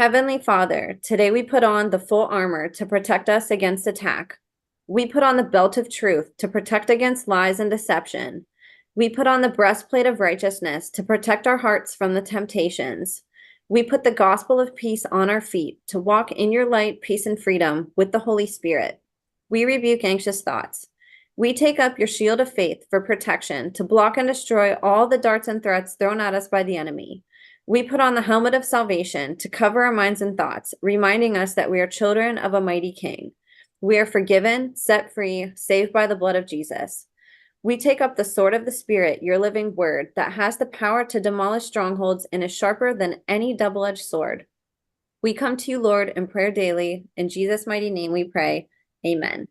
Heavenly Father, today we put on the full armor to protect us against attack. We put on the belt of truth to protect against lies and deception. We put on the breastplate of righteousness to protect our hearts from the temptations. We put the gospel of peace on our feet to walk in your light, peace, and freedom with the Holy Spirit. We rebuke anxious thoughts. We take up your shield of faith for protection to block and destroy all the darts and threats thrown at us by the enemy. We put on the helmet of salvation to cover our minds and thoughts, reminding us that we are children of a mighty King. We are forgiven, set free, saved by the blood of Jesus. We take up the sword of the Spirit, your living word, that has the power to demolish strongholds and is sharper than any double-edged sword. We come to you, Lord, in prayer daily. In Jesus' mighty name we pray. Amen.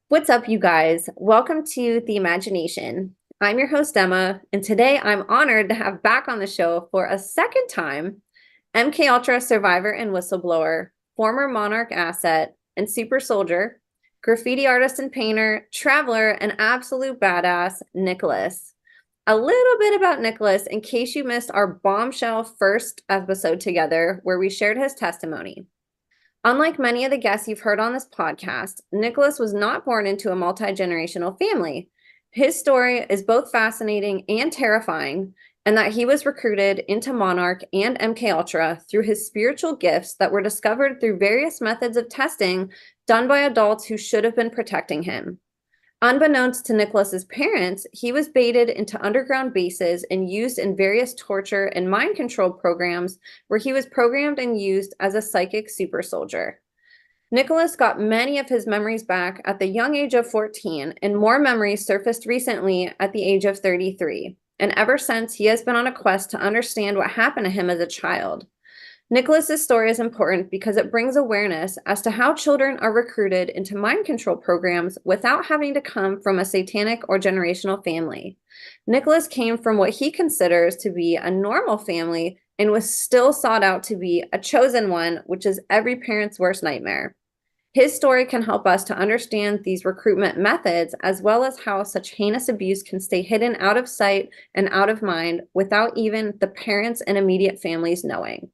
What's up, you guys? Welcome to The Imagination. I'm your host, Emma, and today I'm honored to have back on the show for a second time MK Ultra survivor and whistleblower, former Monarch asset, and super soldier, graffiti artist and painter, traveler, and absolute badass, Niklas. A little bit about Niklas in case you missed our bombshell first episode together where we shared his testimony. Unlike many of the guests you've heard on this podcast, Niklas was not born into a multi-generational family. His story is both fascinating and terrifying, and that he was recruited into Monarch and MK Ultra through his spiritual gifts that were discovered through various methods of testing done by adults who should have been protecting him. Unbeknownst to Niklas's parents, he was baited into underground bases and used in various torture and mind control programs where he was programmed and used as a psychic super soldier. Niklas got many of his memories back at the young age of 14, and more memories surfaced recently at the age of 33. And ever since, he has been on a quest to understand what happened to him as a child. Niklas's story is important because it brings awareness as to how children are recruited into mind control programs without having to come from a satanic or generational family. Niklas came from what he considers to be a normal family and was still sought out to be a chosen one, which is every parent's worst nightmare. His story can help us to understand these recruitment methods, as well as how such heinous abuse can stay hidden out of sight and out of mind without even the parents and immediate families knowing.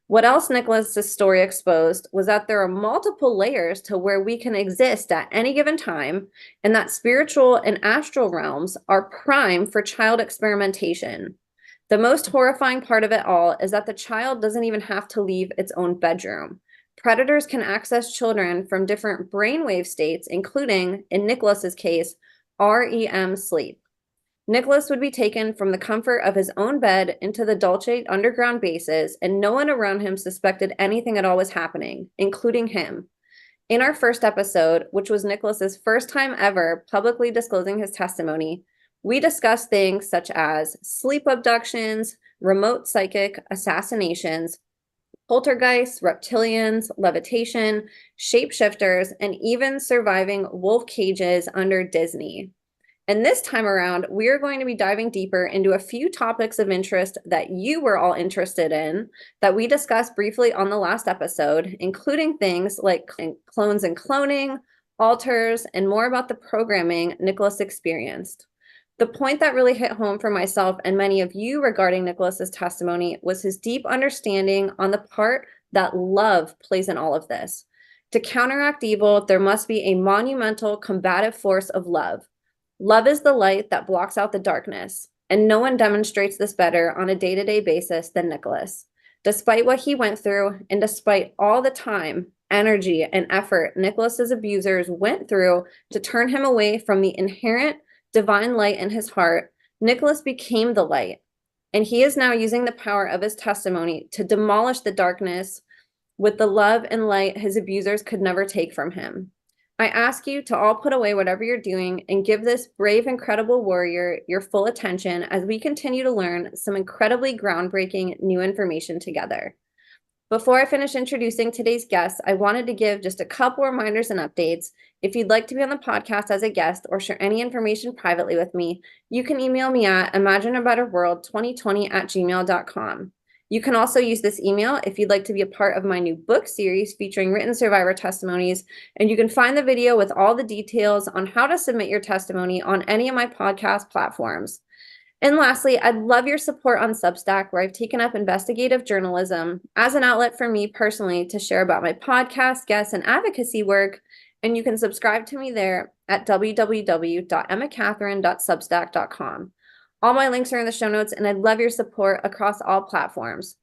What else Niklas's story exposed was that there are multiple layers to where we can exist at any given time, and that spiritual and astral realms are prime for child experimentation. The most horrifying part of it all is that the child doesn't even have to leave its own bedroom. Predators can access children from different brainwave states, including, in Niklas's case, REM sleep. Niklas would be taken from the comfort of his own bed into the Dulce underground bases, and no one around him suspected anything at all was happening, including him. In our first episode, which was Niklas's first time ever publicly disclosing his testimony, we discussed things such as sleep abductions, remote psychic assassinations, poltergeists, reptilians, levitation, shapeshifters, and even surviving wolf cages under Disney. And this time around, we are going to be diving deeper into a few topics of interest that you were all interested in that we discussed briefly on the last episode, including things like clones and cloning, altars, and more about the programming Niklas experienced. The point that really hit home for myself and many of you regarding Niklas's testimony was his deep understanding on the part that love plays in all of this. To counteract evil, there must be a monumental combative force of love. Love is the light that blocks out the darkness, and no one demonstrates this better on a day-to-day basis than Niklas. Despite what he went through, and despite all the time, energy, and effort Niklas's abusers went through to turn him away from the inherent divine light in his heart, Niklas became the light, and he is now using the power of his testimony to demolish the darkness with the love and light his abusers could never take from him. I ask you to all put away whatever you're doing and give this brave, incredible warrior your full attention as we continue to learn some incredibly groundbreaking new information together. Before I finish introducing today's guest, I wanted to give just a couple reminders and updates. If you'd like to be on the podcast as a guest or share any information privately with me, you can email me at imagineabetterworld2020@gmail.com. You can also use this email if you'd like to be a part of my new book series featuring written survivor testimonies, and you can find the video with all the details on how to submit your testimony on any of my podcast platforms. And lastly, I'd love your support on Substack, where I've taken up investigative journalism as an outlet for me personally to share about my podcast, guests, and advocacy work. And you can subscribe to me there at www.emmacatherine.substack.com. All my links are in the show notes, and I'd love your support across all platforms.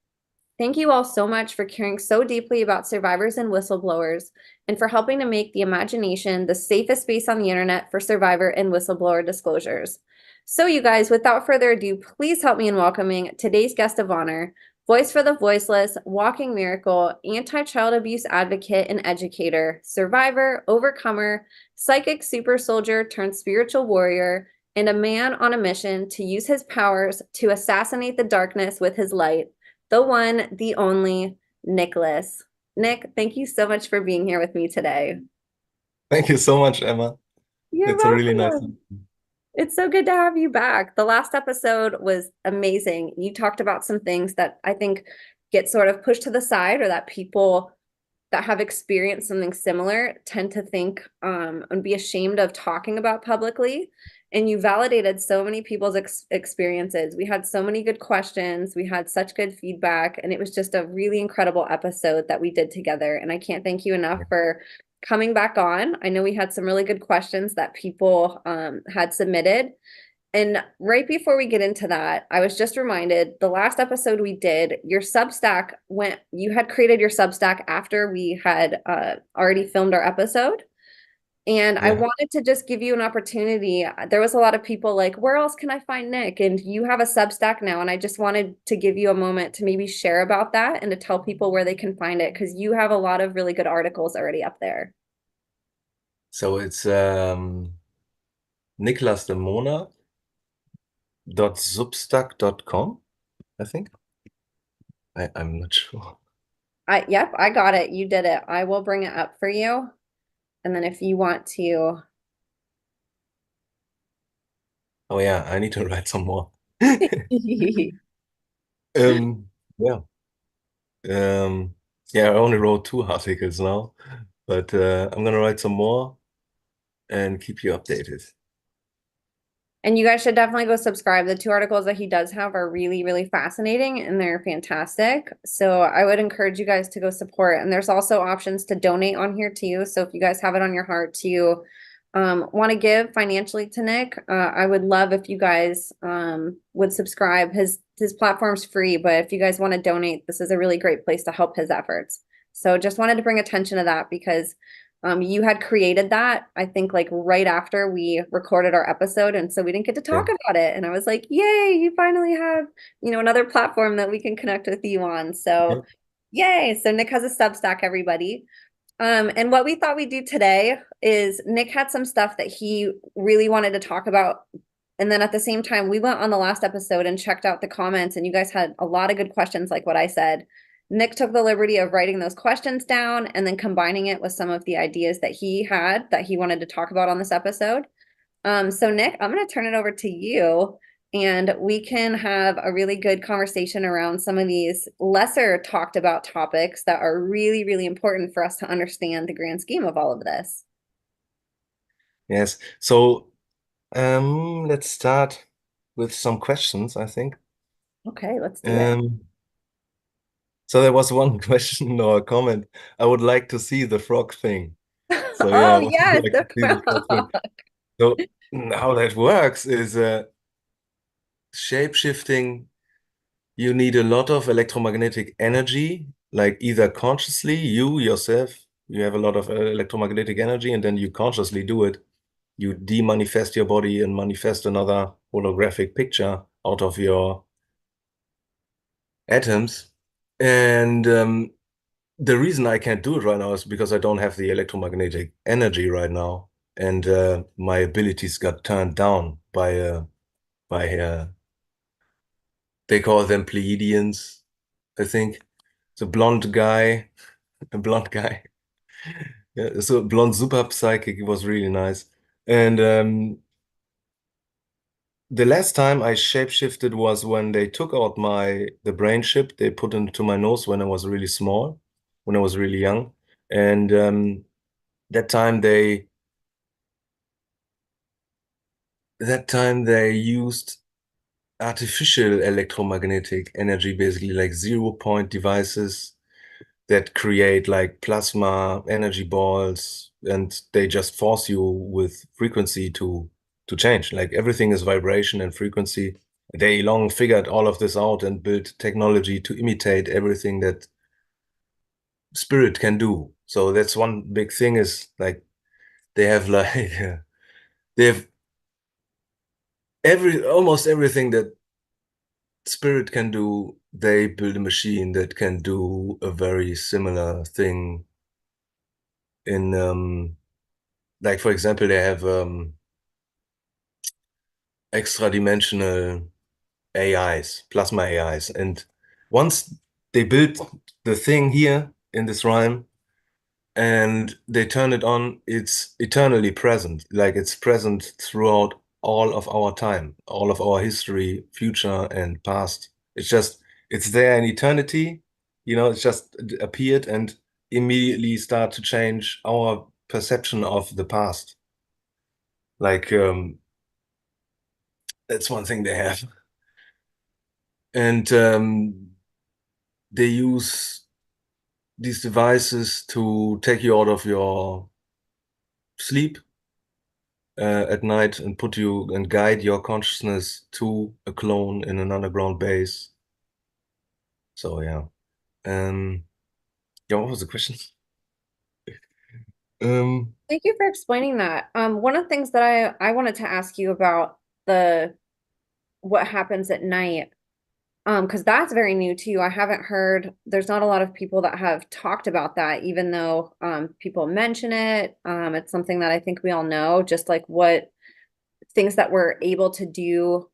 Thank you all so much for caring so deeply about survivors and whistleblowers, and for helping to make the imagination the safest space on the internet for survivor and whistleblower disclosures. So, you guys, without further ado, please help me in welcoming today's guest of honor, voice for the voiceless, walking miracle, anti-child abuse advocate and educator, survivor, overcomer, psychic super soldier turned spiritual warrior, and a man on a mission to use his powers to assassinate the darkness with his light, the one, the only, Niklas. Nick, thank you so much for being here with me today. Thank you so much, Emma. You're It's a really nice. welcome. It's so good to have you back. The last episode was amazing. You talked about some things that I think get sort of pushed to the side, or that people that have experienced something similar tend to think and be ashamed of talking about publicly. And you validated so many people's experiences. We had so many good questions. We had such good feedback. And it was just a really incredible episode that we did together. And I can't thank you enough for coming back on. I know we had some really good questions that people had submitted. And right before we get into that, I was just reminded the last episode we did, your Substack you had created your Substack after we had already filmed our episode. And I Yeah. wanted to just give you an opportunity. There was a lot of people like, where else can I find Nick? And you have a Substack now. And I just wanted to give you a moment to maybe share about that and to tell people where they can find it, because you have a lot of really good articles already up there. So it's Niklas the Monarch.substack.com, I think. I'm not sure. Yep, I got it. You did it. I will bring it up for you. And then if you want to. Oh yeah, I need to write some more. Yeah. Um, yeah, I only wrote 2 articles now, but I'm gonna write some more and keep you updated. And you guys should definitely go subscribe. The 2 articles that he does have are really, really fascinating and they're fantastic. So I would encourage you guys to go support. And there's also options to donate on here too. So if you guys have it on your heart to want to give financially to Nick, I would love if you guys would subscribe. His platform's free, but if you guys want to donate, this is a really great place to help his efforts. So just wanted to bring attention to that, because you had created that, I think, like right after we recorded our episode. And so we didn't get to Yeah. talk about it. And I was like, yay, you finally have, another platform that we can connect with you on. Yeah. So yay. So Nick has a Substack, everybody. And what we thought we'd do today is Nick had some stuff that he really wanted to talk about. And then at the same time, we went on the last episode and checked out the comments, and you guys had a lot of good questions, like what I said. Nick took the liberty of writing those questions down and then combining it with some of the ideas that he had that he wanted to talk about on this episode. So Nick, I'm going to turn it over to you, and we can have a really good conversation around some of these lesser talked about topics that are really, really important for us to understand the grand scheme of all of this. Yes. So let's start with some questions, I think. Okay, let's do it. Um, so there was one question or comment. I would like to see the frog thing. So yeah, Oh I would yes, like the to see the frog thing. frog. So how that works is shape-shifting. You need a lot of electromagnetic energy, like either consciously, you yourself, you have a lot of electromagnetic energy, and then you consciously do it. You de-manifest your body and manifest another holographic picture out of your atoms. And the reason I can't do it right now is because I don't have the electromagnetic energy right now, and my abilities got turned down by they call them Pleiadians, I think. It's a blonde guy. Yeah, so blonde super psychic. It was really nice. And the last time I shapeshifted was when they took out the brain chip they put into my nose when I was really small, when I was really young. And that time they that time they used artificial electromagnetic energy, basically like 0 point devices that create like plasma energy balls, and they just force you with frequency to change. Like everything is vibration and frequency. They long figured all of this out and built technology to imitate everything that spirit can do. So that's one big thing, is like they have like they have almost everything that spirit can do. They build a machine that can do a very similar thing in like for example, they have extra dimensional AIs, plasma AIs. And once they build the thing here in this rhyme and they turn it on, it's eternally present. Like it's present throughout all of our time, all of our history, future and past. It's just, it's there in eternity, it's just appeared and immediately start to change our perception of the past. Like, that's one thing they have. And they use these devices to take you out of your sleep at night and put you and guide your consciousness to a clone in an underground base. So yeah. Um, yeah, what was the question? Um, Thank you for explaining that. One of the things that I wanted to ask you about the what happens at night, because that's very new to you. I haven't heard, there's not a lot of people that have talked about that, even though people mention it. It's something that I think we all know, just like what things that we're able to do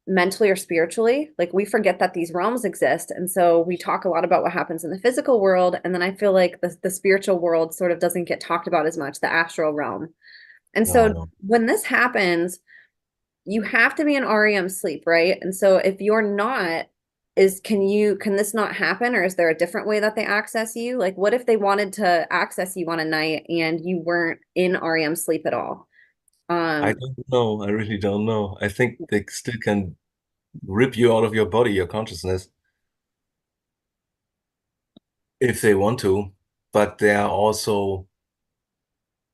mentally or spiritually. Like we forget that these realms exist. And so we talk a lot about what happens in the physical world. And then I feel like the spiritual world sort of doesn't get talked about as much, the astral realm. And no, so no. when this happens, you have to be in REM sleep, right? And so if you're not, can this not happen, or is there a different way that they access you? Like what if they wanted to access you on a night and you weren't in REM sleep at all? I Um, don't know. I really don't know. I think they still can rip you out of your body, your consciousness, if they want to. But there are also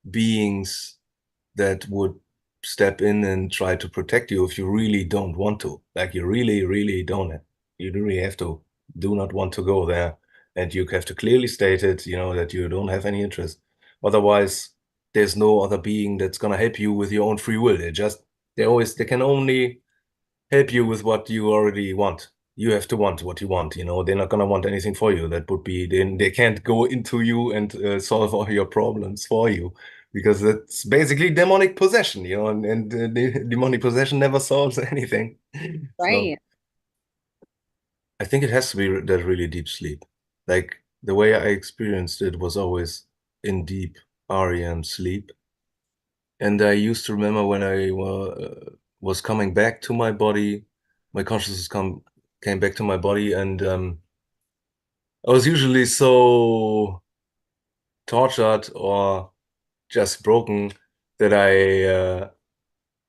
beings that would step in and try to protect you if you really don't want to. Like you really, really don't. You really have to do not want to go there. And you have to clearly state it, that you don't have any interest. Otherwise, there's no other being that's gonna help you with your own free will. They can only help you with what you already want. You have to want what you want, They're not gonna want anything for you. That would be, then they can't go into you and solve all your problems for you, because that's basically demonic possession, and the demonic possession never solves anything. So right. I think it has to be that really deep sleep. Like the way I experienced it was always in deep REM sleep. And I used to remember when I was coming back to my body, my consciousness came back to my body, and I was usually so tortured or just broken that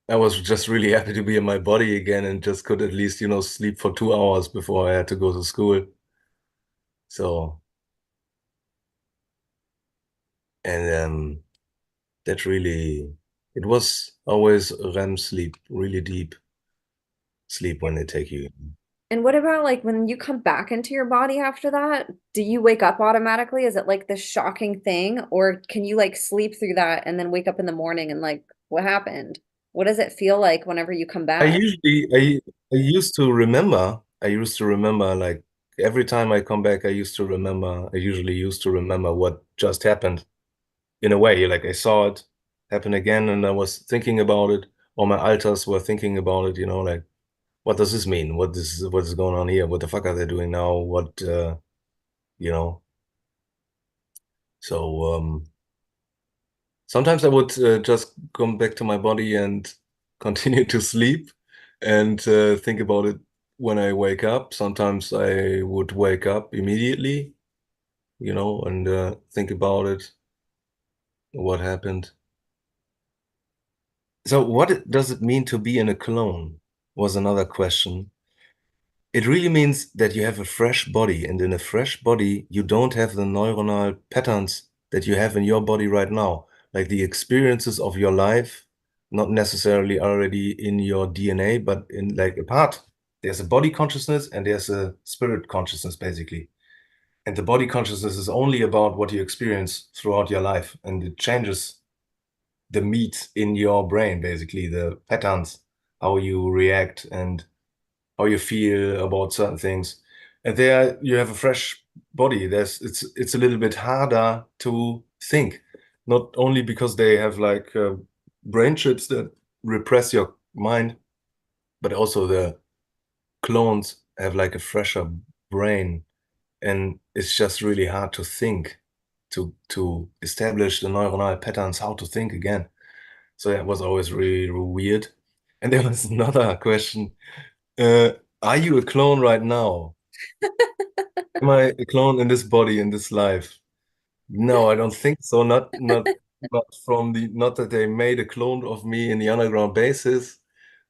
I was just really happy to be in my body again and just could at least, sleep for 2 hours before I had to go to school. So, and that really, it was always REM sleep, really deep sleep when they take you. And what about like when you come back into your body after that? Do you wake up automatically? Is it like this shocking thing? Or can you like sleep through that and then wake up in the morning and like, what happened? What does it feel like whenever you come I back? usually I used to remember like every time I come back I usually used to remember what just happened in a way. Like I saw it happen again and I was thinking about it, or my alters were thinking about it, like what does this mean? What is going on here? What the fuck are they doing now? What you know? So sometimes I would just come back to my body and continue to sleep and think about it when I wake up. Sometimes I would wake up immediately, and think about it, what happened. So does it mean to be in a clone? Was another question. It really means that you have a fresh body, and in a fresh body, you don't have the neuronal patterns that you have in your body right now. Like the experiences of your life, not necessarily already in your DNA, but in like a part. There's a body consciousness and there's a spirit consciousness, basically. And the body consciousness is only about what you experience throughout your life, and it changes the meat in your brain, basically, the patterns, how you react and how you feel about certain things. And there you have a fresh body. It's a little bit harder to think, not only because they have like brain chips that repress your mind, but also the clones have like a fresher brain, and it's just really hard to think, to establish the neuronal patterns, how to think again. So that was always really weird. And there was another question. Uh, are you a clone right now? Am I a clone in this body, in this life? No, I don't think so. Not that they made a clone of me in the underground bases,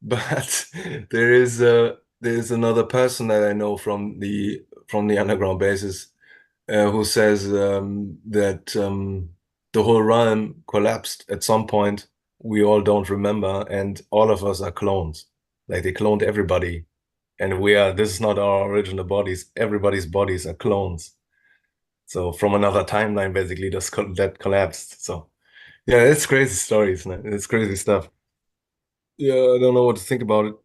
but there is another person that I know from the underground bases who says that the whole realm collapsed at some point. We all don't remember, and all of us are clones. Like they cloned everybody, and this is not our original bodies. Everybody's bodies are clones. So from another timeline, basically, that collapsed. So yeah, it's crazy stories, man. It's crazy stuff. Yeah, I don't know what to think about it.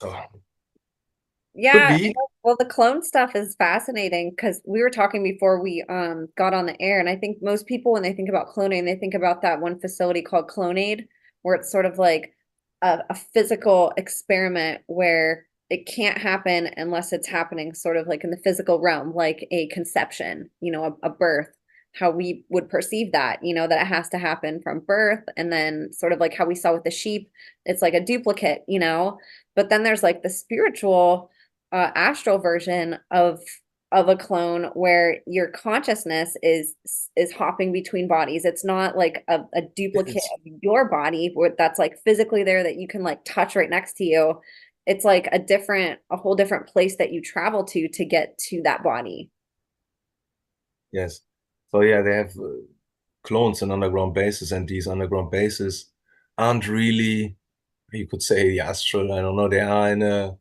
Oh, could Yeah, be. well, the clone stuff is fascinating because we were talking before we got on the air, and I think most people when they think about cloning, they think about that one facility called Clonaid, where it's sort of like a physical experiment where it can't happen unless it's happening sort of like in the physical realm, like a conception, a birth, how we would perceive that, that it has to happen from birth, and then sort of like how we saw with the sheep, it's like a duplicate, but then there's like the spiritual astral version of a clone where your consciousness is hopping between bodies. It's not like a duplicate It's of your body where that's like physically there that you can like touch right next to you. It's like a whole different place that you travel to get to that body. yes. So yeah, they have clones in underground bases, and these underground bases aren't really, you could say, the astral. I don't know.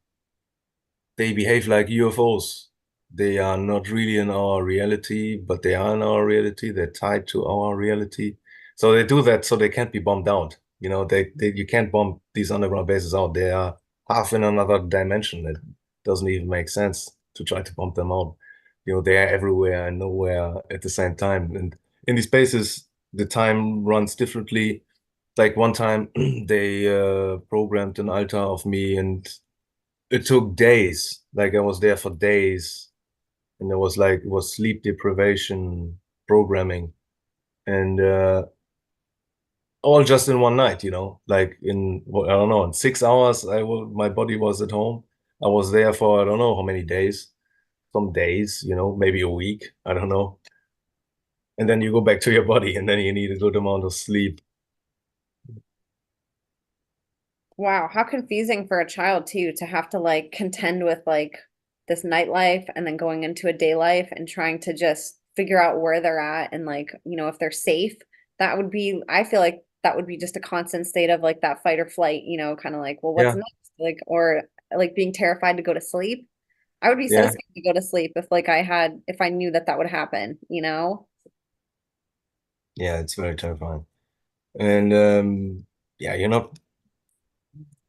They behave like UFOs. They are not really in our reality, but they are in our reality. They're tied to our reality. So they do that so they can't be bombed out. You can't bomb these underground bases out. They are half in another dimension. It doesn't even make sense to try to bomb them out. They are everywhere and nowhere at the same time. And in these spaces, the time runs differently. Like one time, they programmed an altar of me, and it took days. Like I was there for days, and it was sleep deprivation programming, and all just in one night. Like in I don't know, in 6 hours, my body was at home. I was there for I don't know how many days. Some days, maybe a week. I don't know. And then you go back to your body, and then you need a good amount of sleep. Wow, how confusing for a child too to have to like contend with like this nightlife and then going into a day life and trying to just figure out where they're at and like, if they're safe. That would be, I feel like that would be just a constant state of like that fight or flight, kind of like, well, what's Yeah, next? Like, or like being terrified to go to sleep. I would be so yeah, scared to go to sleep if I knew that that would happen. yeah. It's very terrifying. And yeah, you're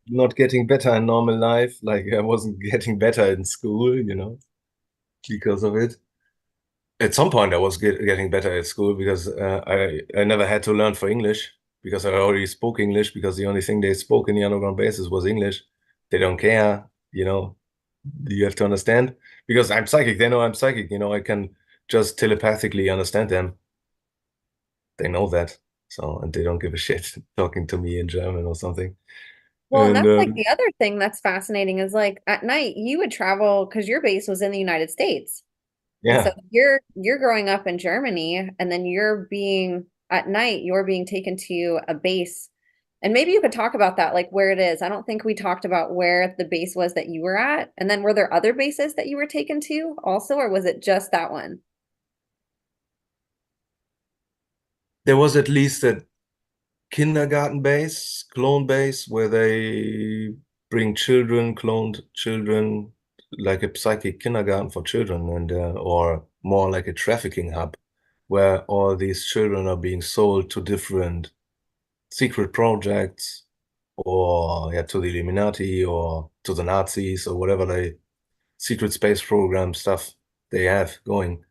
not getting better in normal life. Like I wasn't getting better in school, because of it. At some point, I was getting better at school because I never had to learn for English because I already spoke English because the only thing they spoke in the underground bases was English. They don't care, you know. You have to understand because I'm psychic. They know I'm psychic. I can just telepathically understand them. They know that. So, and they don't give a shit talking to me in German or something. Well, and And that's like the other thing that's fascinating is like at night you would travel because your base was in the United States. And so yeah, you're growing up in Germany and then you're being at night you're being taken to a base. And maybe you could talk about that, like where it is. I don't think we talked about where the base was that you were at. And then were there other bases that you were taken to also, or was it just that one? There was at least a kindergarten base, clone base, where they bring children, cloned children, like a psychic kindergarten for children, and or more like a trafficking hub, where all these children are being sold to different secret projects, or yeah, to the Illuminati or to the Nazis or whatever they secret space program stuff they have going.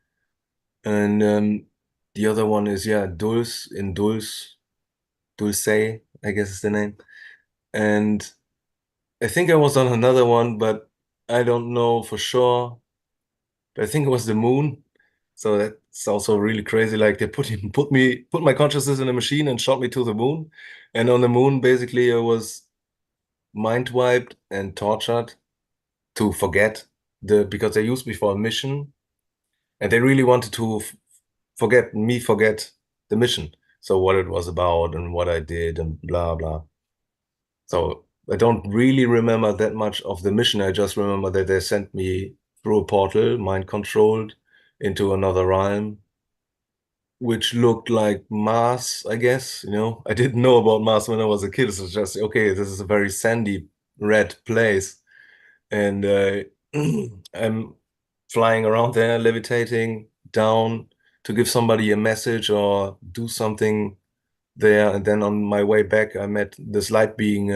And the other one is yeah, Dulce, I guess is the name. And I think I was on another one, but I don't know for sure. But I think it was the moon. So that's also really crazy. Like they put my consciousness in a machine and shot me to the moon. And on the moon, basically, I was mind wiped and tortured to forget because they used me for a mission, and they really wanted to forget the mission. So what it was about and what I did and blah blah. So I don't really remember that much of the mission. I just remember that they sent me through a portal, mind controlled, into another realm, which looked like Mars, I guess. I didn't know about Mars when I was a kid. It was just, okay, this is a very sandy, red place. And I'm flying around there, levitating down to give somebody a message or do something there. And then on my way back, I met this light being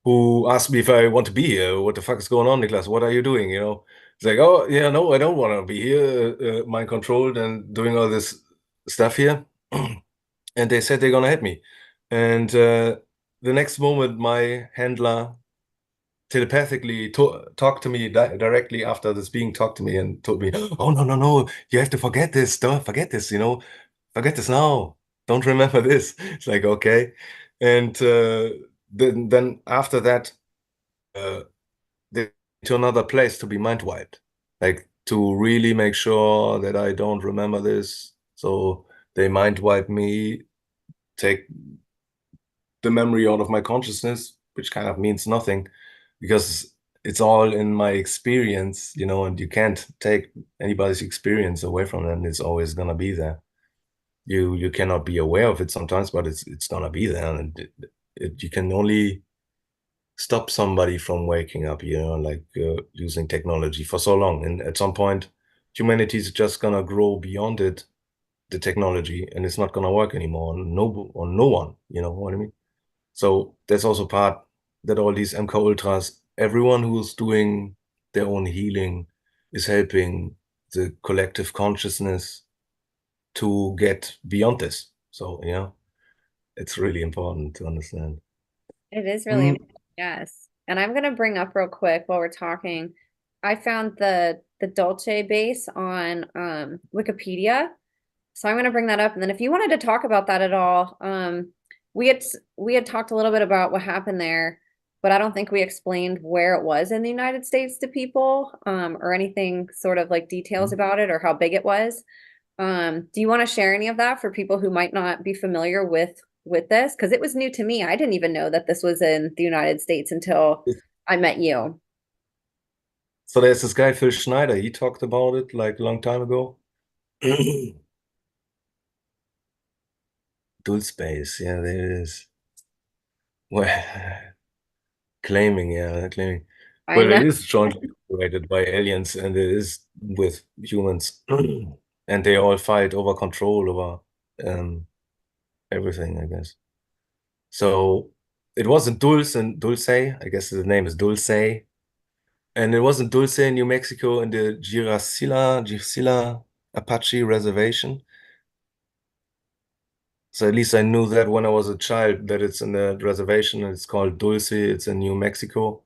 who asked me if I want to be here. What the fuck is going on, Niklas? What are you doing? It's like, oh, yeah, no, I don't want to be here, mind controlled and doing all this stuff here. And they said they're gonna hit me. And the next moment, my handler telepathically talked to me directly after this being talked to me and told me, oh, no, no, no, you have to forget this. Don't forget this, forget this now. Don't remember this. It's like, okay. And then after that, uh, they to another place to be mind wiped, like to really make sure that I don't remember this. So they mind wipe me, take the memory out of my consciousness, which kind of means nothing because it's all in my experience, and you can't take anybody's experience away from them. It's always gonna be there. You cannot be aware of it sometimes, but it's gonna be there, and you can only stop somebody from waking up, like using technology for so long. And at some point, humanity is just gonna grow beyond it, the technology, and it's not gonna work anymore on no one. You know what I mean? So there's also part that all these MK Ultras, everyone who's doing their own healing is helping the collective consciousness to get beyond this. So, it's really important to understand. It is really Mm, important, yes. And I'm gonna bring up real quick while we're talking. I found the Dolce base on Wikipedia. So I'm gonna bring that up. And then if you wanted to talk about that at all, we had talked a little bit about what happened there, but I don't think we explained where it was in the United States to people, or anything sort of like details about it or how big it was. Do you want to share any of that for people who might not be familiar with this? Because it was new to me. I didn't even know that this was in the United States until I met you. So there's this guy, Phil Schneider. He talked about it like a long time ago. Dual space, yeah, there it is. Well, claiming. I Well, it know. is jointly operated by aliens and it is with humans. And they all fight over control over everything, I guess. So it wasn't Dulce, I guess the name is Dulce. And it wasn't Dulce in New Mexico in the Girasila Apache Reservation. So at least I knew that when I was a child that it's in the reservation and it's called Dulce, it's in New Mexico.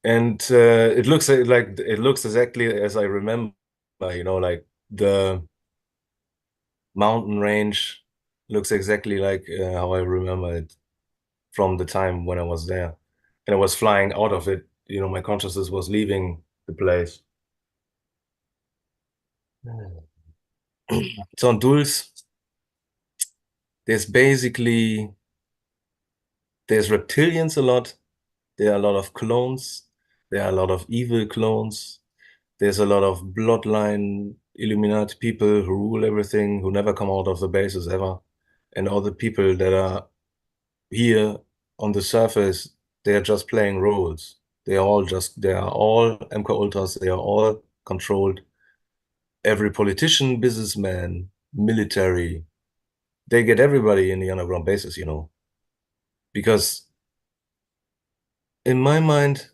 And it looks exactly as I remember, like the mountain range looks exactly like how I remember it from the time when I was there. And I was flying out of it, my consciousness was leaving the place. So on Dulce, There's basically there's reptilians a lot. There are a lot of clones. There are a lot of evil clones. There's a lot of bloodline Illuminati people who rule everything, who never come out of the bases ever. And all the people that are here on the surface, they are just playing roles. They are all MK Ultras. They are all controlled. Every politician, businessman, military, they get everybody in the underground bases, because in my mind,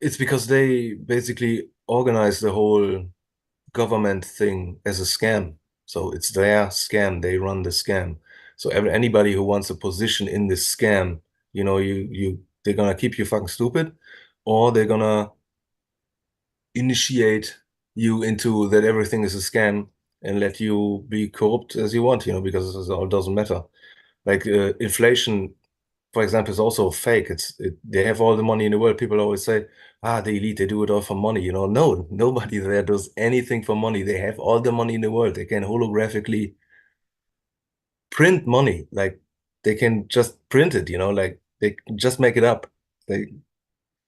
it's because they basically organize the whole government thing as a scam. So it's their scam. They run the scam. So anybody who wants a position in this scam, they're gonna keep you fucking stupid, or they're gonna initiate you into that everything is a scam and let you be corrupt as you want, because it all doesn't matter. Like inflation, for example, is also fake. They have all the money in the world. People always say, the elite, they do it all for money. No, nobody there does anything for money. They have all the money in the world. They can holographically print money. Like they can just print it, like they just make it up.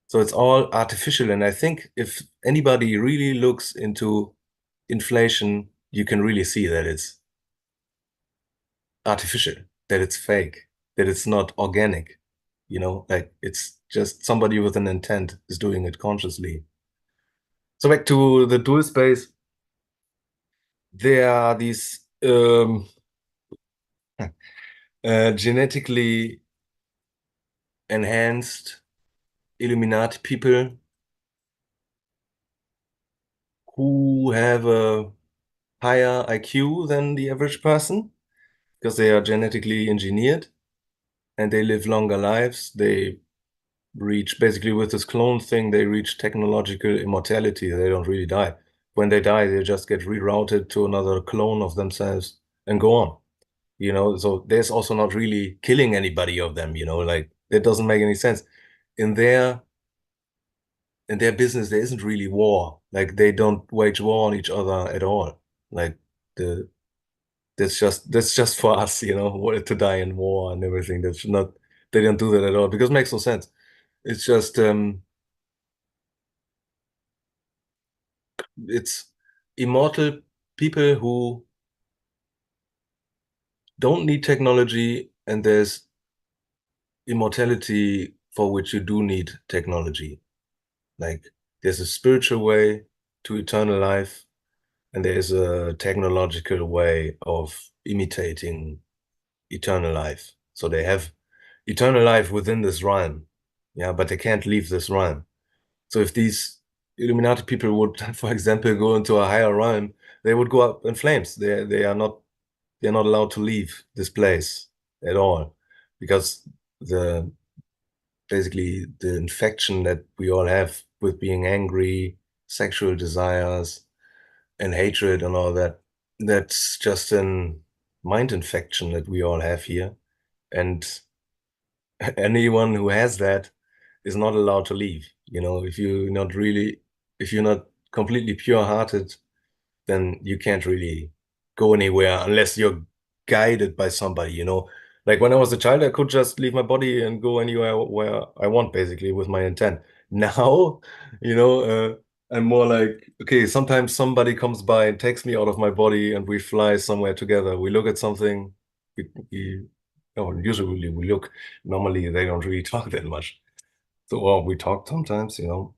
So it's all artificial. And I think if anybody really looks into inflation, you can really see that it's artificial, that it's fake, that it's not organic, like it's just somebody with an intent is doing it consciously. So back to the dual space, there are these genetically enhanced Illuminati people who have a higher IQ than the average person because they are genetically engineered and they live longer lives. They reach basically with this clone thing, they reach technological immortality. They don't really die. When they die, they just get rerouted to another clone of themselves and go on. So there's also not really killing anybody of them, like that doesn't make any sense. In their in their business, there isn't really war. Like they don't wage war on each other at all. Like the that's just for us, to die in war and everything. That's not they don't do that at all because it makes no sense. It's just it's immortal people who don't need technology, and there's immortality for which you do need technology. Like there's a spiritual way to eternal life, and there's a technological way of imitating eternal life. So they have eternal life within this realm, yeah, but they can't leave this realm. So if these Illuminati people would, for example, go into a higher realm, they would go up in flames. They're not allowed to leave this place at all because the basically the infection that we all have with being angry, sexual desires, and hatred and all that, that's just an mind infection that we all have here. And anyone who has that is not allowed to leave. If you're not completely pure-hearted, then you can't really go anywhere unless you're guided by somebody. Like when I was a child, I could just leave my body and go anywhere where I want, basically, with my intent. Now, I'm more like, okay, sometimes somebody comes by and takes me out of my body and we fly somewhere together. We look at something, we no, usually we look, normally they don't really talk that much. So, well, we talk sometimes. No,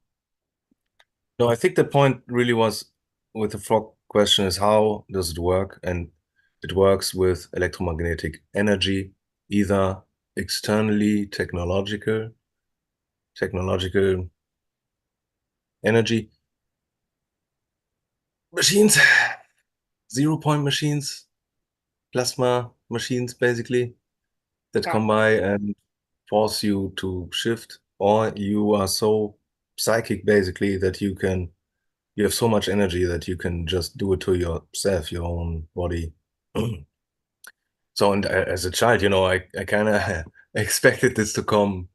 I think the point really was with the frog question is how does it work? And it works with electromagnetic energy, either externally technological energy machines, 0 point machines, plasma machines, basically, that Okay. come by and force you to shift, or you are so psychic, basically, that you have so much energy that you can just do it to yourself, your own body. So, and as a child, I kind of expected this to come,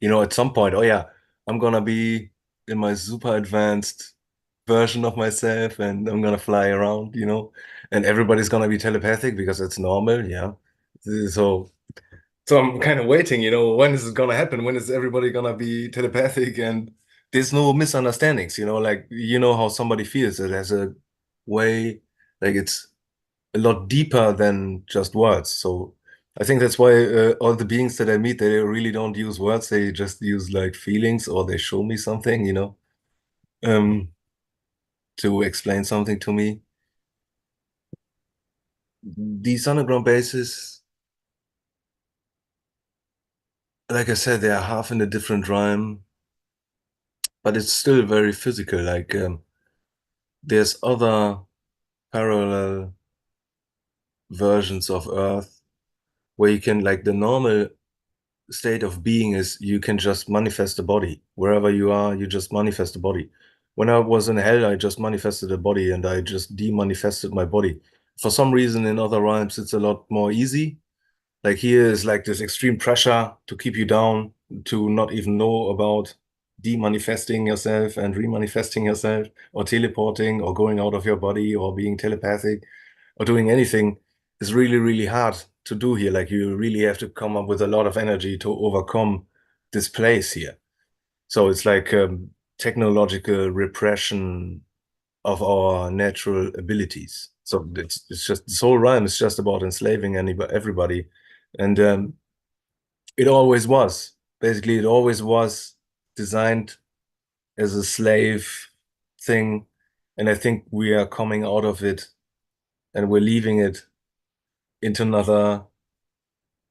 at some point. Oh yeah, I'm gonna be in my super advanced version of myself, and I'm gonna fly around. and everybody's gonna be telepathic because it's normal, yeah. So so I'm kind of waiting, when is it gonna happen? When is everybody gonna be telepathic and there's no misunderstandings, like how somebody feels. It has a way, like it's a lot deeper than just words. So I think that's why all the beings that I meet, they really don't use words. They just use like feelings, or they show me something, um, to explain something to me. These underground bases, like I said, they are half in a different rhyme, but it's still very physical. Like there's other parallel versions of Earth where you can, like, the normal state of being is you can just manifest a body. Wherever you are, you just manifest a body. When I was in hell, I just manifested a body and I just de-manifested my body. For some reason, in other realms, it's a lot more easy. Like here is like this extreme pressure to keep you down, to not even know about de-manifesting yourself and re-manifesting yourself, or teleporting, or going out of your body, or being telepathic, or doing anything is really, really hard to do here. Like you really have to come up with a lot of energy to overcome this place here. So it's like technological repression of our natural abilities. So it's just this whole rhyme is just about enslaving everybody, and it always was. Basically, it always was designed as a slave thing, and I think we are coming out of it and we're leaving it into another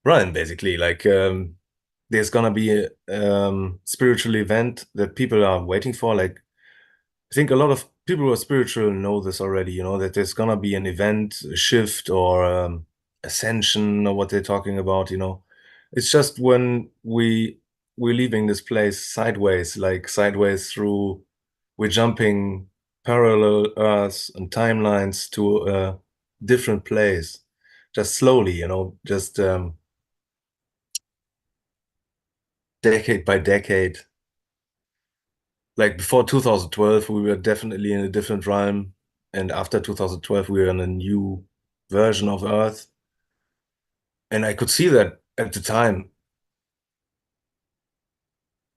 run, basically. Like there's gonna be a spiritual event that people are waiting for. Like I think a lot of people who are spiritual know this already, that there's gonna be an event, a shift, or ascension, or what they're talking about. It's just when we're leaving this place sideways, like sideways through, we're jumping parallel Earths and timelines to a different place, just slowly, just decade by decade. Like before 2012, we were definitely in a different realm, and after 2012, we were in a new version of Earth. And I could see that at the time.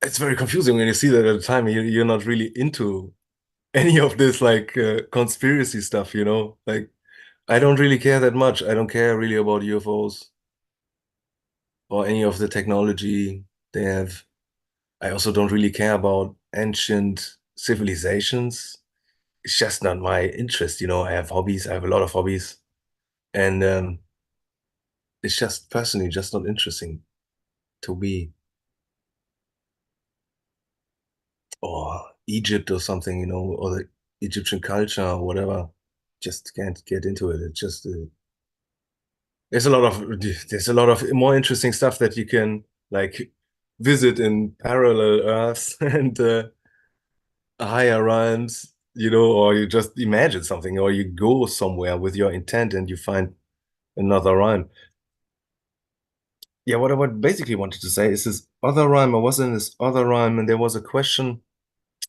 It's very confusing when you see that at the time. You're not really into any of this like conspiracy stuff. Like I don't really care that much. I don't care really about UFOs or any of the technology they have. I also don't really care about ancient civilizations. It's just not my interest. I have hobbies. I have a lot of hobbies, and it's just personally just not interesting to me. Or Egypt or something, or the Egyptian culture or whatever. Just can't get into it. It's just there's a lot of more interesting stuff that you can like visit in parallel Earths and higher realms, or you just imagine something, or you go somewhere with your intent and you find another rhyme. Yeah, what I basically wanted to say is this other rhyme. I was in this other rhyme and there was a question,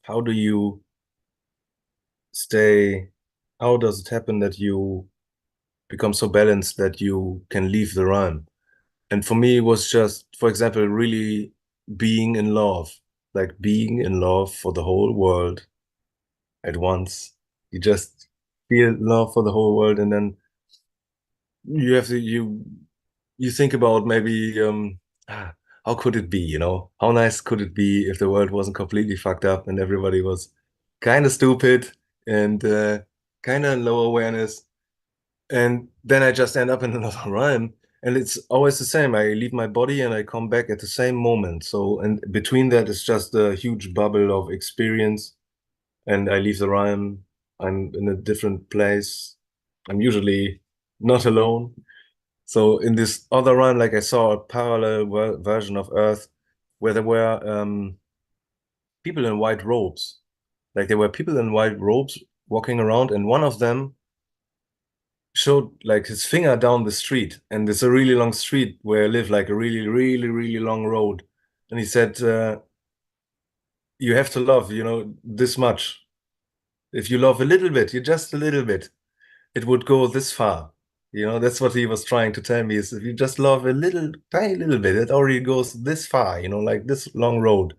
how do you stay, how does it happen that you become so balanced that you can leave the rhyme? And for me, it was just, for example, really being in love, like being in love for the whole world at once. You just feel love for the whole world, and then you have to you think about maybe ah, how could it be? How nice could it be if the world wasn't completely fucked up and everybody was kind of stupid and kind of low awareness, and then I just end up in another rhyme. And it's always the same. I leave my body and I come back at the same moment. So, and between that is just a huge bubble of experience. And I leave the rhyme. I'm in a different place. I'm usually not alone. So in this other rhyme, like I saw a parallel version of Earth where there were people in white robes. Like there were people in white robes walking around, and one of them showed like his finger down the street, and it's a really long street where I live, like a really, really, really long road. And he said, "You have to love, this much. If you love a little bit, you just a little bit, it would go this far. That's what he was trying to tell me is if you just love a little, tiny little bit, it already goes this far, like this long road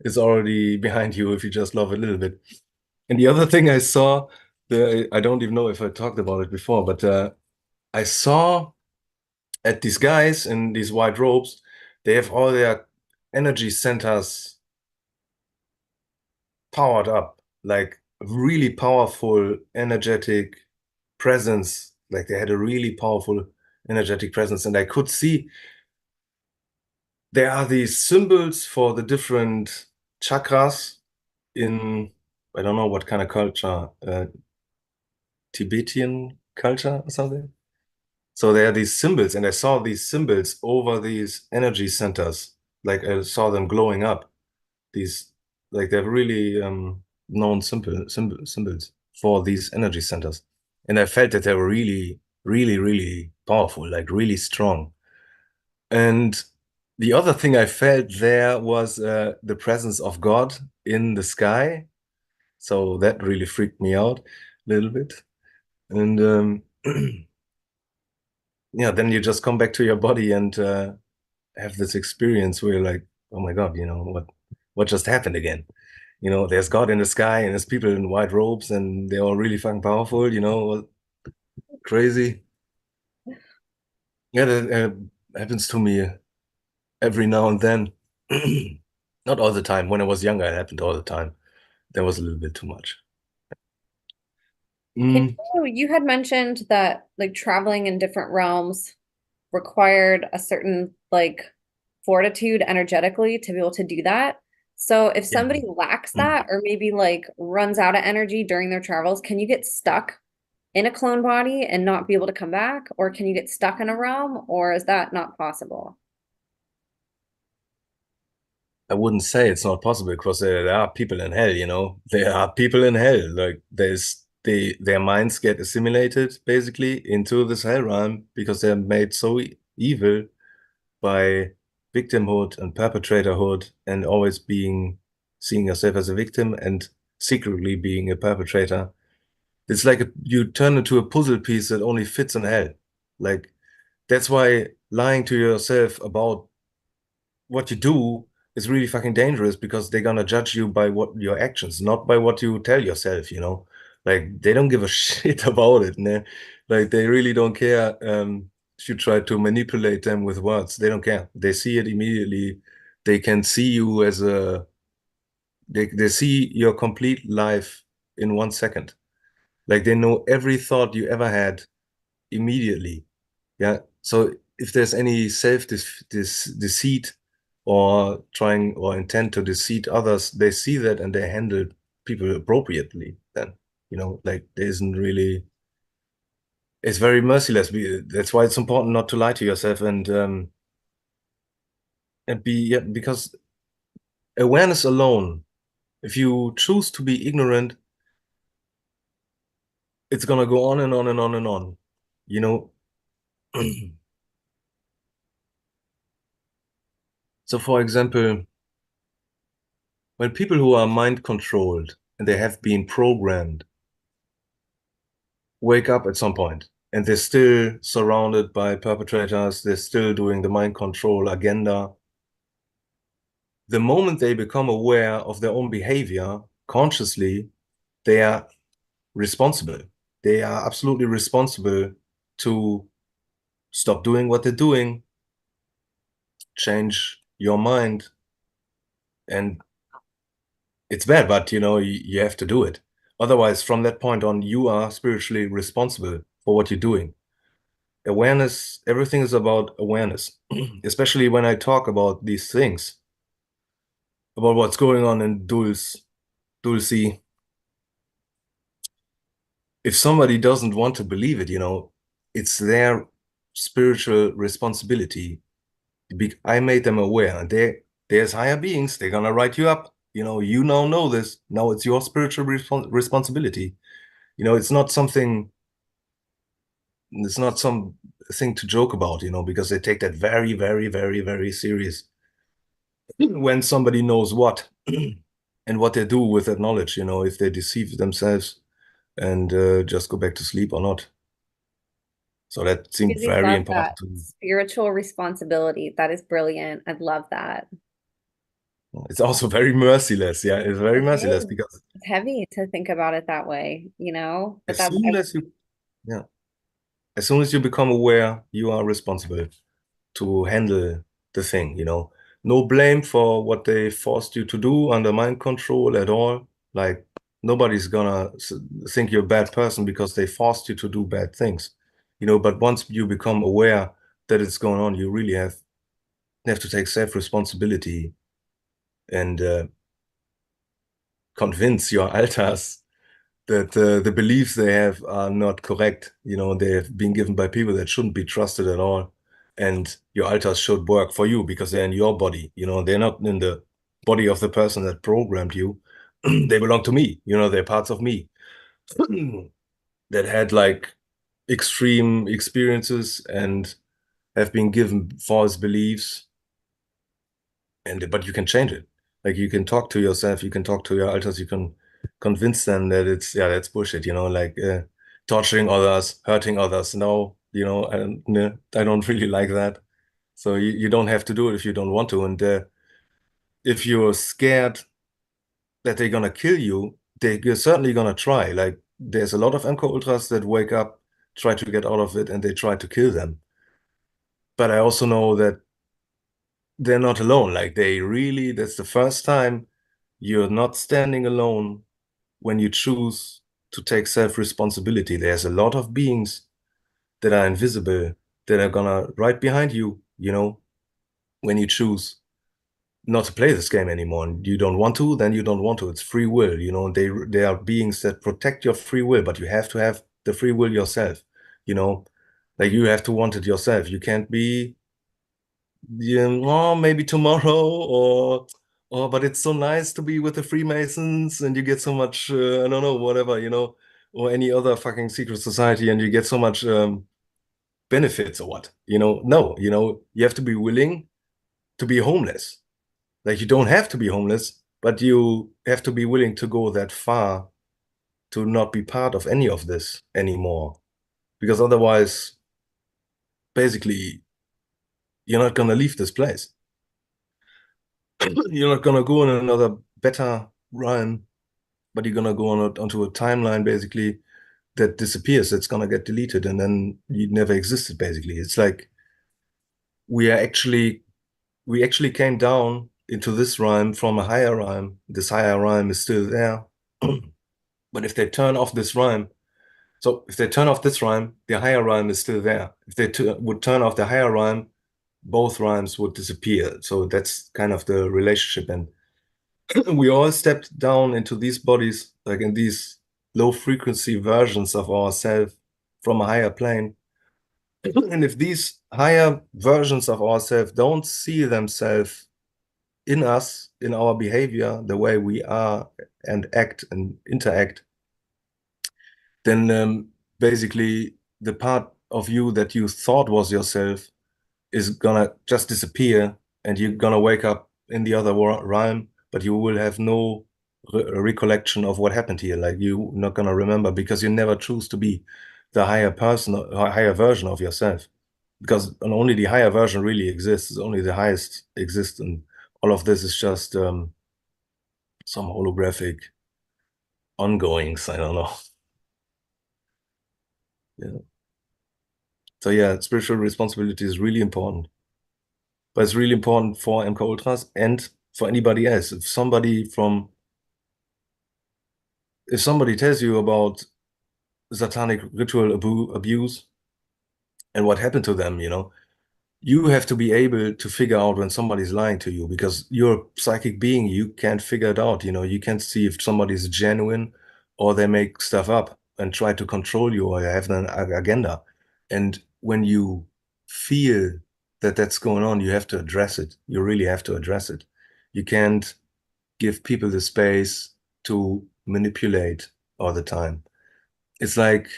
is already behind you if you just love a little bit. And the other thing I saw, I don't even know if I talked about it before, but I saw at these guys in these white robes, they have all their energy centers powered up, like really powerful, energetic presence. Like they had a really powerful, energetic presence. And I could see there are these symbols for the different chakras in, I don't know what kind of culture, Tibetan culture or something. So there are these symbols, and I saw these symbols over these energy centers. Like I saw them glowing up. These, like they're really known symbols for these energy centers. And I felt that they were really, really, really powerful, like really strong. And the other thing I felt there was the presence of God in the sky. So that really freaked me out a little bit. And yeah, then you just come back to your body and have this experience where you're like, oh my God, what just happened again? There's God in the sky and there's people in white robes and they're all really fucking powerful, crazy. Yeah, that happens to me every now and then. Not all the time. When I was younger, it happened all the time. That was a little bit too much. Mm, You had mentioned that like traveling in different realms required a certain like fortitude energetically to be able to do that. So if yeah. somebody lacks Mm. that or maybe like runs out of energy during their travels, can you get stuck in a clone body and not be able to come back? Or can you get stuck in a realm? Or is that not possible? I wouldn't say it's not possible because there are people in hell. There are people in hell. Like their minds get assimilated basically into this hell realm because they're made so evil by victimhood and perpetratorhood and always seeing yourself as a victim and secretly being a perpetrator. It's like you turn into a puzzle piece that only fits in hell. Like that's why lying to yourself about what you do is really fucking dangerous because they're gonna judge you by what your actions, not by what you tell yourself. Like they don't give a shit about it, ne? Like they really don't care if you try to manipulate them with words. They don't care. They see it immediately. They can see you as they see your complete life in 1 second. Like they know every thought you ever had immediately. Yeah. So if there's any self deceit or trying or intent to deceive others, they see that and they handle people appropriately then. Like there isn't really, it's very merciless. That's why it's important not to lie to yourself and be, yeah, because awareness alone, if you choose to be ignorant, it's gonna go on and on and on and on. You know, so for example, when people who are mind controlled and they have been programmed wake up at some point and they're still surrounded by perpetrators, they're still doing the mind control agenda. The moment they become aware of their own behavior consciously, they are responsible. They are absolutely responsible to stop doing what they're doing, change your mind, and it's bad, but you have to do it. Otherwise, from that point on, you are spiritually responsible for what you're doing. Awareness, everything is about awareness, especially when I talk about these things, about what's going on in Dulce. If somebody doesn't want to believe it, it's their spiritual responsibility. I made them aware, and there's higher beings. They're gonna write you up. You now know this. Now it's your spiritual responsibility. It's not something. It's not some thing to joke about. Because they take that very, very, very, very serious. When somebody knows what and what they do with that knowledge, if they deceive themselves and just go back to sleep or not. So that seemed Really very love that. important to me. Spiritual responsibility. That is brilliant. I love that. It's also very merciless. Yeah, it's very It merciless is. because It's heavy to think about it that way, you know? But as that's, soon as you, yeah, as soon as you become aware, you are responsible to handle the thing, you know. No blame for what they forced you to do under mind control at all. Like nobody's gonna think you're a bad person because they forced you to do bad things, you know. But once you become aware that it's going on, you really have to take self-responsibility and convince your alters that the beliefs they have are not correct. You know, they have been given by people that shouldn't be trusted at all. And your alters should work for you because they're in your body. You know, they're not in the body of the person that programmed you. They belong to me. You know, they're parts of me that had like extreme experiences and have been given false beliefs. And but you can change it. Like you can talk to yourself, you can talk to your alters, you can convince them that it's yeah, that's bullshit, you know, like torturing others, hurting others. No, you know, no, I don't really like that. So you don't have to do it if you don't want to. And if you're scared that they're gonna kill you, you're certainly gonna try. Like there's a lot of MK Ultras that wake up, try to get out of it, and they try to kill them. But I also know that they're not alone. Like they really, that's the first time you're not standing alone when you choose to take self-responsibility. There's a lot of beings that are invisible that are gonna right behind you, you know, when you choose not to play this game anymore. And you don't want to, then you don't want to. It's free will, you know. They are beings that protect your free will, but you have to have the free will yourself, you know. Like you have to want it yourself. You can't be yeah, oh, maybe tomorrow or oh, but it's so nice to be with the Freemasons and you get so much I don't know, whatever, you know, or any other fucking secret society and you get so much benefits or what, you know. No, you know, you have to be willing to be homeless. Like you don't have to be homeless, but you have to be willing to go that far to not be part of any of this anymore. Because otherwise, basically, you're not gonna leave this place. You're not gonna go in another better run, but you're gonna go onto a timeline basically that disappears. It's gonna get deleted, and then you never existed. Basically, it's like we are actually we actually came down into this rhyme from a higher rhyme. This higher rhyme is still there, but if they turn off this rhyme, so if they turn off this rhyme, the higher rhyme is still there. If they would turn off the higher rhyme, both rhymes would disappear. So that's kind of the relationship, and we all stepped down into these bodies, like in these low frequency versions of ourselves from a higher plane. And if these higher versions of ourselves don't see themselves in us, in our behavior, the way we are and act and interact, then basically the part of you that you thought was yourself is gonna just disappear and you're gonna wake up in the other realm, but you will have no recollection of what happened here. Like you're not gonna remember because you never choose to be the higher person or higher version of yourself. Because only the higher version really exists, only the highest exists, and all of this is just some holographic ongoings. I don't know. Yeah. So yeah, spiritual responsibility is really important. But it's really important for MK Ultras and for anybody else. If somebody tells you about satanic ritual abuse and what happened to them, you know, you have to be able to figure out when somebody's lying to you because you're a psychic being. You can't figure it out. You know, you can't see if somebody's genuine or they make stuff up and try to control you or have an agenda. And when you feel that that's going on, you have to address it. You really have to address it. You can't give people the space to manipulate all the time. It's like,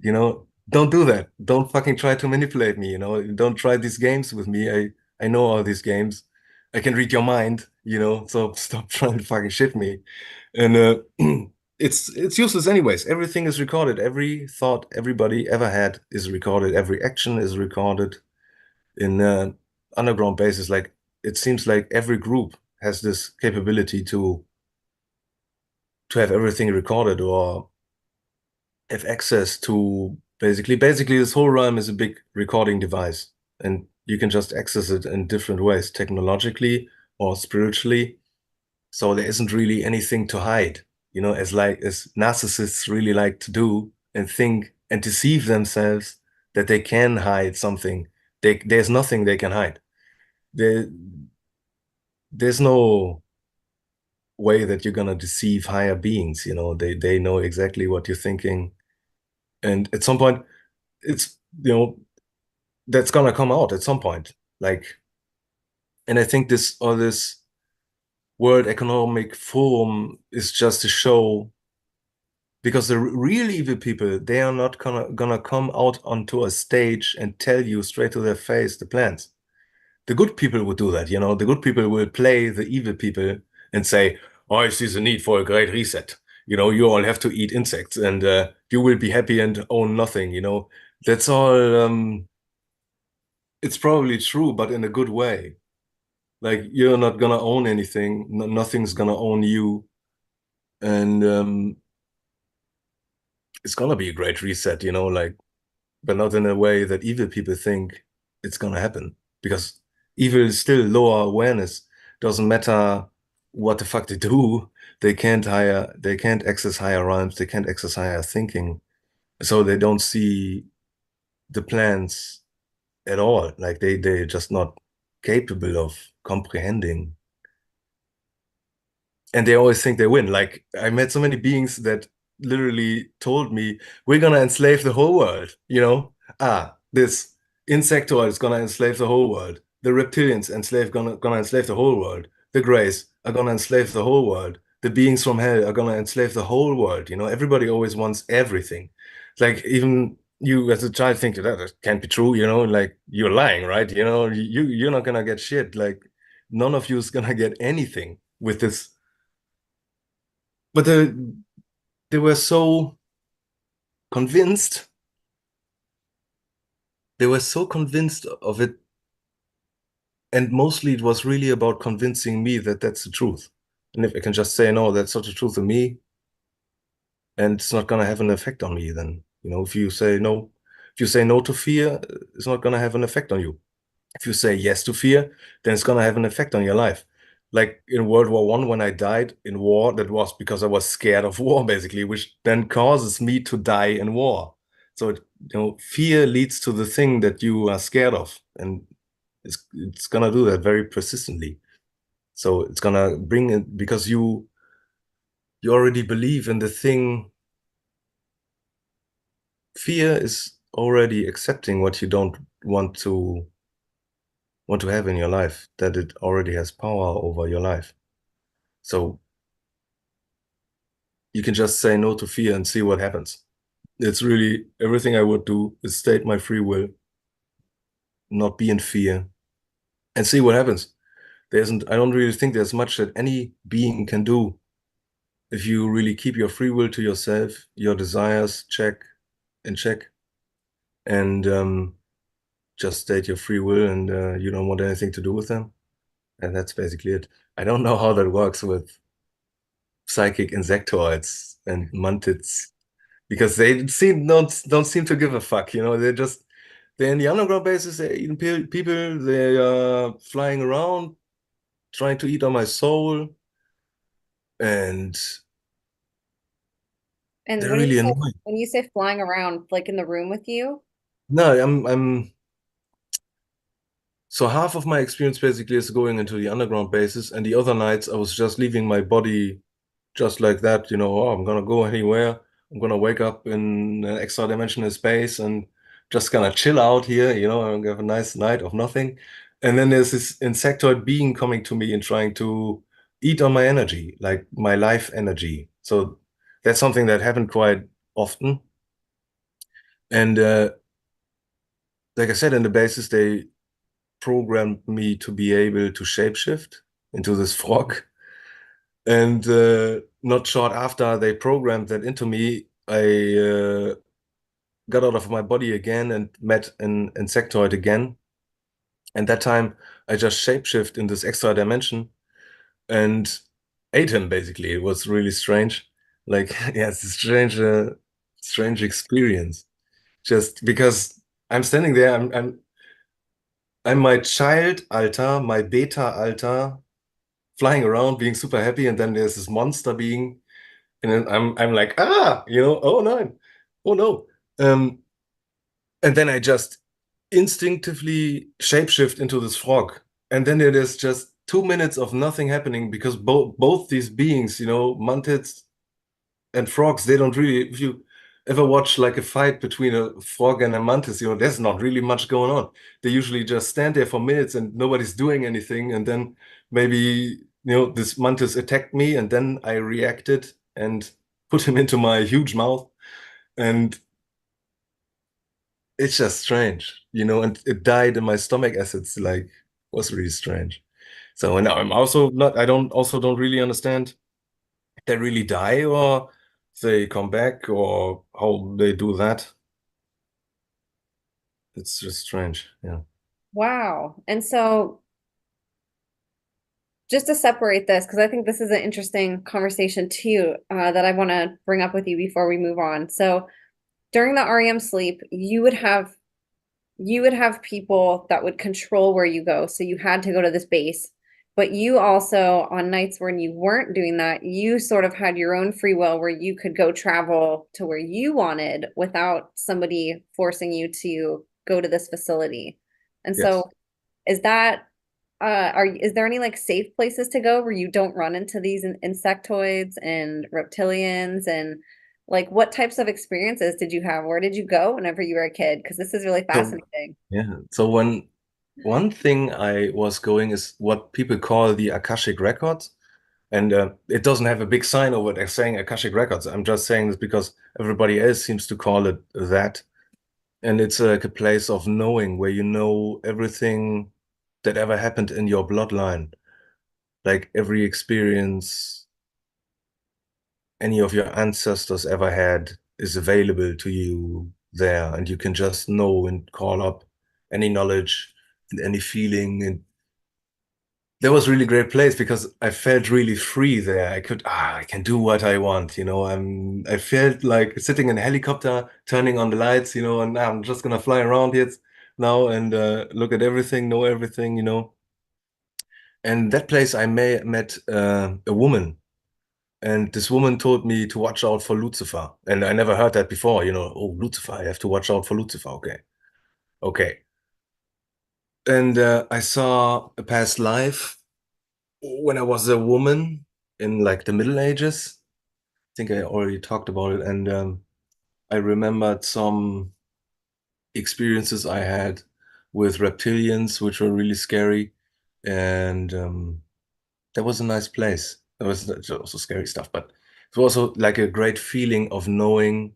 you know, don't do that. Don't fucking try to manipulate me, you know. Don't try these games with me. I know all these games. I can read your mind, you know, so stop trying to fucking shit me. And it's useless anyways. Everything is recorded. Every thought everybody ever had is recorded. Every action is recorded in underground bases. Like it seems like every group has this capability to have everything recorded or have access to basically this whole realm is a big recording device, and you can just access it in different ways, technologically or spiritually. So there isn't really anything to hide, as narcissists really like to do and think and deceive themselves that they can hide something. There's nothing they can hide. There, there's no way that you're gonna deceive higher beings. They know exactly what you're thinking. And at some point, it's, that's gonna come out at some point. Like, and I think this World Economic Forum is just a show because the real evil people, they are not gonna come out onto a stage and tell you straight to their face the plans. The good people would do that, The good people will play the evil people and say, "Oh, I see the need for a great reset. You all have to eat insects and you will be happy and own nothing." That's all. It's probably true, but in a good way. Like you're not gonna own anything. No, nothing's gonna own you, and it's gonna be a great reset. Like, but not in a way that evil people think it's gonna happen. Because evil is still lower awareness. Doesn't matter what the fuck they do. They can't access higher realms. They can't access higher thinking. So they don't see the plans at all. Like they're just not capable of comprehending. And they always think they win. Like I met so many beings that literally told me, "We're gonna enslave the whole world." This insectoid is gonna enslave the whole world. The reptilians gonna enslave the whole world. The Greys are gonna enslave the whole world. The beings from hell are gonna enslave the whole world. Everybody always wants everything. Like even you as a child think that can't be true. Like you're lying, right? You're not gonna get shit. Like none of you is gonna get anything with this. But they were so convinced. They were so convinced of it, and mostly it was really about convincing me that that's the truth. And if I can just say, no, that's not the truth to me, and it's not gonna have an effect on me, then, if you say no to fear, it's not gonna have an effect on you. If you say yes to fear, then it's gonna have an effect on your life. Like in World War I, when I died in war, that was because I was scared of war, basically, which then causes me to die in war. So fear leads to the thing that you are scared of, and it's gonna do that very persistently. So it's gonna bring it because you already believe in the thing. Fear is already accepting what you don't want to have in your life, that it already has power over your life. So you can just say no to fear and see what happens. It's really everything I would do is state my free will, not be in fear, and see what happens. I don't really think there's much that any being can do if you really keep your free will to yourself, your desires in check, and just state your free will, and you don't want anything to do with them. And that's basically it. I don't know how that works with psychic insectoids and mantids because they don't seem to give a fuck. They're in the underground bases. They're eating people. They are flying around, trying to eat on my soul, and And they're really annoying. when you say flying around, like in the room with you, No, I'm so half of my experience basically is going into the underground bases, and the other nights I was just leaving my body just like that. Oh, I'm gonna go anywhere. I'm gonna wake up in an extra dimensional space and just gonna chill out here, and have a nice night of nothing. And then there's this insectoid being coming to me and trying to eat on my energy, like my life energy. So that's something that happened quite often. And like I said, in the basis, they programmed me to be able to shapeshift into this frog. And not short after they programmed that into me, I got out of my body again and met an insectoid again. And that time I just shapeshift in this extra dimension and ate him basically. It was really strange. Like, yeah, it's a strange experience. Just because I'm standing there, I'm my child alter, my beta alter, flying around, being super happy, and then there's this monster being, and then I'm like, oh no, oh no. Um, and then I just instinctively shapeshift into this frog. And then it is just 2 minutes of nothing happening because both these beings, mantids and frogs, they don't really, if you ever watch like a fight between a frog and a mantis, there's not really much going on. They usually just stand there for minutes and nobody's doing anything. And then maybe, this mantis attacked me and then I reacted and put him into my huge mouth. And it's just strange, and it died in my stomach acids, like, was really strange. So now I'm also not, I don't really understand if they really die or they come back or how they do that. It's just strange. Yeah. Wow. And so just to separate this, because I think this is an interesting conversation too, that I want to bring up with you before we move on. So during the REM sleep, you would have people that would control where you go. So you had to go to this base. But you also, on nights when you weren't doing that, you sort of had your own free will where you could go travel to where you wanted without somebody forcing you to go to this facility. And Yes. so is that is there any like safe places to go where you don't run into these insectoids and reptilians and like what types of experiences did you have? Where did you go whenever you were a kid? Because this is really So, fascinating. yeah. So one thing I was going is what people call the Akashic records. And it doesn't have a big sign over it saying Akashic records. I'm just saying this because everybody else seems to call it that. And it's like a place of knowing where you know everything that ever happened in your bloodline, like every experience any of your ancestors ever had is available to you there, and you can just know and call up any knowledge and any feeling. And that was really great place because I felt really free there. I can do what I want, I felt like sitting in a helicopter, turning on the lights, and I'm just gonna fly around here now and look at everything, know everything. And that place I met a woman, and this woman told me to watch out for Lucifer. And I never heard that before, oh, Lucifer, I have to watch out for Lucifer. Okay. Okay. And I saw a past life when I was a woman in like the Middle Ages. I think I already talked about it. And I remembered some experiences I had with reptilians, which were really scary. And that was a nice place. There was also scary stuff, but it was also like a great feeling of knowing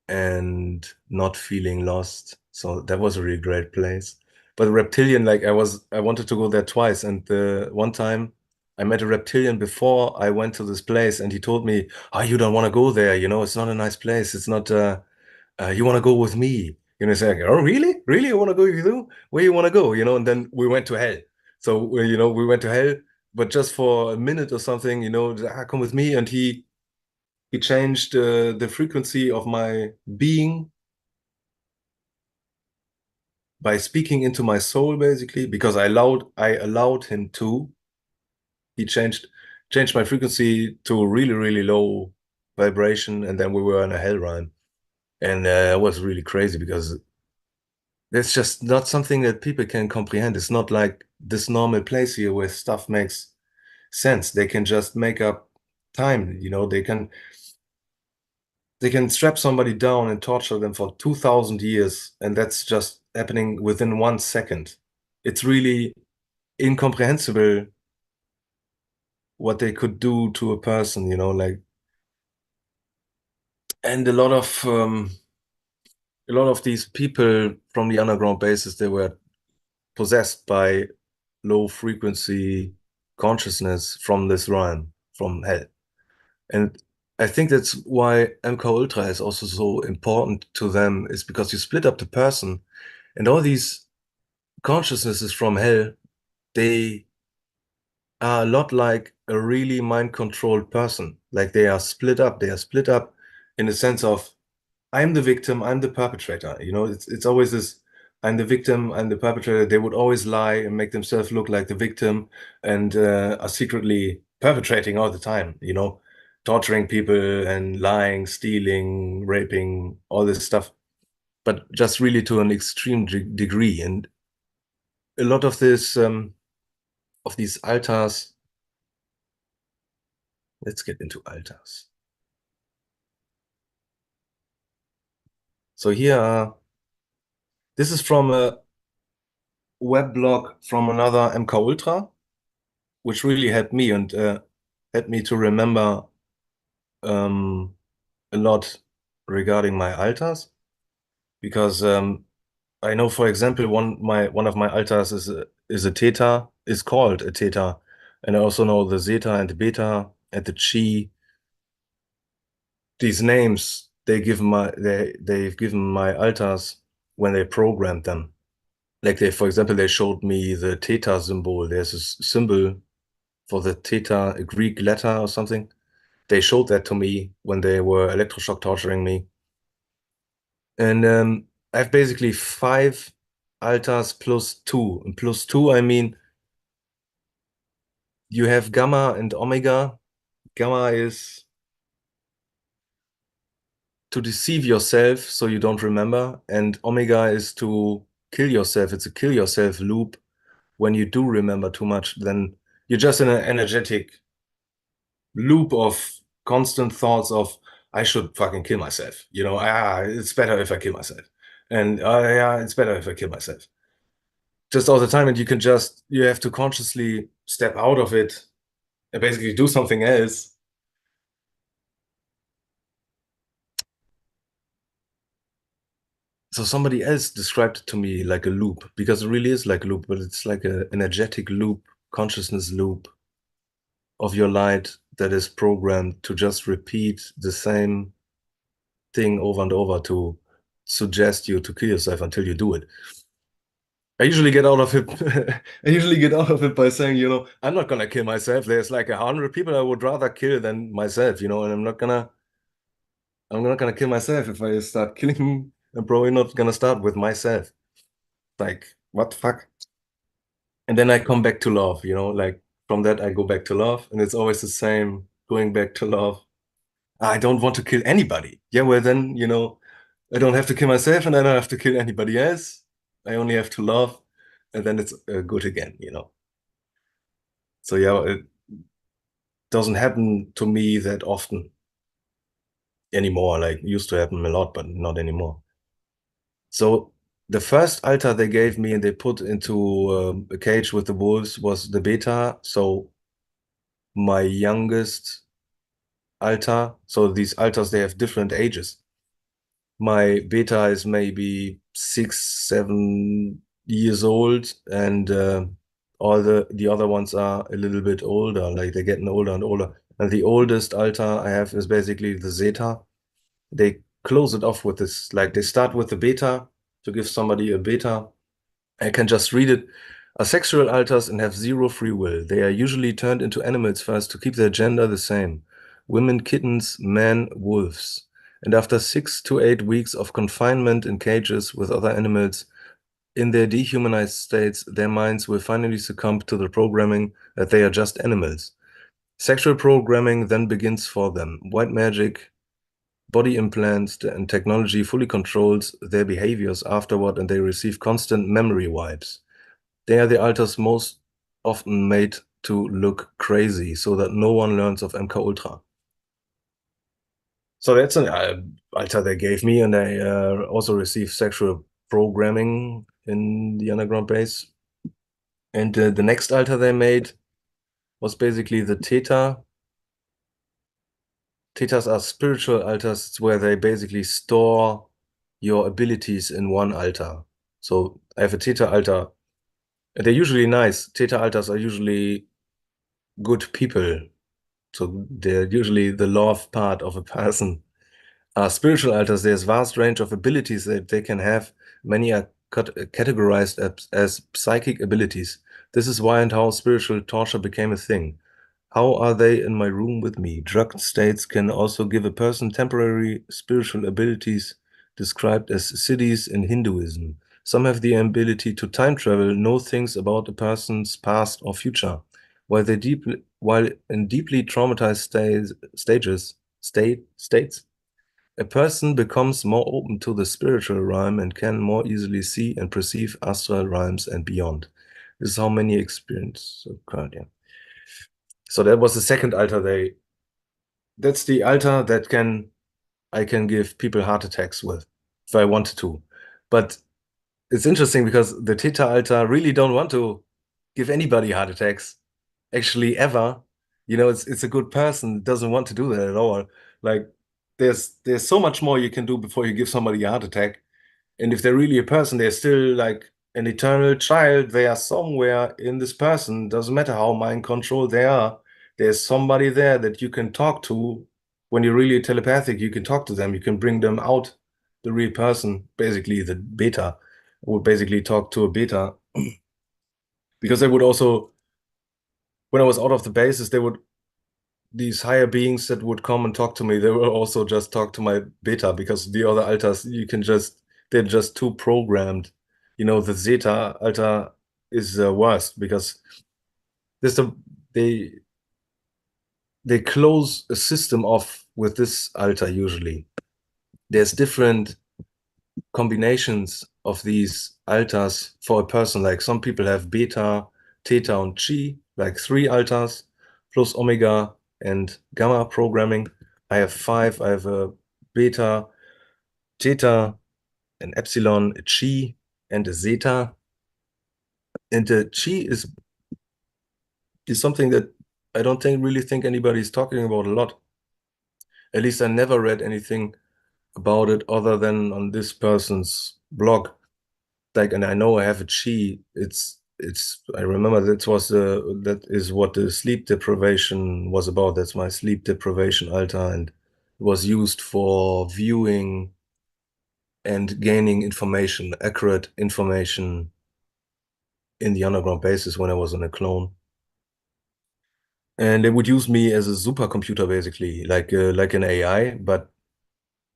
and not feeling lost. So that was a really great place. But reptilian, like I wanted to go there twice. And the one time I met a reptilian before I went to this place and he told me, oh, you don't want to go there. It's not a nice place. It's not, you want to go with me. It's like, oh, really? Really? You want to go with you? Where you want to go? And then we went to hell. So, we went to hell, but just for a minute or something, come with me. And he changed the frequency of my being by speaking into my soul, basically, because I allowed him to. He changed my frequency to a really, really low vibration, and then we were in a hell rhyme. And it was really crazy because it's just not something that people can comprehend. It's not like this normal place here where stuff makes sense. They can just make up time, they can strap somebody down and torture them for 2,000 years, and that's just happening within 1 second. It's really incomprehensible what they could do to a person, like, and a lot of these people from the underground bases, they were possessed by low frequency consciousness from this realm. from hell. And I think that's why MK Ultra is also so important to them, is because you split up the person and all these consciousnesses from hell, they are a lot like a really mind-controlled person. Like they are split up. They are split up in the sense of I'm the victim, I'm the perpetrator. You know, it's always this I'm the victim, I'm the perpetrator. They would always lie and make themselves look like the victim and are secretly perpetrating all the time, you know, torturing people and lying, stealing, raping, all this stuff, but just really to an extreme degree. And a lot of this, of these altars, let's get into altars. So here are, this is from a web blog from another MK Ultra, which really helped me and helped me to remember um, a lot regarding my altars. Because I know, for example, one of my altars is a theta, is called a theta, and I also know the zeta and the beta and the chi. These names they've given my altars when they programmed them. Like for example, they showed me the theta symbol. There's a symbol for the theta, a Greek letter or something. They showed that to me when they were electroshock torturing me. And I have basically 5 altars plus 2. And plus 2, I mean, you have gamma and omega. Gamma is to deceive yourself so you don't remember. And omega is to kill yourself. It's a kill yourself loop. When you do remember too much, then you're just in an energetic loop of constant thoughts of I should fucking kill myself. You know, it's better if I kill myself. And yeah, it's better if I kill myself. Just all the time, and you have to consciously step out of it and basically do something else. So somebody else described it to me like a loop, because it really is like a loop, but it's like an energetic loop, consciousness loop of your light that is programmed to just repeat the same thing over and over to suggest you to kill yourself until you do it. I usually get out of it. I usually get out of it by saying, you know, I'm not gonna kill myself. There's like 100 people I would rather kill than myself, you know, and I'm not gonna kill myself if I start killing. I'm probably not gonna start with myself. Like, what the fuck? And then I come back to love, you know, like from that I go back to love, and it's always the same, going back to love. I don't want to kill anybody. Yeah, well then, you know, I don't have to kill myself and I don't have to kill anybody else. I only have to love, and then it's good again, you know. So yeah, it doesn't happen to me that often anymore. Like used to happen a lot, but not anymore. So the first altar they gave me and they put into a cage with the wolves was the beta. So my youngest altar. So these altars, they have different ages. My beta is maybe 6, 7 years old, and all the other ones are a little bit older, like they're getting older and older. And the oldest altar I have is basically the zeta. They close it off with this, like they start with the beta to give somebody a beta. I can just read it. Are sexual altars and have zero free will. They are usually turned into animals first to keep their gender the same. Women, kittens, men, wolves. And after 6 to 8 weeks of confinement in cages with other animals, in their dehumanized states, their minds will finally succumb to the programming that they are just animals. Sexual programming then begins for them. White magic, body implants, and technology fully controls their behaviors afterward, and they receive constant memory wipes. They are the altars most often made to look crazy so that no one learns of MK Ultra. So that's an altar they gave me, and I also received sexual programming in the underground base. And the next altar they made was basically the Theta. Thetas are spiritual altars. It's where they basically store your abilities in one altar. So I have a Theta altar. They're usually nice. Theta altars are usually good people. So they're usually the love part of a person. Spiritual alters, there's vast range of abilities that they can have. Many are categorized as psychic abilities. This is why and how spiritual torture became a thing. How are they in my room with me? Drugged states can also give a person temporary spiritual abilities described as siddhis in Hinduism. Some have the ability to time travel, know things about a person's past or future. While in deeply traumatized states, a person becomes more open to the spiritual realm and can more easily see and perceive astral realms and beyond. This is how many experience occurred, yeah. So that was the second altar that's the altar that I can give people heart attacks with if I wanted to. But it's interesting because the Theta altar really don't want to give anybody heart attacks, actually ever. You know, it's a good person, doesn't want to do that at all. Like there's so much more you can do before you give somebody a heart attack. And if they're really a person, they're still like an eternal child. They are somewhere in this person. Doesn't matter how mind controlled they are. There's somebody there that you can talk to. When you're really telepathic, you can talk to them. You can bring them out, the real person, basically the beta. I would basically talk to a beta because they would also, when I was out of the bases, these higher beings that would come and talk to me, they will also just talk to my beta because the other altars, they're just too programmed. You know, the Zeta altar is the worst because there's the, they, they close a system off with this altar usually. There's different combinations of these altars for a person. Like some people have beta, theta, and chi, like 3 altars, plus omega and gamma programming. I have 5. I have a beta, theta, an epsilon, a chi, and a zeta. And the chi is something that I don't really think anybody's talking about a lot. At least I never read anything about it other than on this person's blog. Like, and I know I have a chi. I remember that is what the sleep deprivation was about. That's my sleep deprivation altar, and it was used for viewing and gaining information, accurate information in the underground bases when I was in a clone. And they would use me as a supercomputer, basically, like an AI, but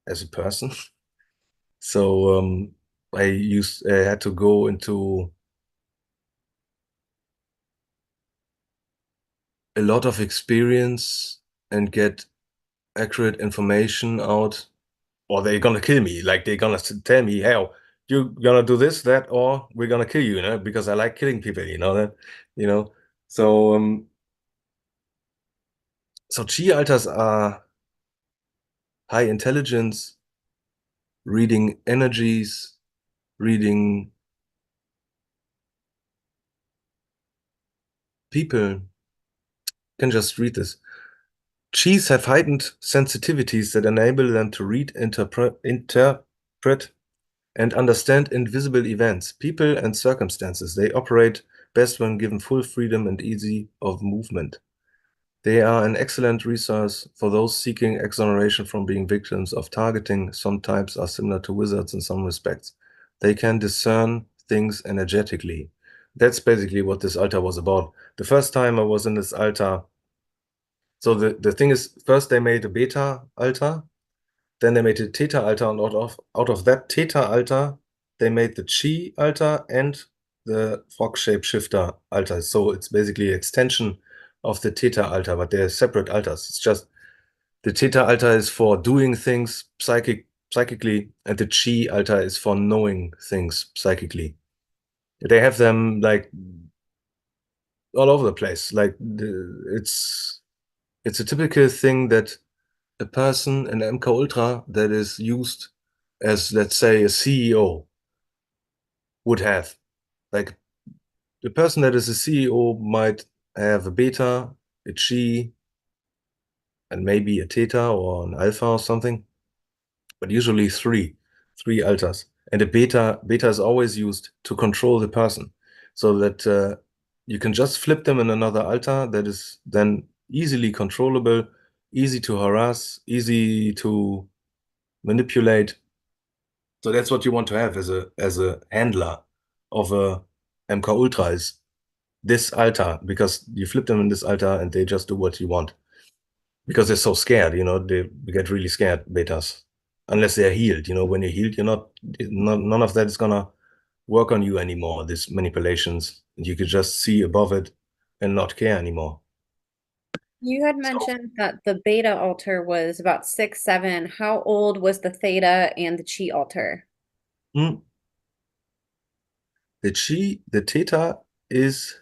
as a person. So I had to go into a lot of experience and get accurate information out, or they're gonna kill me. Like they're gonna tell me, "Hey, you're gonna do this, that, or we're gonna kill you," you know, because I like killing people, you know that, you know. So so chi alters are high intelligence, reading energies, reading people. Can just read this. Chis have heightened sensitivities that enable them to read, interpret, and understand invisible events, people, and circumstances. They operate best when given full freedom and easy of movement. They are an excellent resource for those seeking exoneration from being victims of targeting. Some types are similar to wizards in some respects. They can discern things energetically. That's basically what this altar was about. The first time I was in this altar, so the thing is, first they made a beta altar, then they made a theta altar, and out of that theta altar, they made the chi altar and the frog shapeshifter altar. So it's basically an extension of the theta altar, but they're separate altars. It's just the theta altar is for doing things psychically, and the chi altar is for knowing things psychically. They have them like all over the place. Like it's a typical thing that a person in MK Ultra that is used as, let's say, a CEO would have. Like the person that is a CEO might have a beta, a chi, and maybe a theta or an alpha or something, but usually three altars. And a beta is always used to control the person, so that you can just flip them in another altar that is then easily controllable, easy to harass, easy to manipulate. So that's what you want to have as a handler of a MK Ultra is this altar, because you flip them in this altar and they just do what you want. Because they're so scared, they get really scared, betas. Unless they're healed, when you're healed, none of that is gonna work on you anymore, these manipulations. You could just see above it and not care anymore. You had So, mentioned that the beta altar was about 6'7". How old was the theta and the chi altar? hmm, the theta is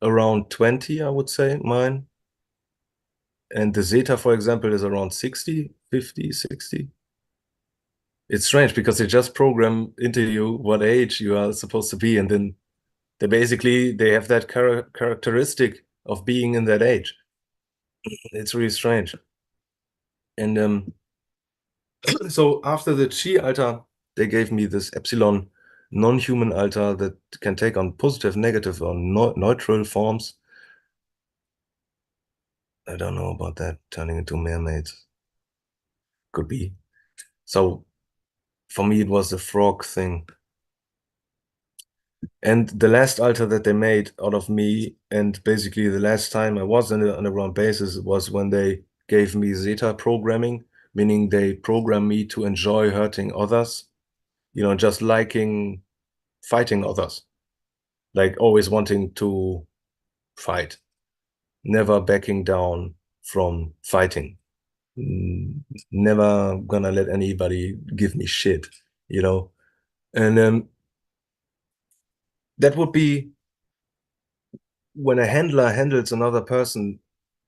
around 20, I would say, mine. And the zeta, for example, is around 60, 50, 60. It's strange because they just program into you what age you are supposed to be, and then they have that characteristic of being in that age. It's really strange. And so after the chi altar, they gave me this epsilon non-human altar that can take on positive, negative, or neutral forms. I don't know about that, turning into mermaids. Could be. So for me, it was the frog thing. And the last altar that they made out of me, and basically the last time I was in the underground bases, was when they gave me zeta programming, meaning they programmed me to enjoy hurting others, just liking fighting others, like always wanting to fight, never backing down from fighting, never gonna let anybody give me shit, you know. And that would be when a handler handles another person,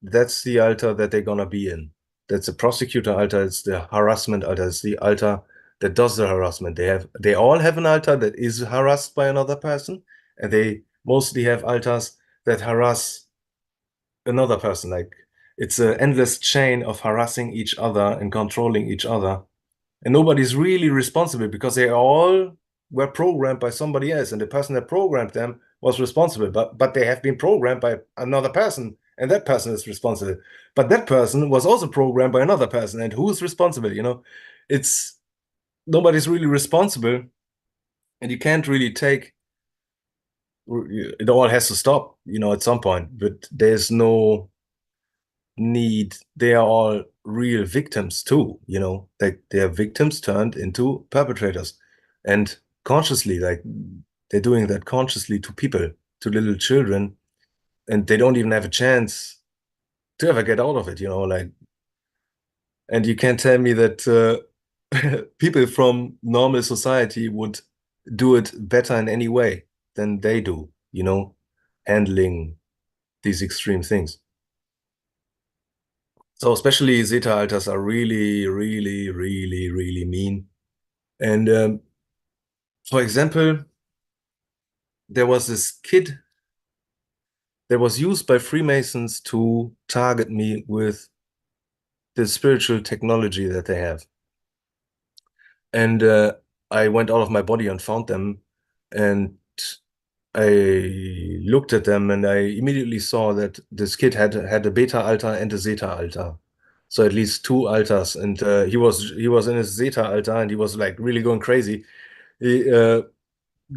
that's the altar that they're gonna be in. That's the prosecutor altar, it's the harassment altar, it's the altar that does the harassment. They all have an altar that is harassed by another person, and they mostly have altars that harass another person. Like it's an endless chain of harassing each other and controlling each other. And nobody's really responsible because they all were programmed by somebody else, and the person that programmed them was responsible. But they have been programmed by another person, and that person is responsible. But that person was also programmed by another person, and who's responsible? It's nobody's really responsible, and you can't really take it all has to stop, at some point. But there's no need. They are all real victims too, like they are victims turned into perpetrators, and consciously, like they're doing that consciously to people, to little children, and they don't even have a chance to ever get out of it, like. And you can't tell me that people from normal society would do it better in any way than they do, handling these extreme things. So especially Zeta alters are really, really, really, really mean. And for example, there was this kid that was used by Freemasons to target me with the spiritual technology that they have. And I went out of my body and found them, and I looked at them, and I immediately saw that this kid had a beta altar and a zeta altar. So at least two altars, and he was in his zeta altar, and he was like really going crazy, he,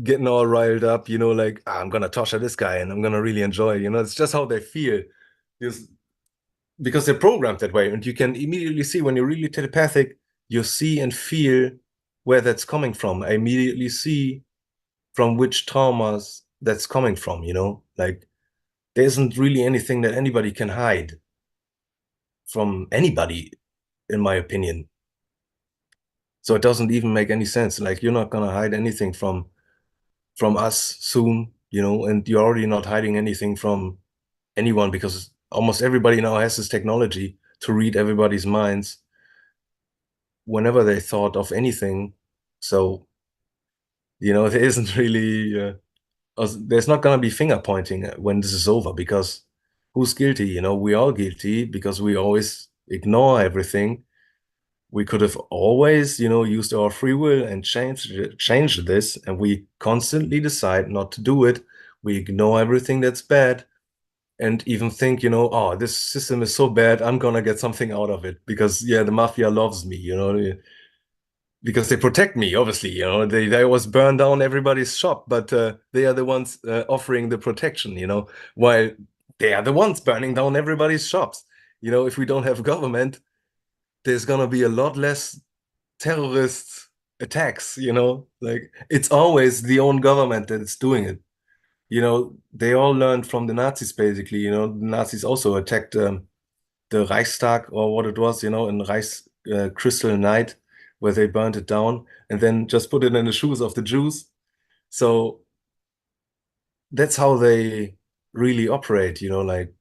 getting all riled up, like I'm gonna torture this guy and I'm gonna really enjoy, it's just how they feel, because they're programmed that way, and you can immediately see when you're really telepathic, you see and feel where that's coming from. I immediately see from which traumas that's coming from, like there isn't really anything that anybody can hide from anybody, in my opinion. So it doesn't even make any sense. Like you're not gonna hide anything from us soon, and you're already not hiding anything from anyone because almost everybody now has this technology to read everybody's minds whenever they thought of anything. So, there isn't really there's not going to be finger pointing when this is over, because who's guilty? We all guilty because we always ignore everything. We could have always, used our free will and changed this, and we constantly decide not to do it. We ignore everything that's bad, and even think, oh, this system is so bad, I'm gonna get something out of it because yeah, the mafia loves me, because they protect me, obviously, they always burn down everybody's shop, but they are the ones offering the protection, while they are the ones burning down everybody's shops. If we don't have government, there's gonna be a lot less terrorist attacks, like it's always the own government that is doing it. They all learned from the Nazis, basically. The Nazis also attacked the Reichstag or what it was, in Reichs Crystal Night, where they burned it down and then just put it in the shoes of the Jews. So that's how they really operate, like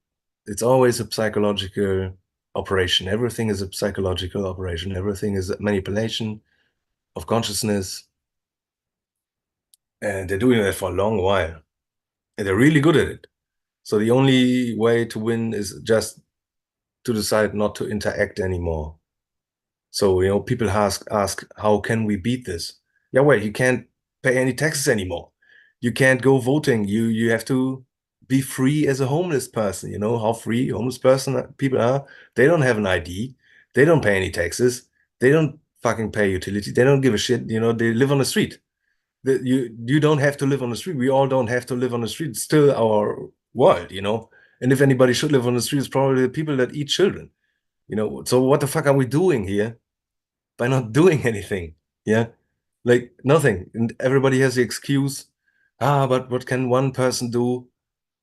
it's always a psychological operation. Everything is a psychological operation. Everything is a manipulation of consciousness. And they're doing that for a long while. And they're really good at it. So the only way to win is just to decide not to interact anymore. So, people ask, how can we beat this? Yeah, well, you can't pay any taxes anymore. You can't go voting. You have to be free as a homeless person. You know how free homeless people are? They don't have an ID. They don't pay any taxes. They don't fucking pay utility. They don't give a shit. They live on the street. You don't have to live on the street. We all don't have to live on the street. It's still our world. And if anybody should live on the street, it's probably the people that eat children. So what the fuck are we doing here by not doing anything? Yeah, like nothing. And everybody has the excuse, but what can one person do?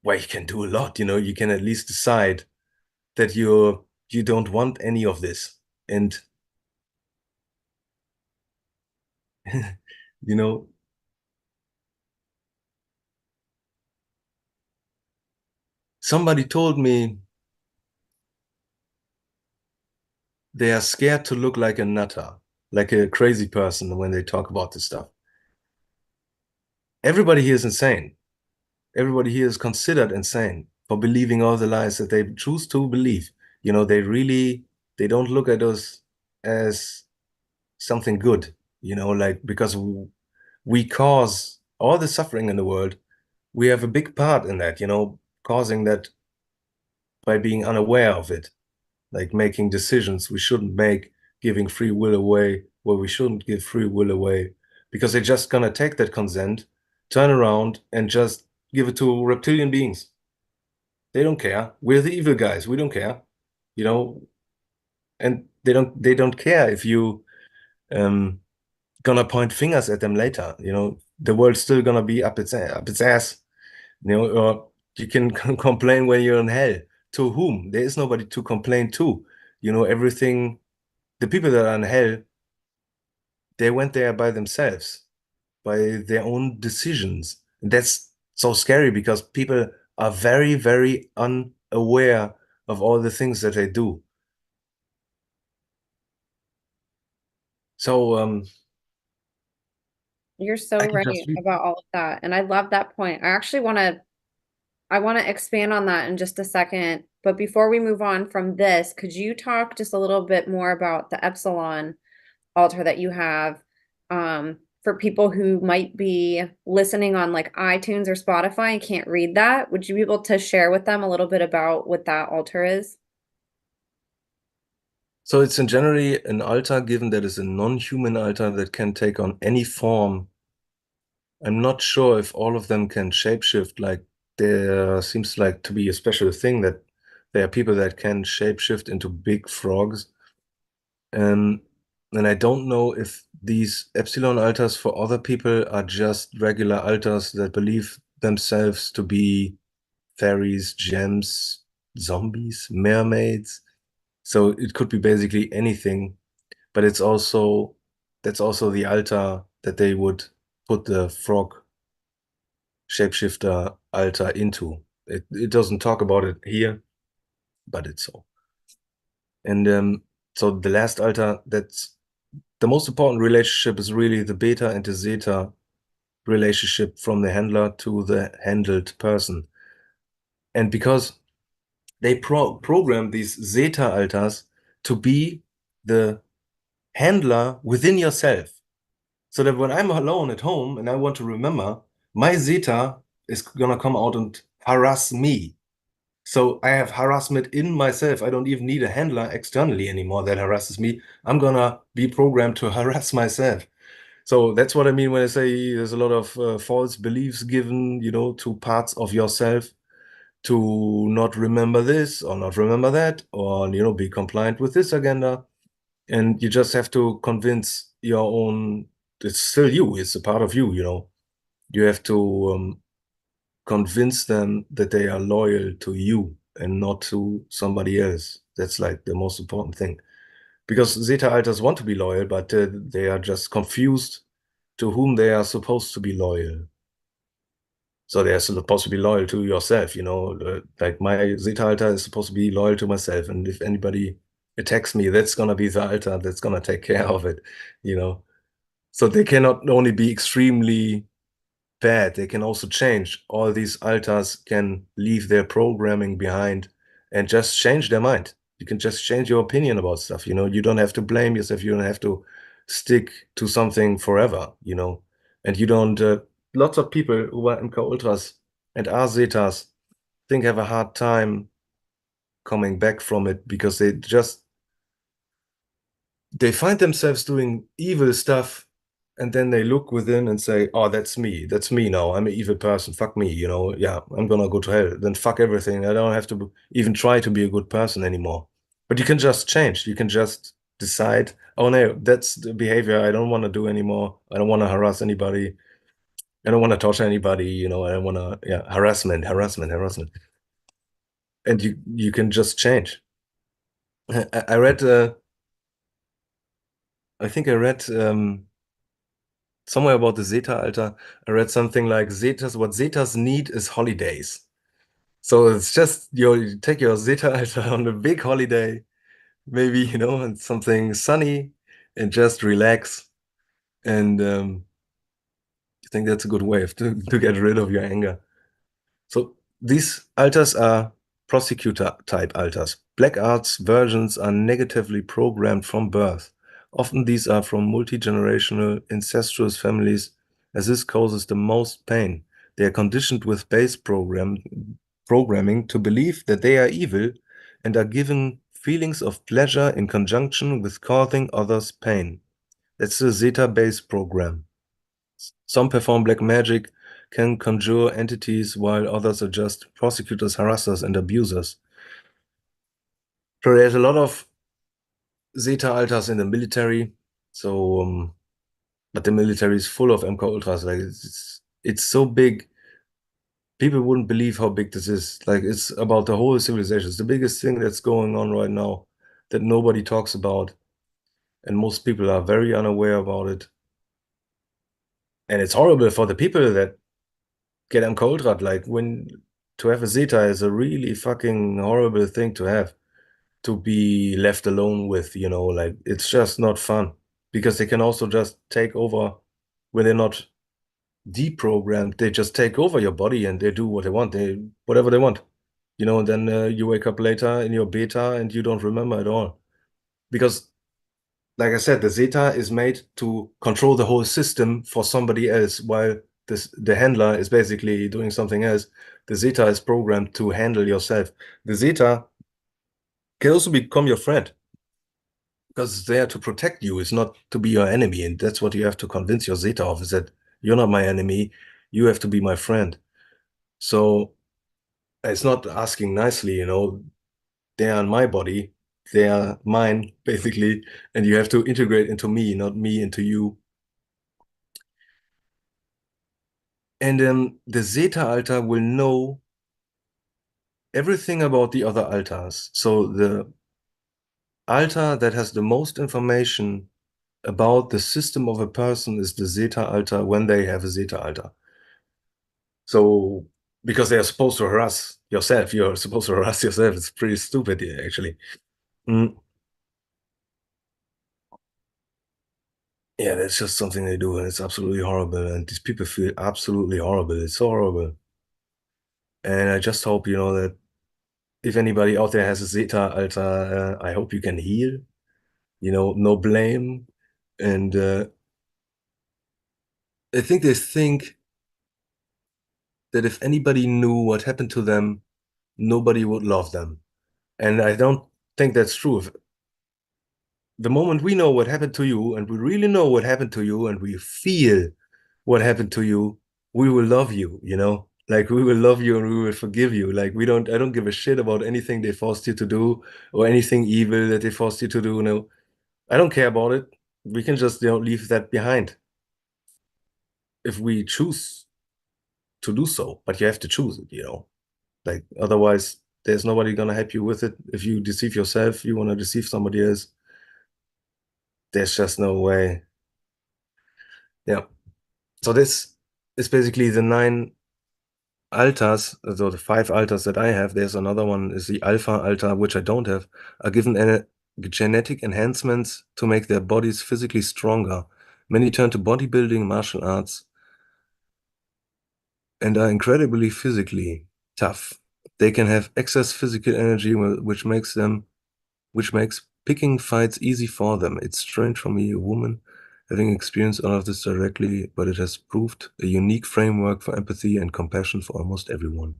Well, you can do a lot. You can at least decide that you don't want any of this. And you know, somebody told me they are scared to look like a nutter, like a crazy person when they talk about this stuff. Everybody here is insane. Everybody here is considered insane for believing all the lies that they choose to believe. They don't look at us as something good, like because we cause all the suffering in the world. We have a big part in that, causing that by being unaware of it, like making decisions we shouldn't make, giving free will away where we shouldn't give free will away, because they're just gonna take that consent, turn around, and just give it to reptilian beings. They don't care. We're the evil guys. We don't care, you know, and they don't care if you gonna point fingers at them later. The world's still gonna be up its ass. Or you can complain when you're in hell. To whom? There is nobody to complain to. Everything, the people that are in hell, they went there by themselves, by their own decisions. And that's so scary because people are very, very unaware of all the things that they do. So You're I so can right just read. about all of that. And I love that point. I want to expand on that in just a second. But before we move on from this, could you talk just a little bit more about the Epsilon altar that you have for people who might be listening on like iTunes or Spotify and can't read that? Would you be able to share with them a little bit about what that altar is? So it's in generally an altar, given that it's a non-human altar that can take on any form. I'm not sure if all of them can shapeshift. Like there seems like to be a special thing that there are people that can shapeshift into big frogs. Um, and I don't know if these epsilon altars for other people are just regular altars that believe themselves to be fairies, gems, zombies, mermaids. So it could be basically anything, but that's also the altar that they would put the frog shapeshifter altar into. It doesn't talk about it here, but it's so. And so the last altar, that's the most important relationship is really the beta and the zeta relationship from the handler to the handled person. And because they program these zeta altars to be the handler within yourself. So that when I'm alone at home and I want to remember, my zeta is gonna come out and harass me. So I have harassment in myself. I don't even need a handler externally anymore that harasses me. I'm gonna be programmed to harass myself. So that's what I mean when I say there's a lot of false beliefs given, to parts of yourself to not remember this or not remember that, or, be compliant with this agenda. And you just have to convince your own, it's still you, it's a part of you, You have to convince them that they are loyal to you and not to somebody else. That's like the most important thing. Because Zeta Alters want to be loyal, but they are just confused to whom they are supposed to be loyal. So they are supposed to be loyal to yourself, like my Zeta Alter is supposed to be loyal to myself. And if anybody attacks me, that's gonna be the Alter that's gonna take care of it, you know. So they cannot only be extremely bad, they can also change. All these altars can leave their programming behind and just change their mind. You can just change your opinion about stuff, You don't have to blame yourself. You don't have to stick to something forever, And you don't, lots of people who are MK Ultras and are Zetas think have a hard time coming back from it because they find themselves doing evil stuff and then they look within and say, oh, that's me. That's me now. I'm an evil person. Fuck me, Yeah, I'm gonna go to hell. Then fuck everything. I don't have to even try to be a good person anymore. But you can just change. You can just decide, oh no, that's the behavior I don't want to do anymore. I don't want to harass anybody. I don't want to torture anybody, I don't want to, yeah, harassment, harassment, harassment. And you can just change. I read I think I read somewhere about the Zeta Alter. I read something like what Zetas need is holidays. So it's just you take your Zeta Alter on a big holiday, maybe, and something sunny and just relax. And I think that's a good way to get rid of your anger. So these alters are prosecutor type alters. Black arts versions are negatively programmed from birth. Often these are from multi-generational incestuous families, as this causes the most pain. They are conditioned with base programming to believe that they are evil and are given feelings of pleasure in conjunction with causing others pain. That's the Zeta base program. Some perform black magic, can conjure entities, while others are just prosecutors, harassers, and abusers. So there's a lot of Zeta alters in the military. So, but the military is full of MK Ultras. Like it's so big. People wouldn't believe how big this is. Like it's about the whole civilization. It's the biggest thing that's going on right now that nobody talks about, and most people are very unaware about it. And it's horrible for the people that get am Kohldraht. Like when to have a Zeta is a really fucking horrible thing to have to be left alone with, like it's just not fun because they can also just take over when they're not deprogrammed. They just take over your body and they do what they want, whatever they want, and then you wake up later in your beta and you don't remember at all because like I said, the Zeta is made to control the whole system for somebody else, while the handler is basically doing something else. The Zeta is programmed to handle yourself. The Zeta can also become your friend because it's there to protect you. It's not to be your enemy. And that's what you have to convince your Zeta of, is that you're not my enemy. You have to be my friend. So it's not asking nicely, they are in my body. They are mine, basically. And you have to integrate into me, not me into you. And the Zeta altar will know everything about the other altars. So the altar that has the most information about the system of a person is the Zeta altar when they have a Zeta altar. So because they are supposed to harass yourself, you're supposed to harass yourself. It's pretty stupid, actually. Mm. Yeah, that's just something they do, and it's absolutely horrible. And these people feel absolutely horrible. It's so horrible. And I just hope, that if anybody out there has a Zeta altar, I hope you can heal. No blame. And I think they think that if anybody knew what happened to them nobody would love them. And I don't think that's true. The moment we know what happened to you, and we really know what happened to you, and we feel what happened to you, we will love you, you know? Like we will love you and we will forgive you. Like I don't give a shit about anything they forced you to do or anything evil that they forced you to do. No, I don't care about it. We can just, leave that behind if we choose to do so. But you have to choose it, you know? Like otherwise, there's nobody gonna help you with it. If you deceive yourself, you want to deceive somebody else, there's just no way. Yeah. So this is basically the 9 altars, so the 5 altars that I have. There's another one is the alpha altar, which I don't have, are given genetic enhancements to make their bodies physically stronger. Many turn to bodybuilding, martial arts, and are incredibly physically tough. They can have excess physical energy, which makes picking fights easy for them. It's strange for me, a woman, having experienced all of this directly, but it has proved a unique framework for empathy and compassion for almost everyone.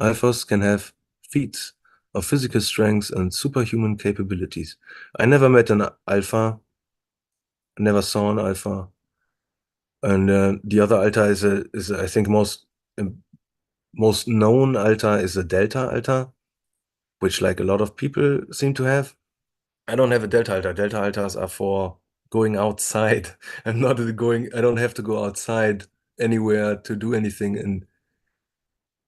Alphas can have feats of physical strength and superhuman capabilities. I never met an alpha, never saw an alpha. And the other alta I think most known alta is a delta alta, which like a lot of people seem to have. I don't have a delta altar. Delta altars are for going outside. I don't have to go outside anywhere to do anything.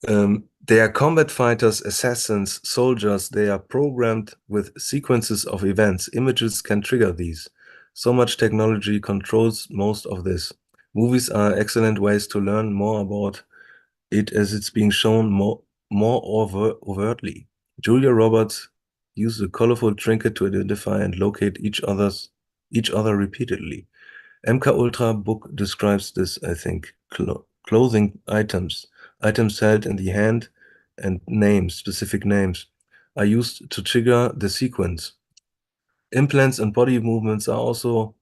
And they are combat fighters, assassins, soldiers. They are programmed with sequences of events. Images can trigger these. So much technology controls most of this. Movies are excellent ways to learn more about it as it's being shown more overtly. Julia Roberts used a colorful trinket to identify and locate each other repeatedly. MK Ultra book describes this, I think. Clothing items held in the hand, and specific names, are used to trigger the sequence. Implants and body movements are also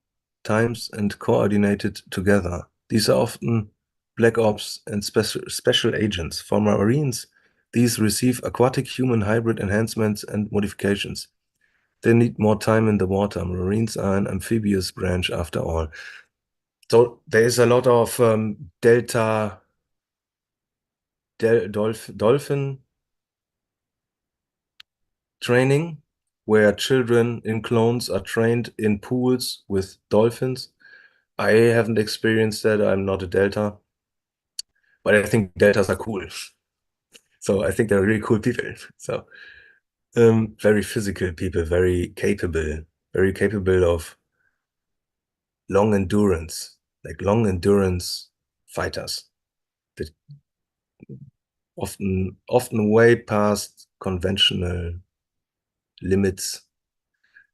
timed and coordinated together. These are often black ops and special agents. For Marines, these receive aquatic human hybrid enhancements and modifications. They need more time in the water. Marines are an amphibious branch after all. So there is a lot of dolphin training where children in clones are trained in pools with dolphins. I haven't experienced that. I'm not a Delta, but I think Deltas are cool. So I think they're really cool people. So very physical people, very capable of long endurance, like long endurance fighters that often way past conventional limits.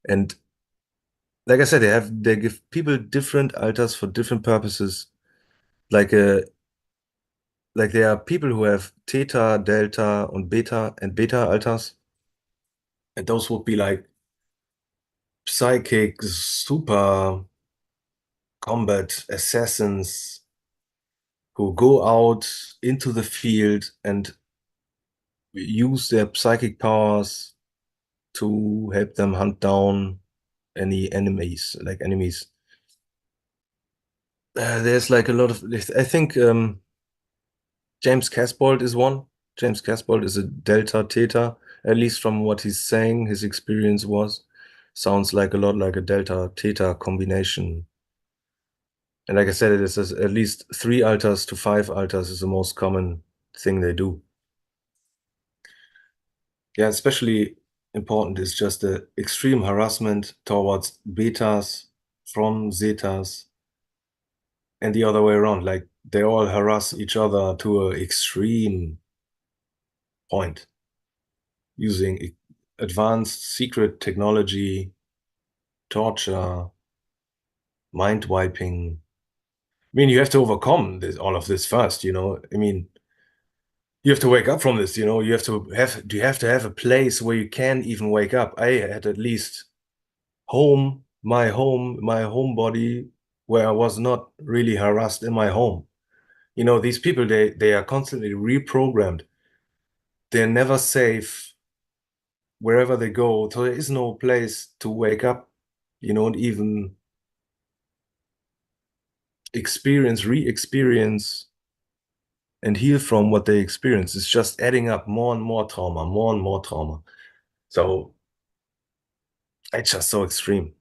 And like I said, they give people different altars for different purposes. Like like there are people who have theta, delta, and beta altars. And those would be like psychic, super combat assassins who go out into the field and use their psychic powers to help them hunt down any enemies, like enemies. There's like a lot of, I think James Casbolt is one. James Casbolt is a Delta Theta, at least from what he's saying, his experience was. Sounds like a lot like a Delta Theta combination. And like I said, it is at least 3 altars to 5 altars is the most common thing they do. Yeah, especially important is just the extreme harassment towards betas from zetas and the other way around. Like they all harass each other to an extreme point using advanced secret technology, torture, mind wiping. I mean, you have to overcome all of this first, you know. I mean, you have to wake up from this, you know. You have to have a place where you can even wake up. I had at least my home body where I was not really harassed in my home. You know, these people they are constantly reprogrammed. they're never safe wherever they go. So there is no place to wake up, and even experience, re-experience, and heal from what they experience. It's just adding up more and more trauma, more and more trauma. So it's just so extreme.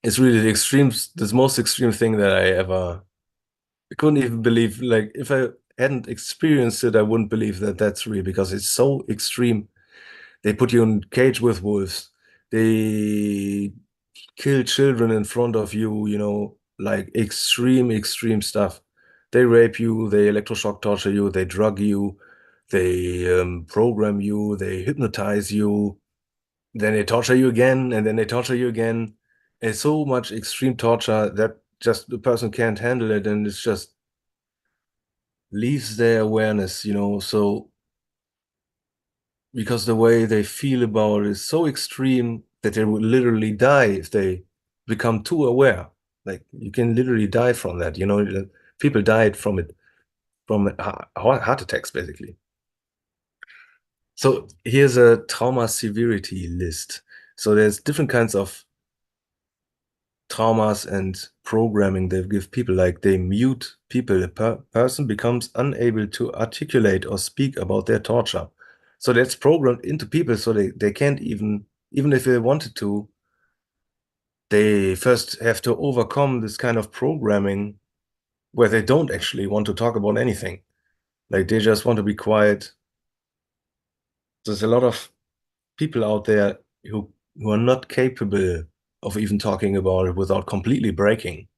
It's really the extremes, the most extreme thing that I couldn't even believe. Like, if I hadn't experienced it, I wouldn't believe that that's real because it's so extreme. They put you in a cage with wolves. They kill children in front of you, like extreme, extreme stuff. They rape you, they electroshock torture you, they drug you, they program you, they hypnotize you, then they torture you again, and then they torture you again. It's so much extreme torture that just the person can't handle it, and it's just leaves their awareness, so because the way they feel about it is so extreme that they would literally die if they become too aware. Like, you can literally die from that, people died from it, from heart attacks, basically. So here's a trauma severity list. So there's different kinds of traumas and programming they give people. Like, they mute people. A person becomes unable to articulate or speak about their torture. So that's programmed into people, so they can't even if they wanted to, they first have to overcome this kind of programming where they don't actually want to talk about anything. Like, they just want to be quiet. There's a lot of people out there who are not capable of even talking about it without completely breaking.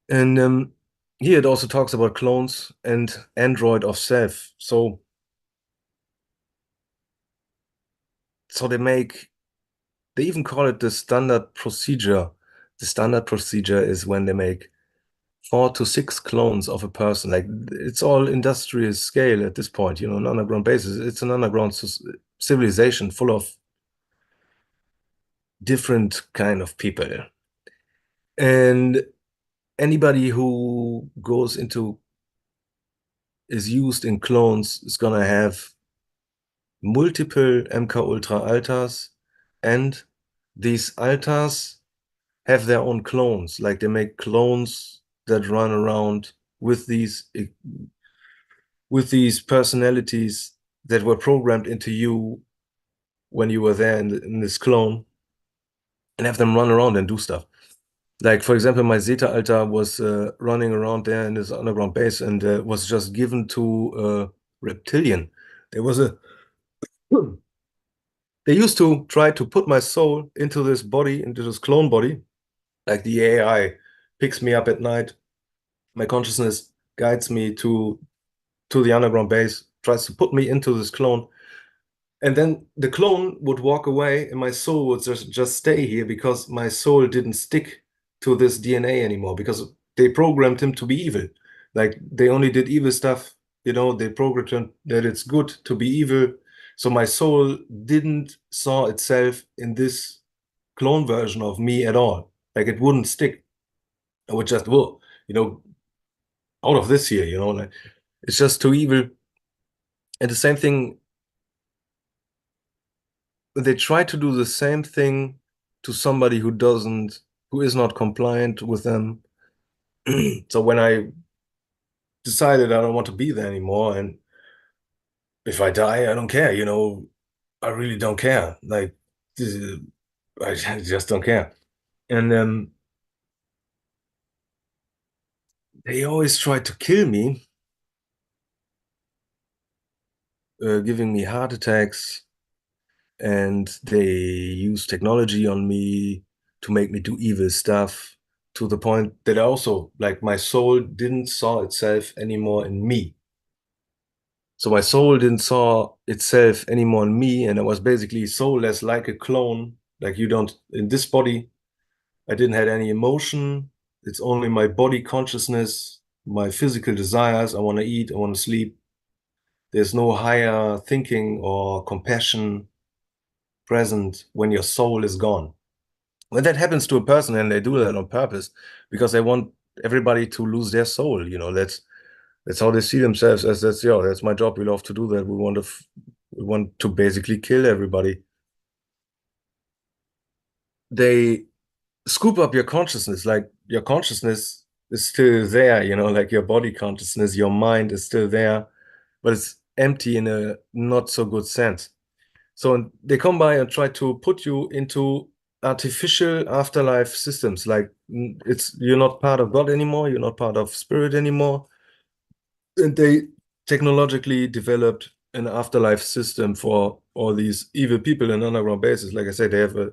And here it also talks about clones and android of self. So they even call it the standard procedure. The standard procedure is when they make 4 to 6 clones of a person. Like, it's all industrial scale at this point, an underground basis. It's an underground civilization full of different kind of people. And anybody who is used in clones is gonna have multiple MK Ultra altars, and these altars have their own clones. Like, they make clones that run around with these personalities that were programmed into you when you were there in this clone, and have them run around and do stuff. Like, for example, my Zeta altar was running around there in this underground base, and was just given to reptilian. There was a They used to try to put my soul into this body, into this clone body. Like, the AI picks me up at night. My consciousness guides me to the underground base, tries to put me into this clone. And then the clone would walk away, and my soul would just stay here because my soul didn't stick to this DNA anymore, because they programmed him to be evil. Like, they only did evil stuff, they programmed him that it's good to be evil. So my soul didn't saw itself in this clone version of me at all. Like, it wouldn't stick. I would just, well, out of this here, like, it's just too evil. And the same thing, they try to do the same thing to somebody who is not compliant with them. So when I decided I don't want to be there anymore, and if I die, I don't care, I really don't care. Like, I just don't care. And they always try to kill me, giving me heart attacks, and they use technology on me to make me do evil stuff, to the point that I also, like, my soul didn't saw itself anymore in me. So my soul didn't saw itself anymore in me, and I was basically soulless, like a clone. Like, you don't, in this body, I didn't have any emotion. It's only my body consciousness, my physical desires. I want to eat, I want to sleep. There's no higher thinking or compassion present when your soul is gone. When that happens to a person, and they do that on purpose because they want everybody to lose their soul, That's how they see themselves, as that's my job. We love to do that. We want to basically kill everybody. They scoop up your consciousness, like your consciousness is still there, like your body consciousness, your mind is still there, but it's empty in a not so good sense. So they come by and try to put you into artificial afterlife systems. Like you're not part of God anymore, you're not part of spirit anymore. And they technologically developed an afterlife system for all these evil people in underground bases. Like I said, they have a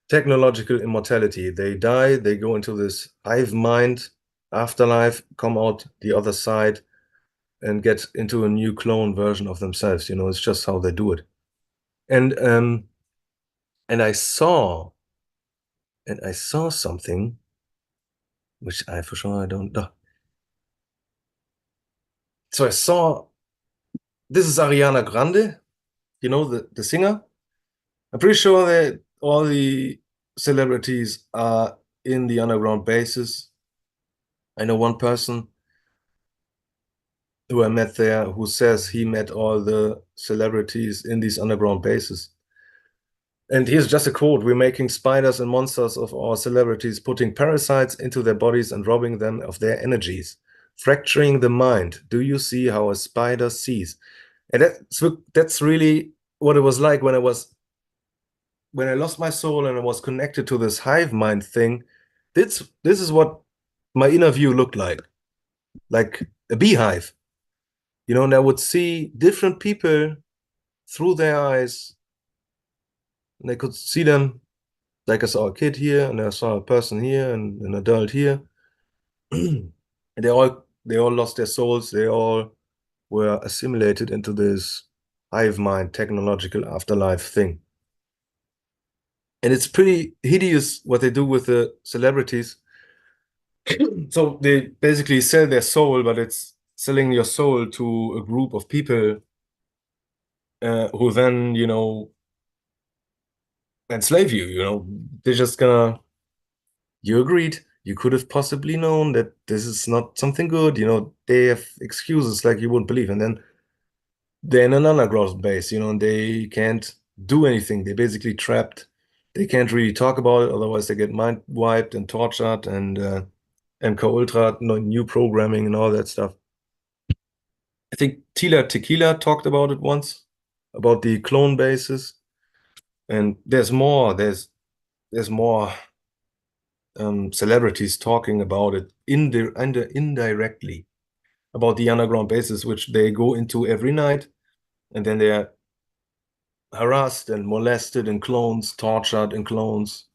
technological immortality. They die, they go into this hive mind afterlife, come out the other side, and get into a new clone version of themselves. It's just how they do it. And and I saw something which I for sure I don't know. So I saw this is Ariana Grande, the singer. I'm pretty sure that all the celebrities are in the underground bases. I know one person who I met there who says he met all the celebrities in these underground bases. And here's just a quote: "We're making spiders and monsters of our celebrities, putting parasites into their bodies and robbing them of their energies, fracturing the mind. Do you see how a spider sees?" And that's really what it was like when I lost my soul and I was connected to this hive mind thing. This is what my inner view looked like a beehive, and I would see different people through their eyes, and I could see them like I saw a kid here, and I saw a person here, and an adult here, and they all lost their souls. They all were assimilated into this hive mind technological afterlife thing. And it's pretty hideous what they do with the celebrities. So they basically sell their soul, but it's selling your soul to a group of people who then, enslave you. They're just gonna, you agreed. You could have possibly known that this is not something good. They have excuses like you wouldn't believe. And then they're in an underground base, and they can't do anything. They're basically trapped. They can't really talk about it, otherwise they get mind wiped and tortured and MK Ultra, new programming and all that stuff. I think Tila Tequila talked about it once, about the clone bases. And there's more. There's more celebrities talking about it indirectly about the underground bases, which they go into every night, and then they're harassed and molested in clones, tortured in clones.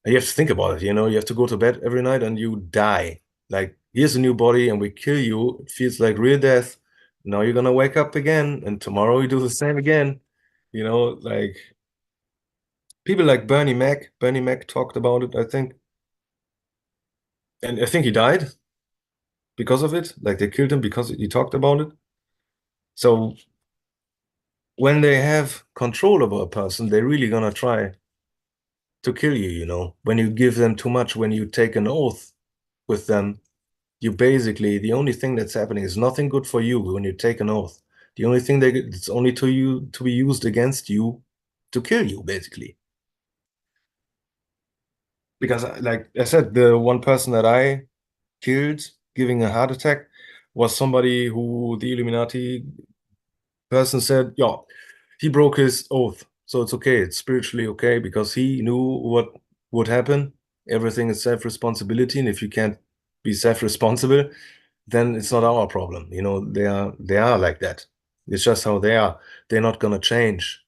And you have to think about it, you have to go to bed every night and you die. Like, here's a new body and we kill you. It feels like real death. Now you're gonna wake up again, and tomorrow you do the same again. Like people like Bernie Mac. Bernie Mac talked about it, I think. And I think he died because of it. Like they killed him because he talked about it. So when they have control over a person, they're really gonna try to kill you, When you give them too much, when you take an oath with them, you basically, the only thing that's happening is nothing good for you when you take an oath. The only thing it's only to be used against you to kill you, basically. Because like I said, the one person that I killed giving a heart attack was somebody who the Illuminati person said, yeah, he broke his oath. So it's okay. It's spiritually okay because he knew what would happen. Everything is self-responsibility. And if you can't be self-responsible, then it's not our problem. They are like that. It's just how they are. They're not gonna change,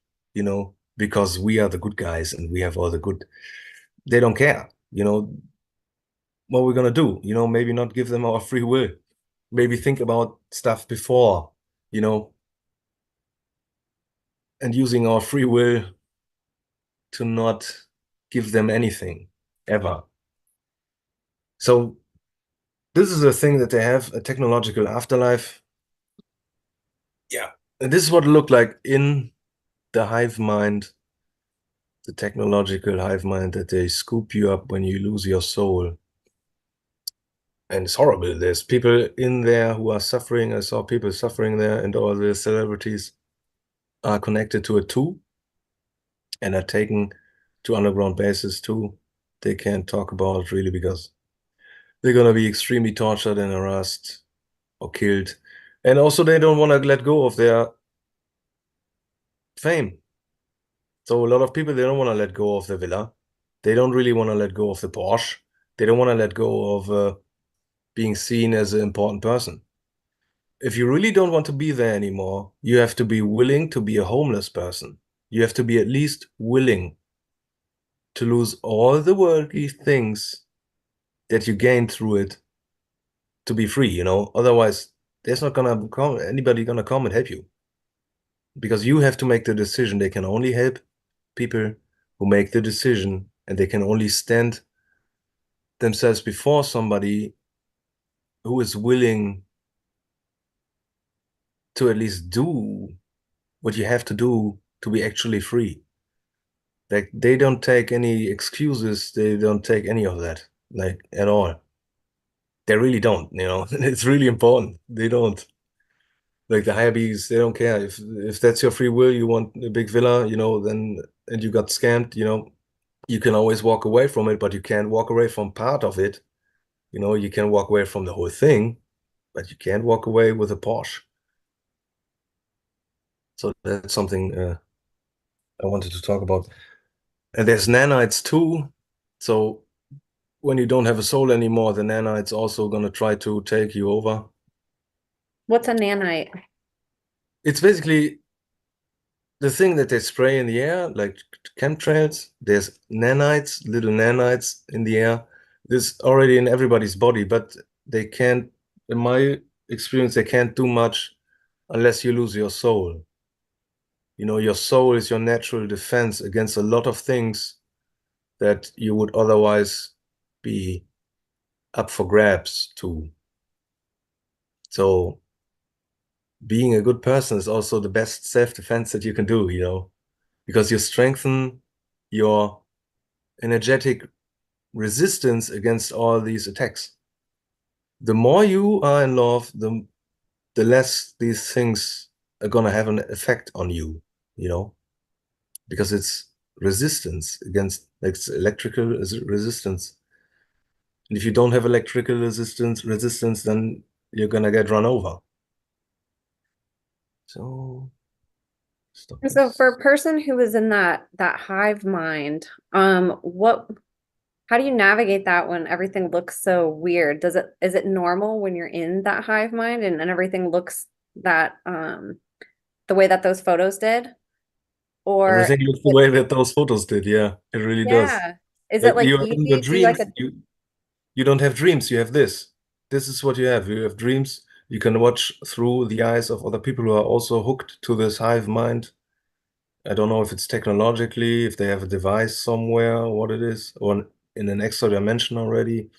because we are the good guys and we have all the good. They don't care, what we're gonna do. Maybe not give them our free will. Maybe think about stuff before, you know, and using our free will to not give them anything ever. So this is a thing that they have, a technological afterlife. Yeah. And this is what it looked like in the hive mind, the technological hive mind, that they scoop you up when you lose your soul. And it's horrible. There's people in there who are suffering. I saw people suffering there, and all the celebrities are connected to it too, and are taken to underground bases too. They can't talk about it really because they're gonna be extremely tortured and harassed or killed. And also they don't want to let go of their fame. So a lot of people, they don't want to let go of the villa. They don't really want to let go of the Porsche. They don't want to let go of being seen as an important person. If you really don't want to be there anymore, you have to be willing to be a homeless person. You have to be at least willing to lose all the worldly things that you gain through it to be free, you know? Otherwise, there's not gonna come anybody gonna come and help you. Because you have to make the decision. They can only help people who make the decision, and they can only stand themselves before somebody who is willing to at least do what you have to do to be actually free. Like they don't take any excuses, they don't take any of that, like at all. They really don't, you know. It's really important. They don't. Like the higher bees, they don't care. If that's your free will, you want a big villa, you know, then and you got scammed, you know, you can always walk away from it, but you can't walk away from part of it. You know, you can walk away from the whole thing, but you can't walk away with a Porsche. So that's something I wanted to talk about. And there's nanites too. So when you don't have a soul anymore, the nanite's also gonna try to take you over. What's a nanite? It's basically the thing that they spray in the air, like chemtrails. There's nanites, little nanites in the air. This already in everybody's body, but they can't, in my experience, they can't do much unless you lose your soul. You know, your soul is your natural defense against a lot of things that you would otherwise be up for grabs to. So being a good person is also the best self-defense that you can do, you know, because you strengthen your energetic resistance against all these attacks. The more you are in love, the less these things are gonna have an effect on you, you know, because it's resistance against, like, it's electrical resistance. And if you don't have electrical resistance, then you're gonna get run over. So stop So for this. a person who is in that hive mind, what how do you navigate that when everything looks so weird? Is it normal when you're in that hive mind and everything looks that the way that those photos did? Or Everything looks the way that those photos did. Yeah, it really does. yeah. Is it Like like you're in the easy? Do you like dreams, you don't have dreams, you have this. This is what you have. You have dreams. You can watch through the eyes of other people who are also hooked to this hive mind. I don't know if it's technologically, if they have a device somewhere, what it is, or in an extra dimension already.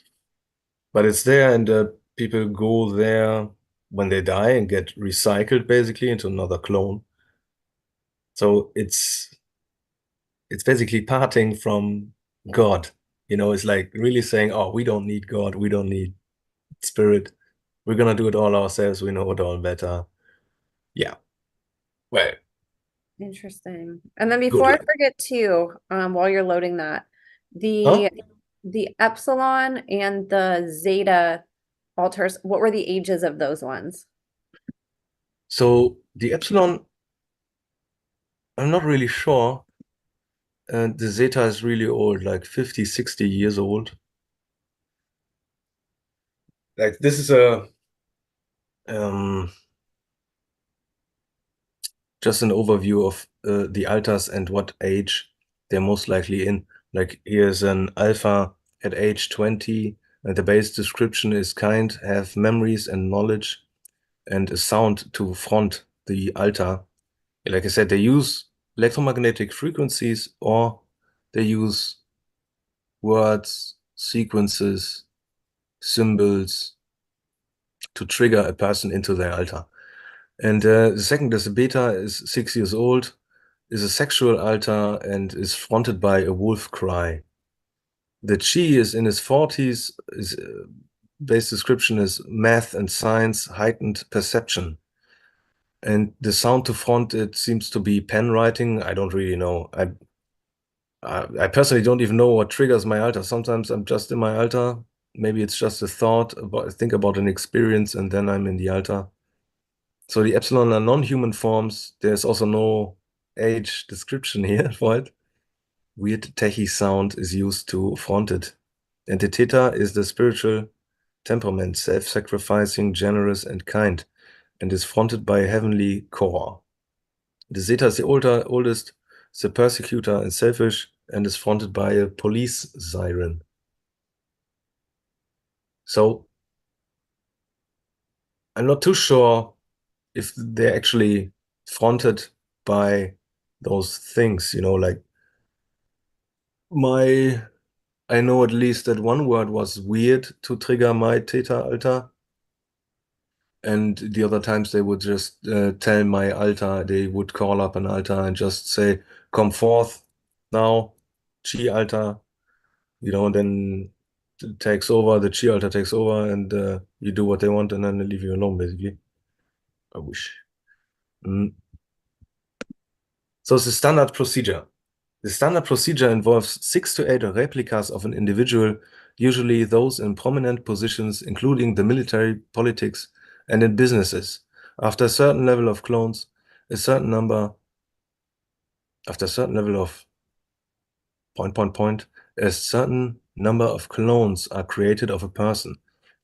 But it's there, and people go there when they die and get recycled basically into another clone. So it's basically parting from God. You know, it's like really saying, oh, we don't need God, we don't need spirit. We're gonna do it all ourselves. We know it all better. Yeah. Well, interesting? And then good before I luck. forget too, while you're loading that, Huh? the the epsilon and the zeta altars, what were the ages of those ones? So the epsilon, I'm not really sure. The zeta is really old, like 50, 60 years old. Like this is a um just an overview of the altars and what age they're most likely in. Like here's an alpha at age 20, and the base description is kind, have memories and knowledge, and a sound to front the altar. Like I said, they use electromagnetic frequencies, or they use words, sequences, symbols to trigger a person into their altar. And the second is the beta, is 6 years old, is a sexual altar, and is fronted by a wolf cry. The chi is in his 40s, is base description is math and science heightened perception. And the sound to front, it seems to be pen writing. I don't really know. I personally don't even know what triggers my altar. Sometimes I'm just in my altar. Maybe it's just a thought about, think about an experience, and then I'm in the altar. So the epsilon are non-human forms. There's also no age description here for it. Weird techie sound is used to front it. And the theta is the spiritual temperament, self-sacrificing, generous, and kind, and is fronted by a heavenly core. The zeta is the oldest, the persecutor and selfish, and is fronted by a police siren. So I'm not too sure if they're actually fronted by those things, like I know at least that one word was weird to trigger my theta altar. And the other times they would just tell my altar, they would call up an altar and just say, come forth now, chi altar, and then it takes over, the chi altar takes over, and you do what they want, and then they leave you alone, basically. I wish. Mm. So it's the standard procedure. The standard procedure involves 6 to 8 replicas of an individual, usually those in prominent positions, including the military, politics, and in businesses. After a certain level of clones, a certain number, after a certain level of a certain number of clones are created of a person.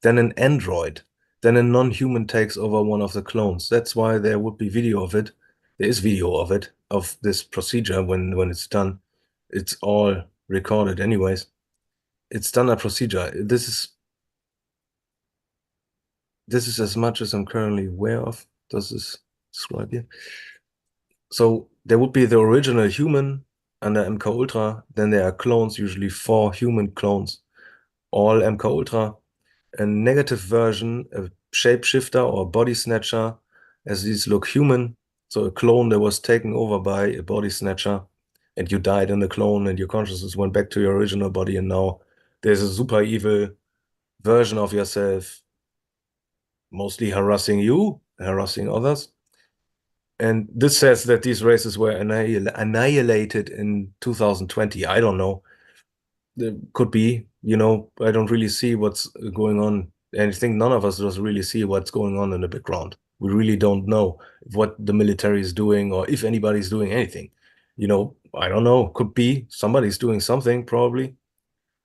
Then an android, then a non-human takes over one of the clones. That's why there would be video of it. There is video of it, of this procedure when it's done. It's all recorded anyways. It's standard procedure. This is as much as I'm currently aware of. Does this describe here? So there would be the original human under MK Ultra. Then there are clones, usually 4 human clones, all MK Ultra. A negative version, a shapeshifter or body snatcher, as these look human. So a clone that was taken over by a body snatcher, and you died in the clone, and your consciousness went back to your original body, and now there's a super evil version of yourself, mostly harassing you, harassing others. And this says that these races were annihilated in 2020. I don't know. It could be, I don't really see what's going on. And I think none of us does really see what's going on in the background. We really don't know what the military is doing or if anybody's doing anything. I don't know. Could be somebody's doing something probably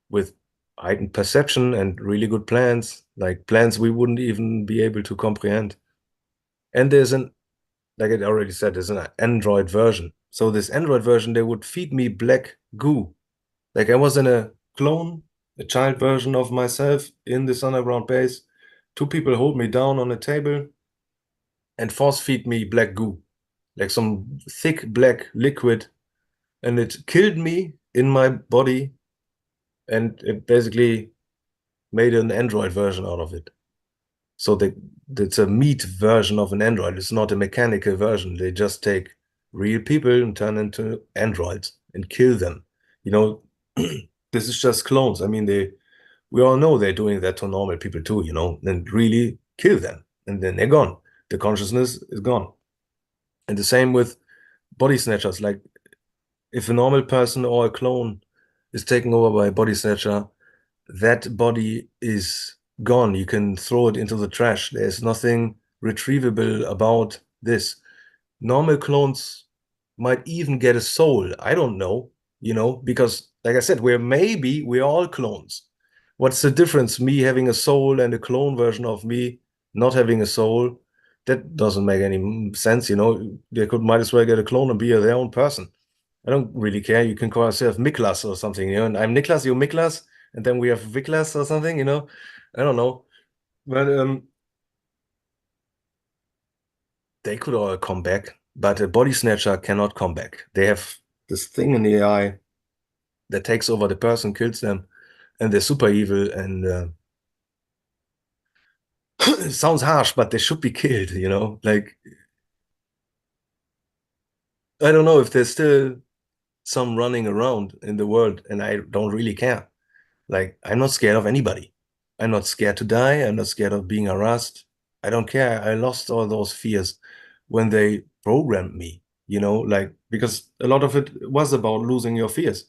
with heightened perception and really good plans, like plans we wouldn't even be able to comprehend. And like I already said, there's an Android version. So this Android version, they would feed me black goo. Like I was in a clone, a child version of myself in this underground base. 2 people hold me down on a table and force feed me black goo, like some thick black liquid. And it killed me in my body, and it basically made an Android version out of it. So it's a meat version of an android. It's not a mechanical version. They just take real people and turn into androids and kill them. You know, this is just clones. I mean, we all know they're doing that to normal people too, and really kill them. And then they're gone. The consciousness is gone. And the same with body snatchers. Like if a normal person or a clone is taken over by a body snatcher, that body is gone. You can throw it into the trash. There's nothing retrievable about this. Normal clones might even get a soul. I don't know, because like I said, we're all clones. What's the difference? Me having a soul and a clone version of me not having a soul? That doesn't make any sense, They might as well get a clone and be their own person. I don't really care. You can call yourself Niklas or something, and I'm Niklas, you're Miklas, and then we have Viklas or something, I don't know. But they could all come back, but a body snatcher cannot come back. They have this thing in the eye that takes over the person, kills them, and they're super evil. And it sounds harsh, but they should be killed, Like, I don't know if there's still some running around in the world, and I don't really care. Like, I'm not scared of anybody. I'm not scared to die. I'm not scared of being harassed. I don't care. I lost all those fears when they programmed me, like because a lot of it was about losing your fears.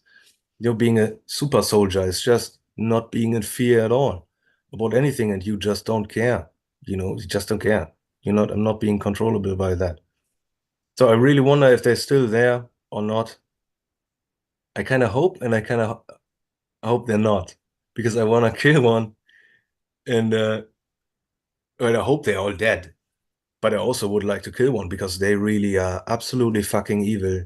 Being a super soldier is just not being in fear at all about anything, and you just don't care. You just don't care. I'm not being controllable by that. So I really wonder if they're still there or not. I kind of hope, and I kind of hope they're not, because I want to kill one, and well, I hope they're all dead. But I also would like to kill one because they really are absolutely fucking evil.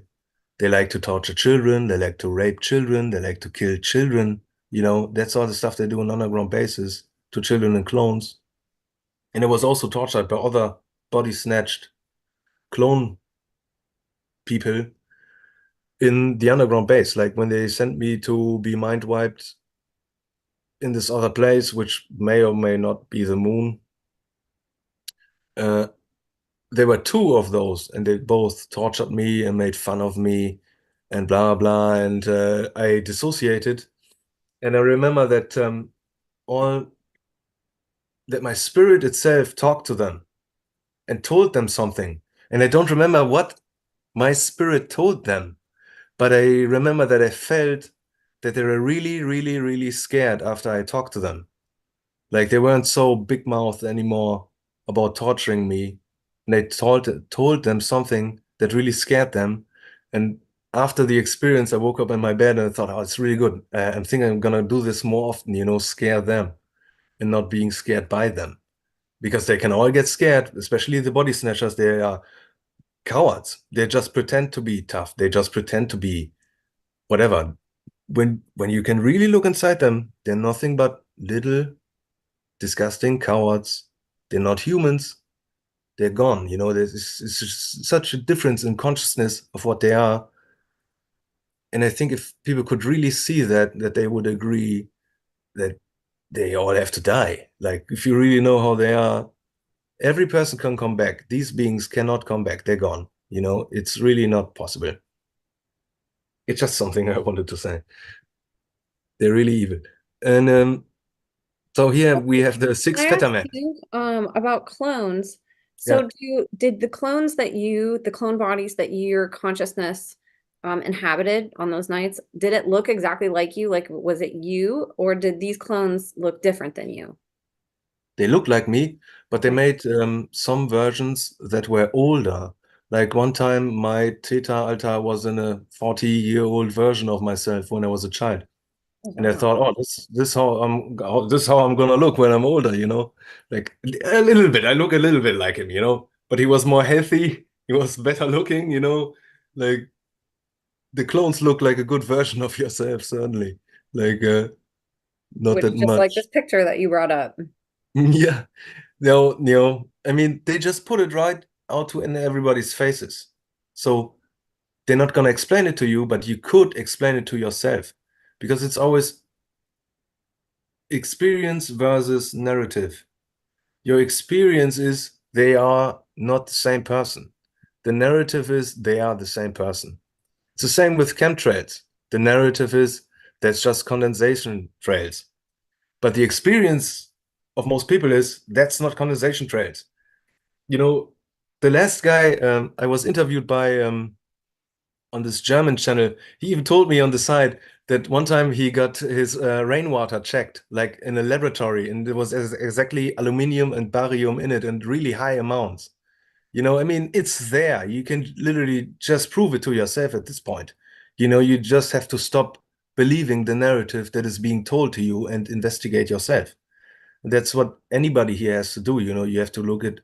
They like to torture children, they like to rape children, they like to kill children. That's all the stuff they do on underground bases to children and clones. And it was also tortured by other body snatched clone people in the underground base. Like when they sent me to be mind wiped in this other place, which may or may not be the moon. Uh, there were two of those, and they both tortured me and made fun of me and blah blah. And I dissociated. And I remember that all that my spirit itself talked to them and told them something. And I don't remember what my spirit told them, but I remember that I felt that they were really, really, really scared after I talked to them. Like they weren't so big mouthed anymore about torturing me. And I told them something that really scared them. And after the experience, I woke up in my bed and I thought, oh, it's really good. I'm thinking I'm gonna do this more often, scare them and not being scared by them. Because they can all get scared, especially the body snatchers. They are cowards. They just pretend to be tough. They just pretend to be whatever. When you can really look inside them, they're nothing but little disgusting cowards. They're not humans. They're gone. There's just such a difference in consciousness of what they are. And I think if people could really see that they would agree that they all have to die. Like if you really know how they are, every person can come back. These beings cannot come back. They're gone. It's really not possible. It's just something I wanted to say. They're really evil. And so here we have the I six ask Fetterman. you about clones? Yeah, So did the clones the clone bodies that your consciousness inhabited on those nights, did it look exactly like you? Like was it you, or did these clones look different than you? they look like me, but they Okay. made some versions that were older. Like one time, my Theta Alta was in a 40-year-old version of myself when I was a child. Oh, And I wow. thought, oh, this how I'm gonna look when I'm older, like a little bit. I look a little bit like him. But he was more healthy. He was better looking. Like the clones look like a good version of yourself, certainly. Like not Which that just like much. this picture that you brought up. Yeah. No. I mean, they just put it right out to in everybody's faces. So they're not gonna explain it to you, but you could explain it to yourself because it's always experience versus narrative. Your experience is they are not the same person. The narrative is they are the same person. It's the same with chemtrails. The narrative is that's just condensation trails. But the experience of most people is that's not condensation trails. You know, the last guy I was interviewed by on this German channel, he even told me on the side that one time he got his rainwater checked, like in a laboratory, and it was exactly aluminum and barium in it and really high amounts. I mean, it's there. You can literally just prove it to yourself at this point. You just have to stop believing the narrative that is being told to you and investigate yourself. That's what anybody here has to do. You have to look at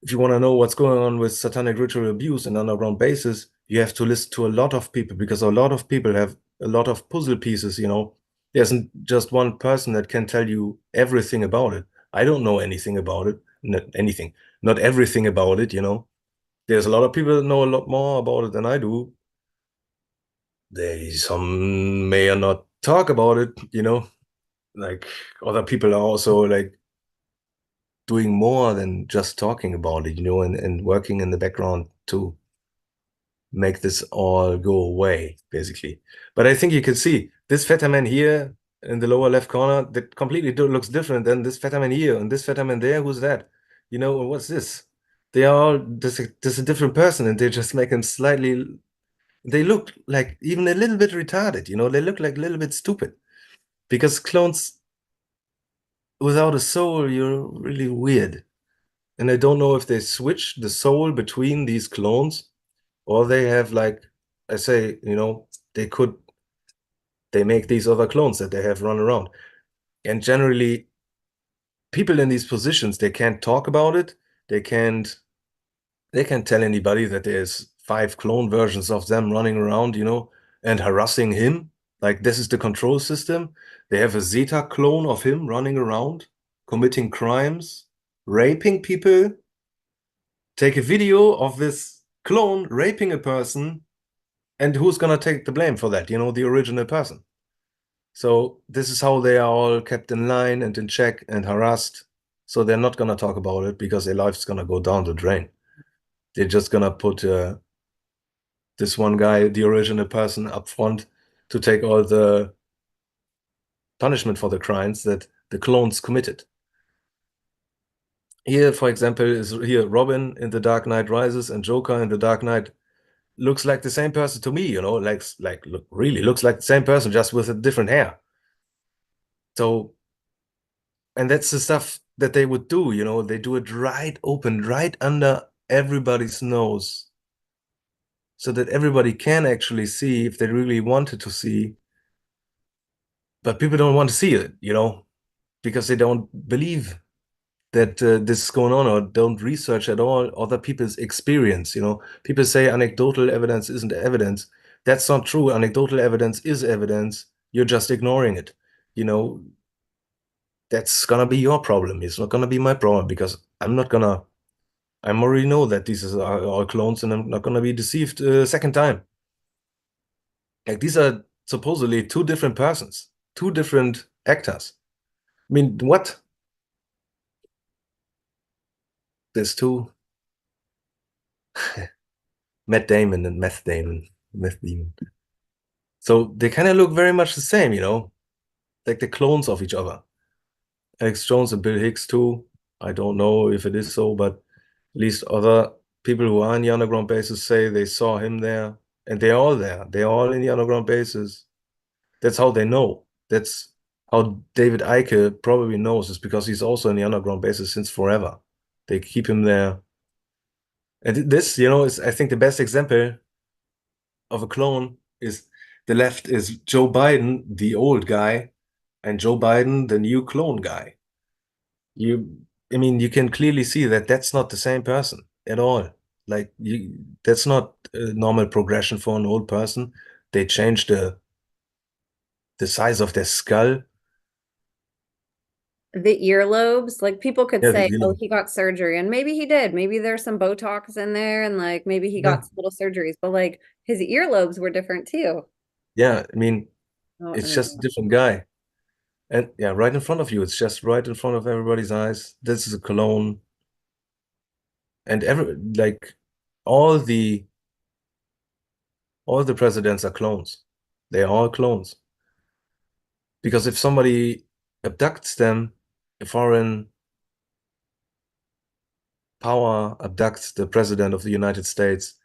if you want to know what's going on with satanic ritual abuse and underground bases, you have to listen to a lot of people because a lot of people have a lot of puzzle pieces. There isn't just one person that can tell you everything about it. I don't know anything about it, not anything, not everything about it. There's a lot of people that know a lot more about it than I do. They some may or not talk about it. Like other people are also like doing more than just talking about it, and working in the background to make this all go away, basically. But I think you can see this fatter man here, in the lower left corner that completely looks different than this feta man here and this feta man there. Who's that? You know, what's this? They are all this a different person, and they just make them slightly. They look like even a little bit retarded. You know, they look like a little bit stupid because clones without a soul, you're really weird. And I don't know if they switch the soul between these clones or they have like I say, you know, they make these other clones that they have run around. And generally people in these positions, they can't talk about it. They can't they can't tell anybody that there's 5 clone versions of them running around, you know, and harassing him. Like this is the control system. They have a Zeta clone of him running around, committing crimes, raping people. Take a video of this clone raping a person, and who's gonna take the blame for that? You know, the original person. So this is how they are all kept in line and in check and harassed. So they're not gonna talk about it because their life's gonna go down the drain. They're just gonna put this one guy, the original person, up front to take all the punishment for the crimes that the clones committed. Here, for example, is here Robin in The Dark Knight Rises and Joker in The Dark Knight looks like the same person to me, you know, like look really looks like the same person just with a different hair. So, and that's the stuff that they would do, you know, they do it right open, right under everybody's nose, so that everybody can actually see if they really wanted to see, but people don't want to see it, you know, because they don't believe that this is going on or don't research at all other people's experience. You know, people say anecdotal evidence isn't evidence. That's not true. Anecdotal evidence is evidence. You're just ignoring it. You know, that's gonna be your problem. It's not gonna be my problem because I already know that these are all clones and I'm not gonna be deceived a second time. Like these are supposedly 2 different persons, 2 different actors. I mean, what? There's two Matt Damon and Meth Damon, Meth Demon. So they kind of look very much the same, you know, like the clones of each other. Alex Jones and Bill Hicks too. I don't know if it is so, but at least other people who are in the underground bases say they saw him there, and they're all there. They're all in the underground bases. That's how they know. That's how David Icke probably knows, is because he's also in the underground bases since forever. They keep him there. And this, you know, is I think the best example of a clone is the left is Joe Biden, the old guy, and Joe Biden, the new clone guy. I mean, you can clearly see that that's not the same person at all. Like that's not a normal progression for an old person. They changed the size of their skull. The earlobes, like people could Yeah, say, you oh, know, he got surgery, and maybe he did. Maybe there's some Botox in there, and like maybe he yeah, got some little surgeries, but like his earlobes were different too. yeah. I mean, Oh, it's just a anyway. different guy. And yeah, right in front of you. It's just right in front of everybody's eyes. This is a clone, and every like all the all the presidents are clones. They're all clones. Because if somebody abducts them, a foreign power abducts the president of the United States,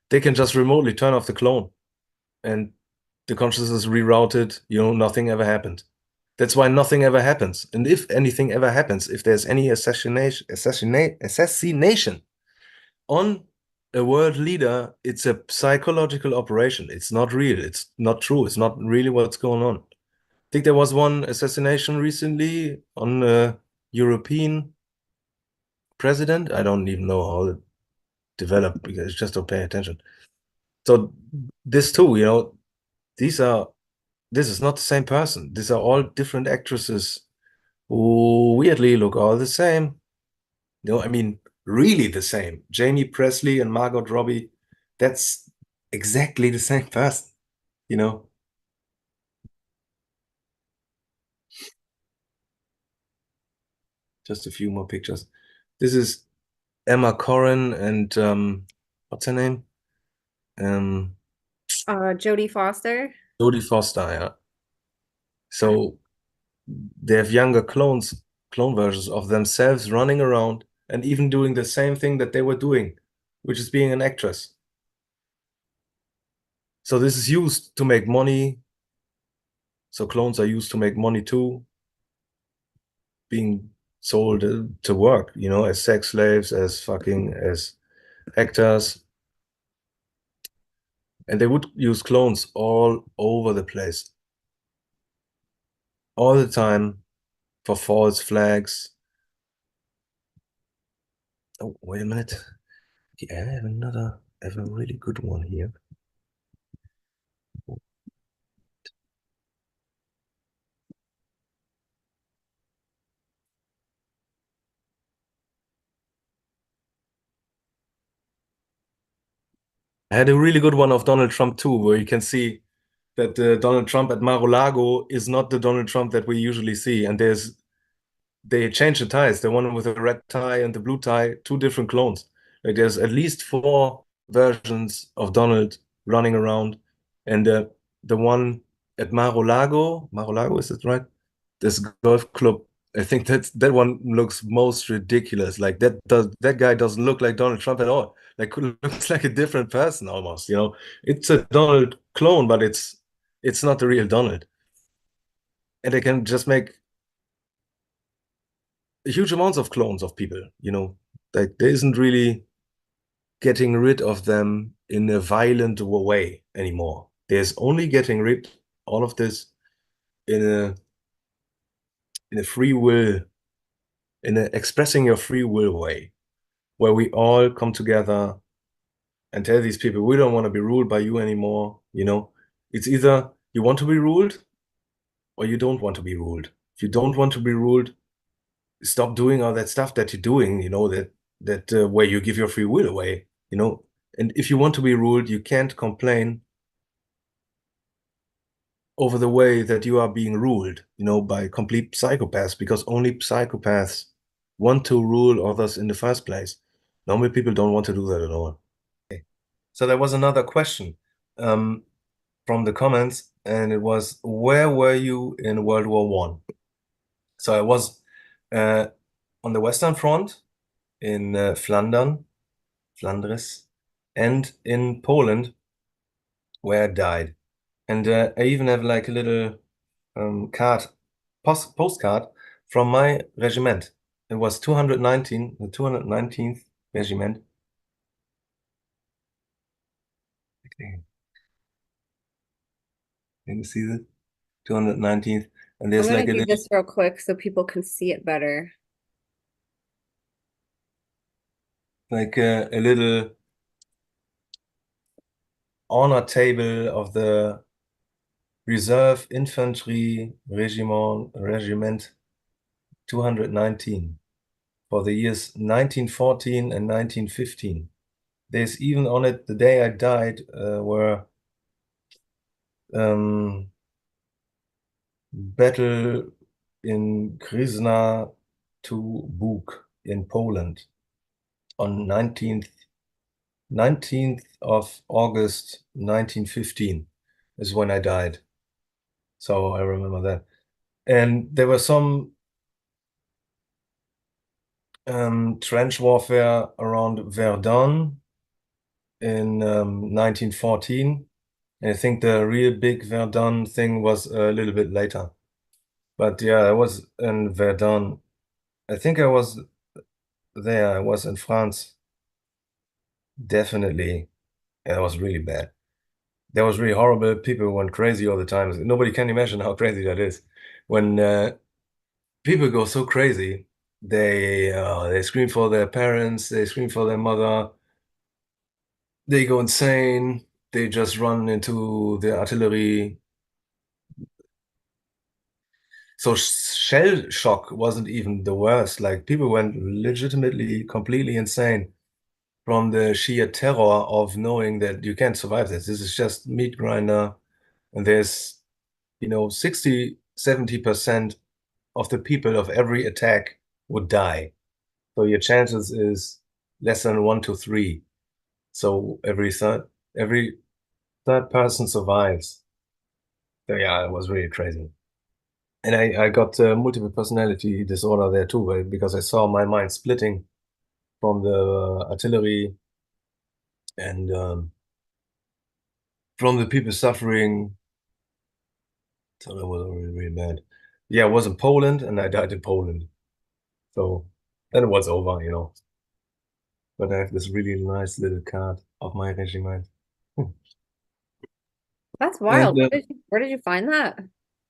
they can just remotely turn off the clone and the consciousness is rerouted, you know, nothing ever happened. That's why nothing ever happens. And if anything ever happens, if there's any assassination on a world leader, it's a psychological operation. It's not real. It's not true. It's not really what's going on. I think there was one assassination recently on a European president. I don't even know how it developed because I just don't pay attention. So this too, you know, these are this is not the same person. These are all different actresses who weirdly look all the same. No, I mean really the same. Jamie Presley and Margot Robbie, that's exactly the same person, you know. Just a few more pictures. This is Emma Corrin and what's her name? Um Jodie Foster. Jodie Foster, yeah. So they have younger clone versions of themselves running around and even doing the same thing that they were doing, which is being an actress. So this is used to make money. So clones are used to make money too, being sold to work, as sex slaves, as actors. And they would use clones all over the place, all the time for false flags. Oh, wait a minute. Yeah, I have a really good one here. I had a really good one of Donald Trump too, where you can see that Donald Trump at Mar-a-Lago is not the Donald Trump that we usually see. And they changed the ties. The one with the red tie and the blue tie, two different clones. Like there's at least four versions of Donald running around. And the one at Mar-a-Lago, is it right? This golf club. I think that one looks most ridiculous. Like that guy doesn't look like Donald Trump at all. Like looks like a different person almost. It's a Donald clone, but it's not the real Donald. And they can just make huge amounts of clones of people. Like there isn't really getting rid of them in a violent way anymore. There's only getting rid all of this in a free will, in a expressing your free will way, where we all come together and tell these people we don't want to be ruled by you anymore. It's either you want to be ruled or you don't want to be ruled. If you don't want to be ruled, stop doing all that stuff that you're doing, that where you give your free will away. And if you want to be ruled, you can't complain over the way that you are being ruled, by complete psychopaths, because only psychopaths want to rule others in the first place. Normal people don't want to do that at all. So there was another question um, from the comments, and it was, where were you in World War One? So I was uh, on the Western Front in Flanders, and in Poland, where I died. And I even have like a little postcard from my regiment. It was 219, the 219th regiment. Okay. Can you see that? 219th. And I'm there's gonna like a do little, this real quick so people can see it better. a little honor table of the Reserve Infantry Regiment 219 for the years 1914 and 1915. There's even on it the day I died, were battle in Krysna to Bug in Poland on 19th of August 1915 is when I died. So I remember that. And there were some trench warfare around Verdun in 1914. And I think the real big Verdun thing was a little bit later. But yeah, I was in Verdun. I think I was there. I was in France. Definitely. And it was really bad. That was really horrible. People went crazy all the time. Nobody can imagine how crazy that is. When people go so crazy, they scream for their parents, they scream for their mother, they go insane, they just run into the artillery. So shell shock wasn't even the worst. Like people went legitimately completely insane from the sheer terror of knowing that you can't survive this. This is just meat grinder, and there's 60, 70% of the people of every attack would die. So your chances is less than 1 to 3. So every third person survives. So yeah, it was really crazy. And I got multiple personality disorder there too, right? Because I saw my mind splitting from the artillery and from the people suffering. So that was really, really bad. Yeah, I was in Poland and I died in Poland. So then it was over, you know. But I have this really nice little card of my regiment. That's And wild. Where did you find that?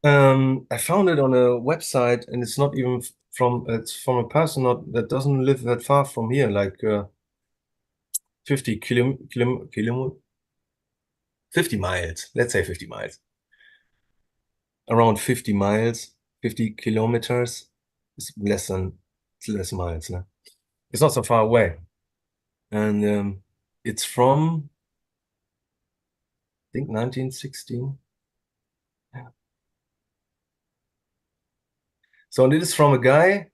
I found it on a website, and it's not even from it's from a person not that doesn't live that far from here, like 50 kilo 50 miles. Let's say 50 miles. Around 50 miles, 50 kilometers. It's less miles, no? It's not so far away. And it's from I think 1916. So it is from a guy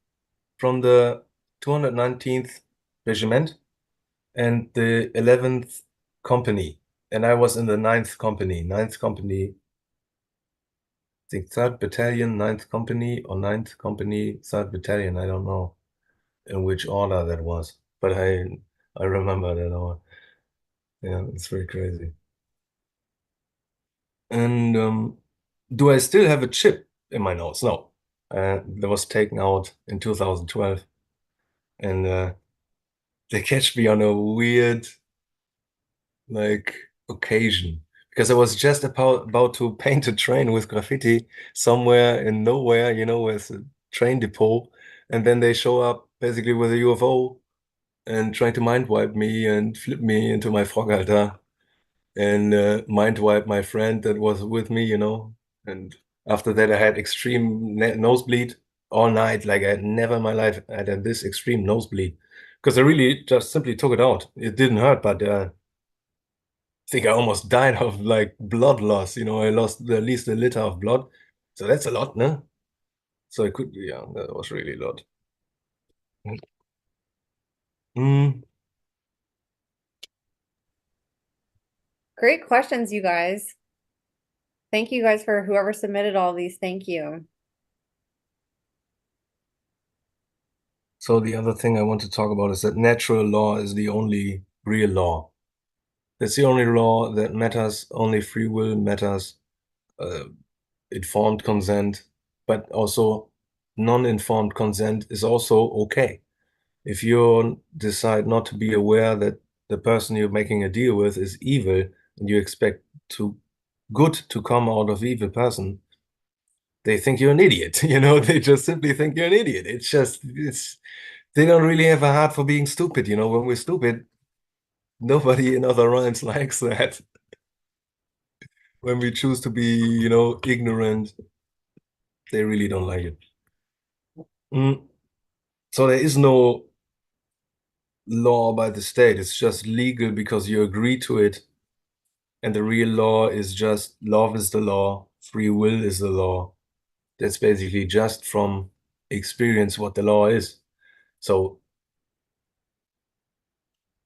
from the 219th Regiment and the 11th Company. And I was in the 9th Company. 9th Company, I think 3rd Battalion, 9th Company, or 9th Company, 3rd Battalion. I don't know in which order that was. But I remember that all. Yeah, it's very crazy. And do I still have a chip in my nose? No. That was taken out in 2012. And they catch me on a weird like occasion because I was just about to paint a train with graffiti somewhere in nowhere, you know, with a train depot, and then they show up basically with a UFO and trying to mind wipe me and flip me into my frog altar and mind wipe my friend that was with me, you know. And after that, I had extreme nosebleed all night. Like I had never in my life had this extreme nosebleed because I really just simply took it out. It didn't hurt, but think I almost died of like blood loss. You know, I lost at least a liter of blood. So that's a lot, no? So I could, yeah, that was really a lot. Mm, Great questions, you guys. Thank you guys for whoever submitted all these. Thank you. so the other thing I want to talk about is that natural law is the only real law. That's the only law that matters. Only free will matters. Uh, informed consent, but also non-informed consent is also okay. If you decide not to be aware that the person you're making a deal with is evil and you expect to good to come out of evil person, they think you're an idiot. You know, they just simply think you're an idiot. It's they don't really have a heart for being stupid. You know, when we're stupid, nobody in other realms likes that. When we choose to be, you know, ignorant, they really don't like it. Mm. So there is no law by the state. It's just legal because you agree to it. And the real law is just love is the law, free will is the law. That's basically just from experience what the law is. So,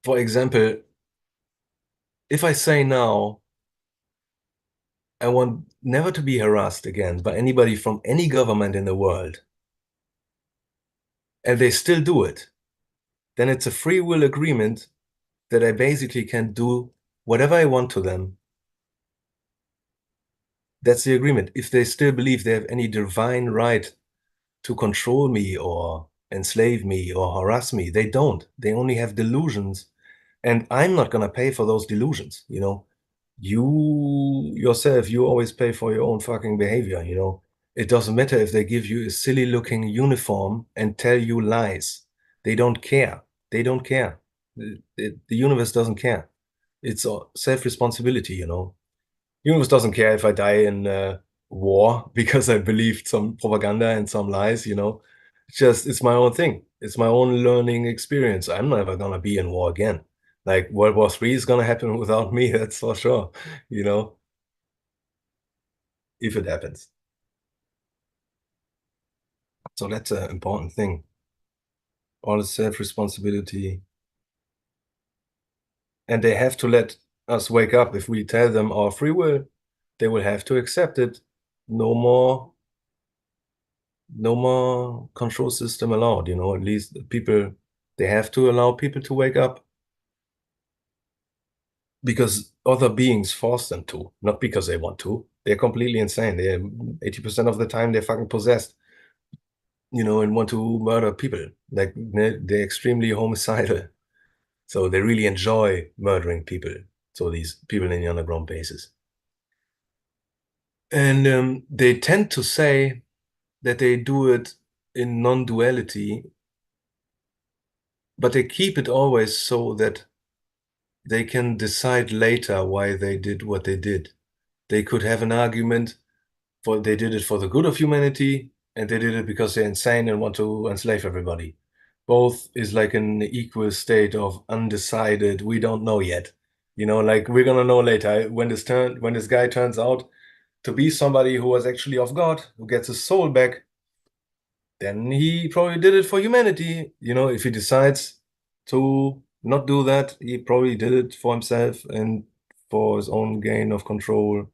for example, if I say now, I want never to be harassed again by anybody from any government in the world, and they still do it, then it's a free will agreement that I basically can do whatever I want to them. That's the agreement. If they still believe they have any divine right to control me or enslave me or harass me. They don't. They only have delusions. And I'm not going to pay for those delusions, you know. You yourself, you always pay for your own fucking behavior, you know. It doesn't matter if they give you a silly looking uniform and tell you lies. They don't care. They don't care. The universe doesn't care. It's self-responsibility, you know. Universe doesn't care if I die in war because I believed some propaganda and some lies, you know. It's my own thing. It's my own learning experience. I'm never gonna be in war again. Like World War III is gonna happen without me, that's for sure, you know, if it happens. So that's an important thing. All the self-responsibility. And they have to let us wake up. If we tell them our free will, they will have to accept it. No more no more control system allowed, at least people, they have to allow people to wake up because other beings force them to, not because they want to. They're completely insane. They're 80% of the time they're fucking possessed, and want to murder people. Like they're extremely homicidal. So they really enjoy murdering people. So these people in the underground bases. And they tend to say that they do it in non-duality, but they keep it always so that they can decide later why they did what they did. They could have an argument for they did it for the good of humanity, and they did it because they're insane and want to enslave everybody. Both is like an equal state of undecided, we don't know yet. Like we're gonna know later when this guy turns out to be somebody who was actually of God, who gets his soul back, then he probably did it for humanity. If he decides to not do that, he probably did it for himself and for his own gain of control.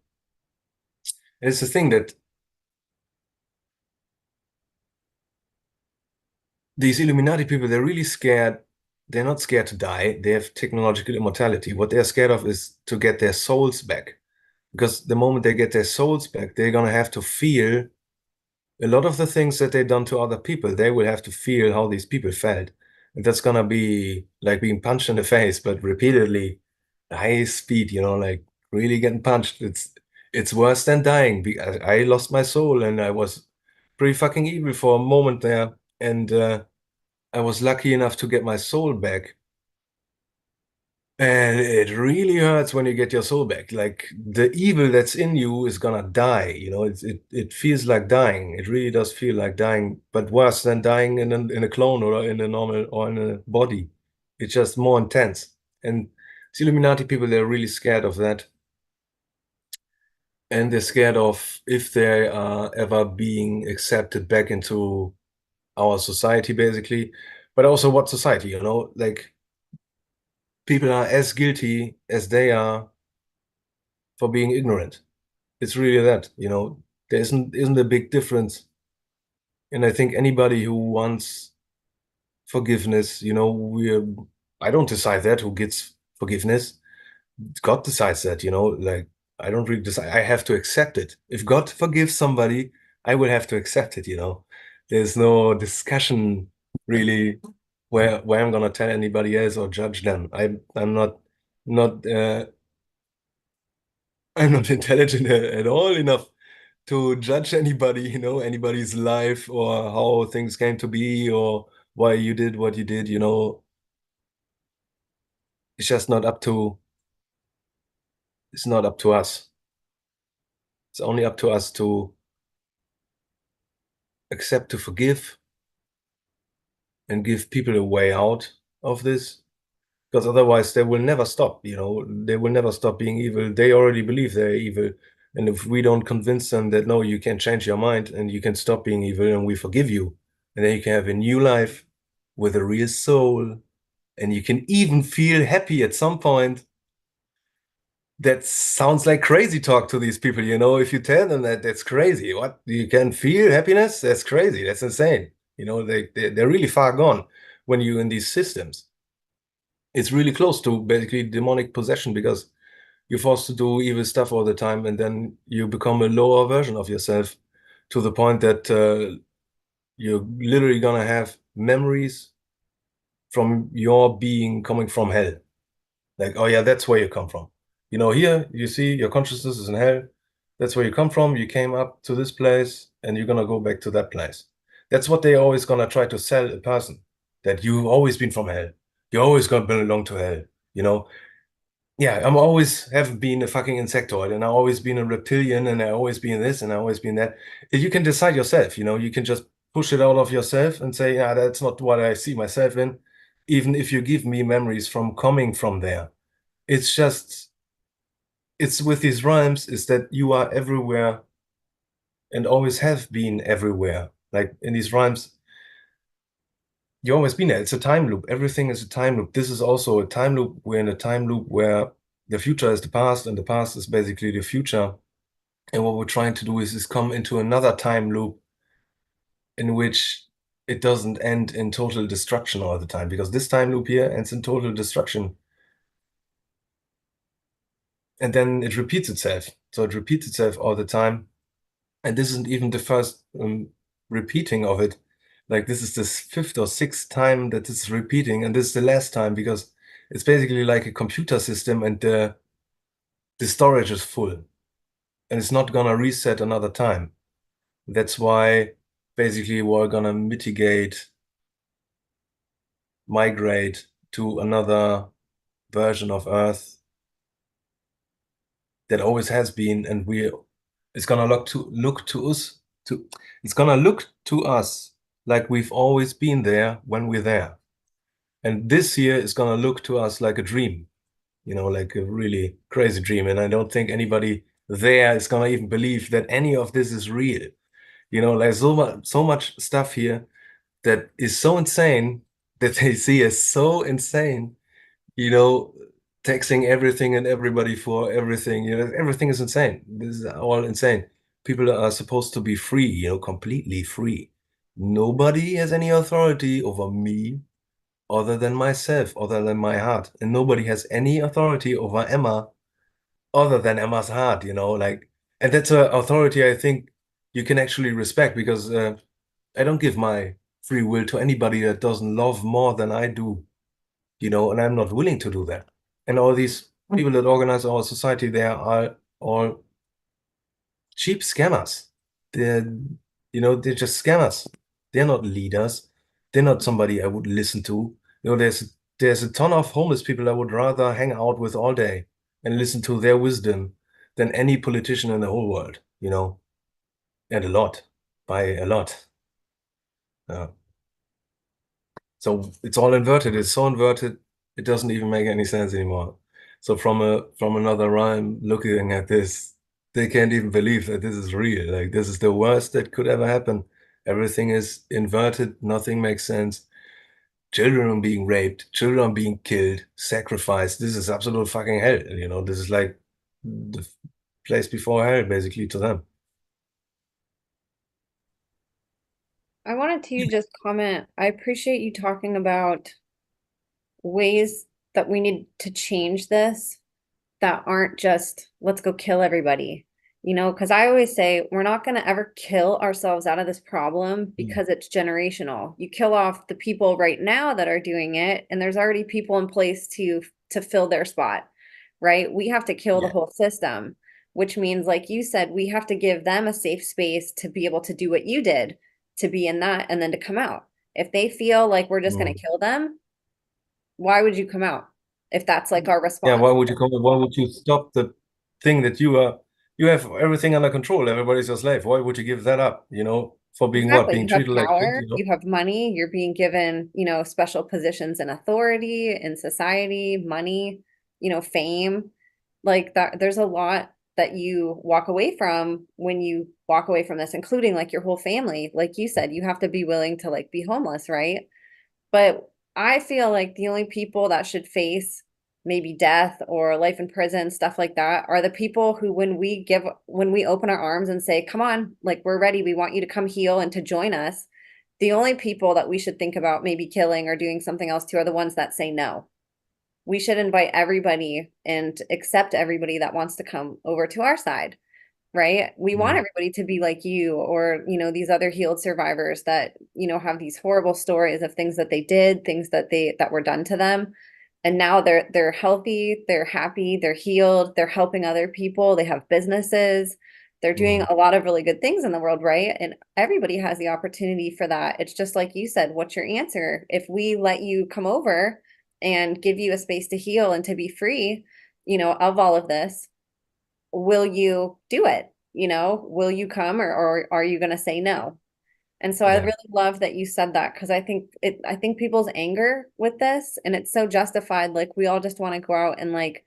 And it's the thing that these Illuminati people, they're really scared. They're not scared to die. They have technological immortality. What they're scared of is to get their souls back. Because the moment they get their souls back, they're going to have to feel a lot of the things that they've done to other people. They will have to feel how these people felt. And that's going to be like being punched in the face, but repeatedly, high speed, like really getting punched. It's worse than dying. I lost my soul and I was pretty fucking evil for a moment there. And I was lucky enough to get my soul back. And it really hurts when you get your soul back. Like the evil that's in you is gonna die. It feels like dying. It really does feel like dying, but worse than dying in a clone or in a normal or in a body. It's just more intense. And the Illuminati people, they're really scared of that. And they're scared of if they are ever being accepted back into our society, basically. But also what society, like people are as guilty as they are for being ignorant. It's really that, there isn't a big difference. And I think anybody who wants forgiveness, I don't decide that who gets forgiveness. God decides that, like I don't really decide. I have to accept it. If God forgives somebody, I will have to accept it. There's no discussion really where I'm gonna tell anybody else or judge them. I'm not I'm not intelligent at all enough to judge anybody, anybody's life or how things came to be or why you did what you did. It's just not up to, it's not up to us. It's only up to us to accept, to forgive, and give people a way out of this. Because otherwise they will never stop, they will never stop being evil. They already believe they're evil. And if we don't convince them that no, you can change your mind and you can stop being evil and we forgive you, and then you can have a new life with a real soul, and you can even feel happy at some point. That sounds like crazy talk to these people, if you tell them that, that's crazy. What? You can feel happiness? That's crazy. That's insane. They're really far gone when you're in these systems. It's really close to basically demonic possession because you're forced to do evil stuff all the time, and then you become a lower version of yourself to the point that you're literally gonna have memories from your being coming from hell. Like, oh yeah, that's where you come from. Here you see your consciousness is in hell. That's where you come from. You came up to this place and you're gonna go back to that place. That's what they're always gonna try to sell a person, that you've always been from hell. You're always gonna belong to hell. You know, yeah, I'm always have been a fucking insectoid and I've always been a reptilian and I always been this and I always been that. You can decide yourself, you can just push it out of yourself and say, yeah, that's not what I see myself in, even if you give me memories from coming from there. It's just, it's with these rhymes is that you are everywhere and always have been everywhere. Like in these rhymes, you always been there. It's a time loop. Everything is a time loop. This is also a time loop. We're in a time loop where the future is the past and the past is basically the future. And what we're trying to do is come into another time loop in which it doesn't end in total destruction all the time, because this time loop here ends in total destruction. And then it repeats itself. So it repeats itself all the time. And this isn't even the first repeating of it. Like this is the fifth or sixth time that it's repeating, and this is the last time, because it's basically like a computer system, and the storage is full, and it's not gonna reset another time. That's why basically we're gonna migrate to another version of Earth that always has been, and it's gonna it's gonna look to us like we've always been there when we're there. And this year is gonna look to us like a dream, like a really crazy dream. And I don't think anybody there is gonna even believe that any of this is real. Like so much stuff here that is so insane that they see as so insane, you know, taxing everything and everybody for everything. Everything is insane. This is all insane. People are supposed to be free, completely free. Nobody has any authority over me other than myself, other than my heart. And nobody has any authority over Emma other than Emma's heart, and that's an authority I think you can actually respect, because I don't give my free will to anybody that doesn't love more than I do, and I'm not willing to do that. And all these people that organize our society, they are all cheap scammers. They're, they're just scammers. They're not leaders. They're not somebody I would listen to. There's a ton of homeless people I would rather hang out with all day and listen to their wisdom than any politician in the whole world, and a lot, by a lot. Yeah. So it's all inverted. It's so inverted, it doesn't even make any sense anymore. So from another rhyme looking at this, they can't even believe that this is real. Like this is the worst that could ever happen. Everything is inverted, nothing makes sense. Children are being raped, children are being killed, sacrificed. This is absolute fucking hell. This is like the place before hell, basically, to them. I wanted to just comment. I appreciate you talking about ways that we need to change this that aren't just let's go kill everybody. Because I always say we're not going to ever kill ourselves out of this problem Mm. because it's generational. You kill off the people right now that are doing it, and there's already people in place to fill their spot, right? We have to kill the Yeah. whole system, which means, like you said, we have to give them a safe space to be able to do what you did, to be in that, and then to come out. If they feel like we're just going Mm. to kill them, why would you come out if that's like our Yeah, response? why would you come? Why would you stop the thing that you have everything under control. Everybody's your slave. Why would you give that up, for being what? Exactly. Being You have treated like shit, power, you have money, you're being given, special positions and authority in society, money, fame. Like that, there's a lot that you walk away from when you walk away from this, including like your whole family. Like you said, you have to be willing to like be homeless, right? But I feel like the only people that should face maybe death or life in prison, stuff like that, are the people who, when we open our arms and say, come on, like we're ready, we want you to come heal and to join us. The only people that we should think about maybe killing or doing something else to are the ones that say no. We should invite everybody and accept everybody that wants to come over to our side, right? We want Mhm. everybody to be like you or, these other healed survivors that, have these horrible stories of things that they did, things that were done to them. And now they're healthy, they're happy, they're healed, they're helping other people, they have businesses, they're doing Mhm. a lot of really good things in the world, right? And everybody has the opportunity for that. It's just like you said, what's your answer? If we let you come over and give you a space to heal and to be free, of all of this, will you do it? Will you come or are you going to say no? And so I Yeah. really love that you said that because I think people's anger with this and it's so justified. Like we all just want to go out and like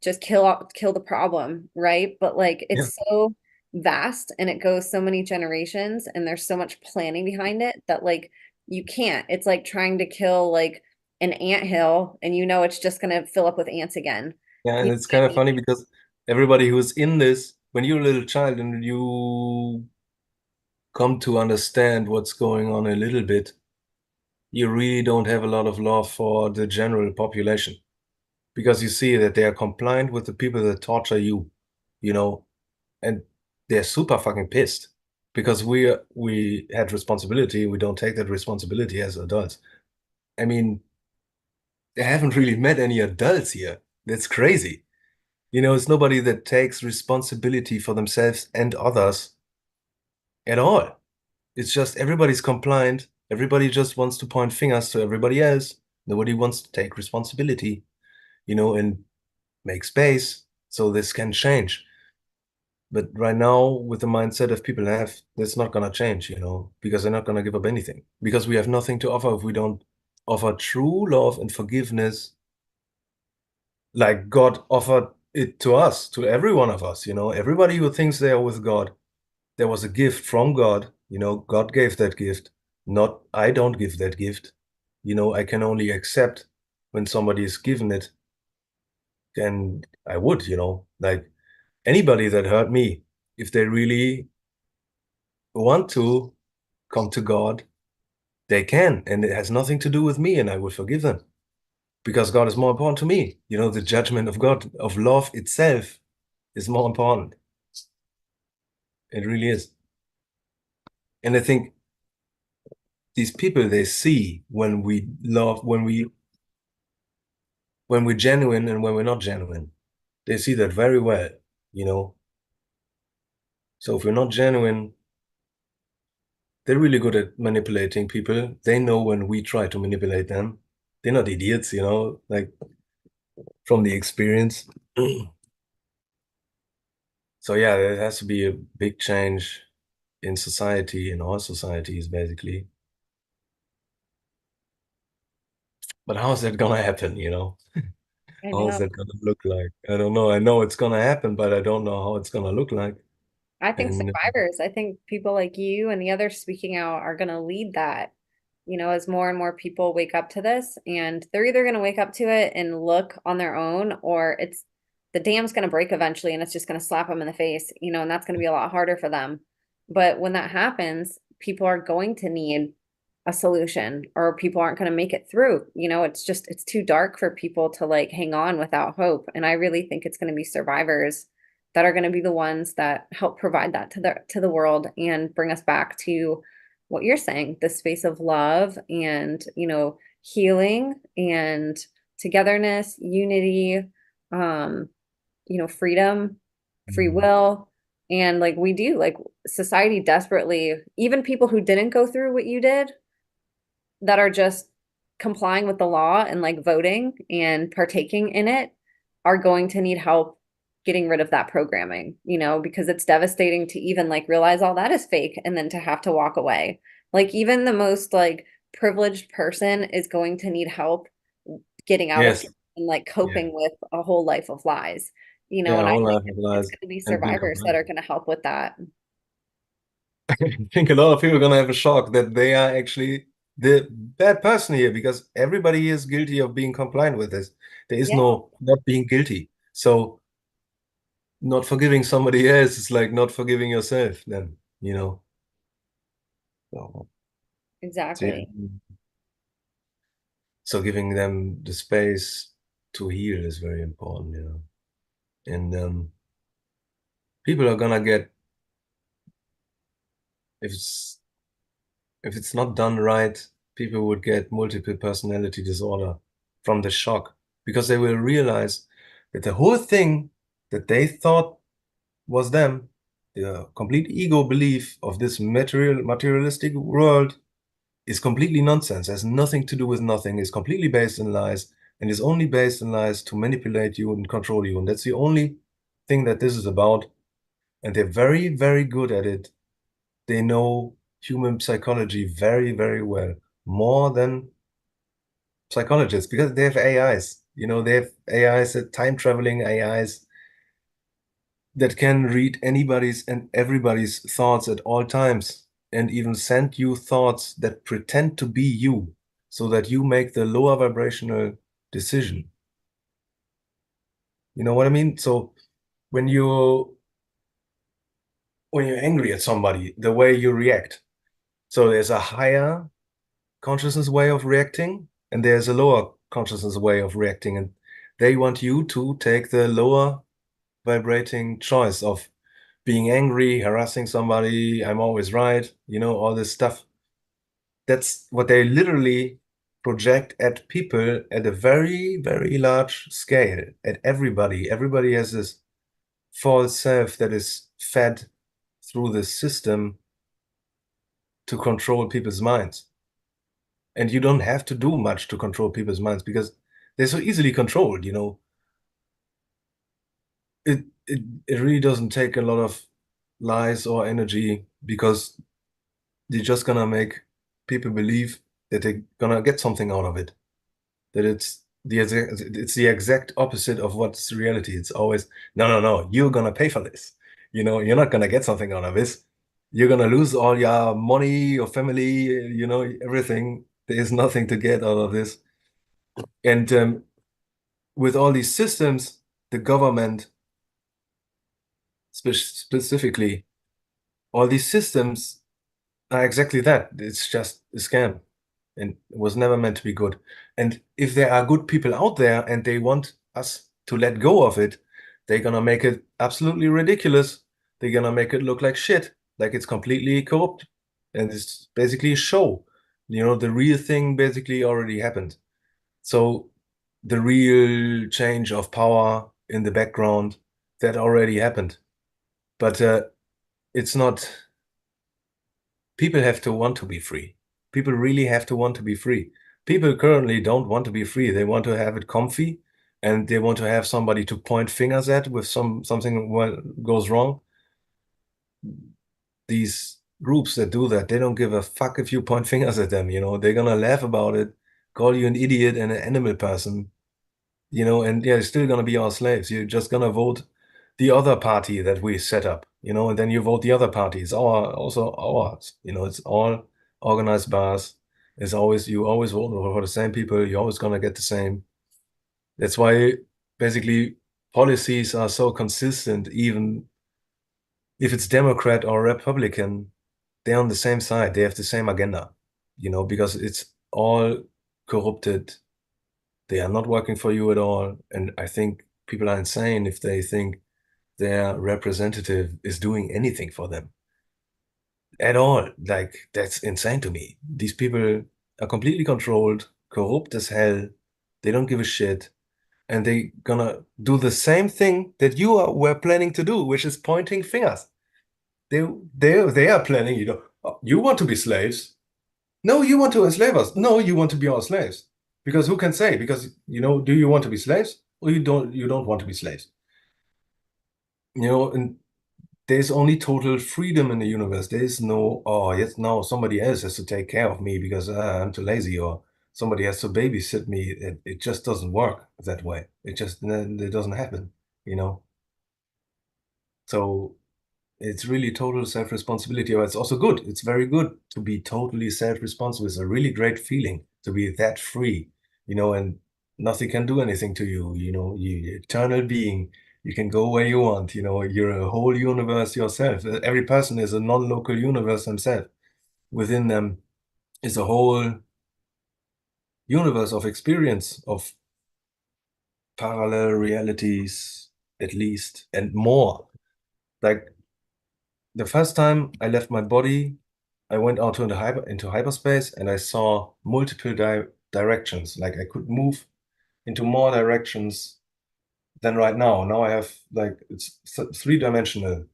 just kill the problem, right? But like Yeah. it's so vast and it goes so many generations and there's so much planning behind it that like you can't. It's like trying to kill like an ant hill and it's just going to fill up with ants again. Yeah, and You it's kind of funny because everybody who's in this, when you're a little child and you come to understand what's going on a little bit, you really don't have a lot of love for the general population because you see that they are compliant with the people that torture you, you know, and they're super fucking pissed because we had responsibility. We don't take that responsibility as adults. I mean, I haven't really met any adults here. That's crazy. It's nobody that takes responsibility for themselves and others at all. It's just everybody's compliant. Everybody just wants to point fingers to everybody else. Nobody wants to take responsibility, and make space so this can change. But right now, with the mindset of people have, that's not gonna change, because they're not gonna give up anything. Because we have nothing to offer if we don't offer true love and forgiveness like God offered it to us, to every one of us, everybody who thinks they are with God, there was a gift from God, God gave that gift, not I don't give that gift. I can only accept when somebody is given it, and I would, like anybody that hurt me, if they really want to come to God, they can, and it has nothing to do with me, and I will forgive them because God is more important to me. The judgment of God, of love itself, is more important. It really is. And I think these people, they see when we love, when we're genuine and when we're not genuine. They see that very well, you know. So if we're not genuine, they're really good at manipulating people. They know when we try to manipulate them. They're not idiots, like from the experience. So yeah, there has to be a big change in society, in all societies, basically. But how is that gonna happen, I How is know. that gonna look like? I don't know. I know it's gonna happen, but I don't know how it's gonna look like. I think And survivors, I think people like you and the others speaking out are going to lead that, as more and more people wake up to this. And they're either going to wake up to it and look on their own, or it's the dam's going to break eventually and it's just going to slap them in the face, and that's going to be a lot harder for them. But when that happens, people are going to need a solution, or people aren't going to make it through. It's too dark for people to like hang on without hope. And I really think it's going to be survivors that are going to be the ones that help provide that to the world and bring us back to what you're saying, the space of love and, healing and togetherness, unity, um, freedom, free mm, will. And like we do, like society desperately, even people who didn't go through what you did, that are just complying with the law and like voting and partaking in it, are going to need help getting rid of that programming, because it's devastating to even like realize all that is fake and then to have to walk away. Like even the most like privileged person is going to need help getting out of yes, it and like yeah, coping with a whole life of lies, yeah, and I whole think life of it's lies going to be and being survivors that compliant. are going to help with that. I think a lot of people are gonna have a shock that they are actually the bad person here because everybody is guilty of being compliant with this. There is Yeah, no not being guilty. So not forgiving somebody else is like not forgiving yourself then, So, so yeah. exactly. So giving them the space to heal is very important, And people are gonna get if it's if it's not done right, people would get multiple personality disorder from the shock because they will realize that the whole thing that they thought was them, the complete ego belief of this materialistic world is completely nonsense, has nothing to do with nothing, is completely based in lies, and is only based in lies to manipulate you and control you. And that's the only thing that this is about. And they're very, very good at it. They know human psychology very, very well, more than psychologists, because they have AIs. They have AIs, time traveling AIs that can read anybody's and everybody's thoughts at all times and even send you thoughts that pretend to be you so that you make the lower vibrational decision. You know what I mean? So when you when you're angry at somebody, the way you react. So there's a higher consciousness way of reacting, and there's a lower consciousness way of reacting. And they want you to take the lower vibrating choice of being angry, harassing somebody, I'm always right, all this stuff. That's what they literally project at people at a very, very large scale, at everybody. Everybody has this false self that is fed through the system to control people's minds. And you don't have to do much to control people's minds because they're so easily controlled. It really doesn't take a lot of lies or energy because they're just gonna make people believe that they're gonna get something out of it. That it's the exact opposite of what's reality. It's always, no, no, no, you're gonna pay for this. You're not gonna get something out of this. You're gonna lose all your money, your family, everything. There's nothing to get out of this. And with all these systems, the government specifically, all these systems are exactly that. It's just a scam and it was never meant to be good. And if there are good people out there and they want us to let go of it, they're gonna make it absolutely ridiculous. They're gonna make it look like shit, like it's completely corrupt. And it's basically a show. The real thing basically already happened. So the real change of power in the background, that already happened. But it's not, people have to want to be free. People really have to want to be free. People currently don't want to be free. They want to have it comfy and they want to have somebody to point fingers at with something goes wrong. These groups that do that, they don't give a fuck if you point fingers at them, they're gonna laugh about it, call you an idiot and an animal person, and yeah, you're still gonna be our slaves. You're just gonna vote the other party that we set up, and then you vote the other party. It's also ours, it's all organized by us. You always vote for the same people. You're always gonna get the same. That's why basically policies are so consistent, even if it's Democrat or Republican, they're on the same side. They have the same agenda, because it's all corrupted. They are not working for you at all. And I think people are insane if they think their representative is doing anything for them at all. Like, that's insane to me. These people are completely controlled, corrupt as hell. They don't give a shit. And they gonna do the same thing that were planning to do, which is pointing fingers. They are planning, "Oh, you want to be slaves? No, you want to enslave us. No, you want to be our slaves. Because who can say? Because, do you want to be slaves or you don't want to be slaves? And there's only total freedom in the universe. There's no, oh, yes, now somebody else has to take care of me because I'm too lazy, or somebody has to babysit me. It just doesn't work that way. It doesn't happen, you know? So it's really total self-responsibility. Or it's also good. It's very good to be totally self-responsible. It's a really great feeling to be that free, and nothing can do anything to you, you eternal being. You can go where you want, you're a whole universe yourself. Every person is a non-local universe themselves. Within them is a whole universe of experience, of parallel realities, at least, and more. Like, the first time I left my body, I went out into hyperspace and I saw multiple directions. Like, I could move into more directions than right now. Now I have, like, it's three-dimensional,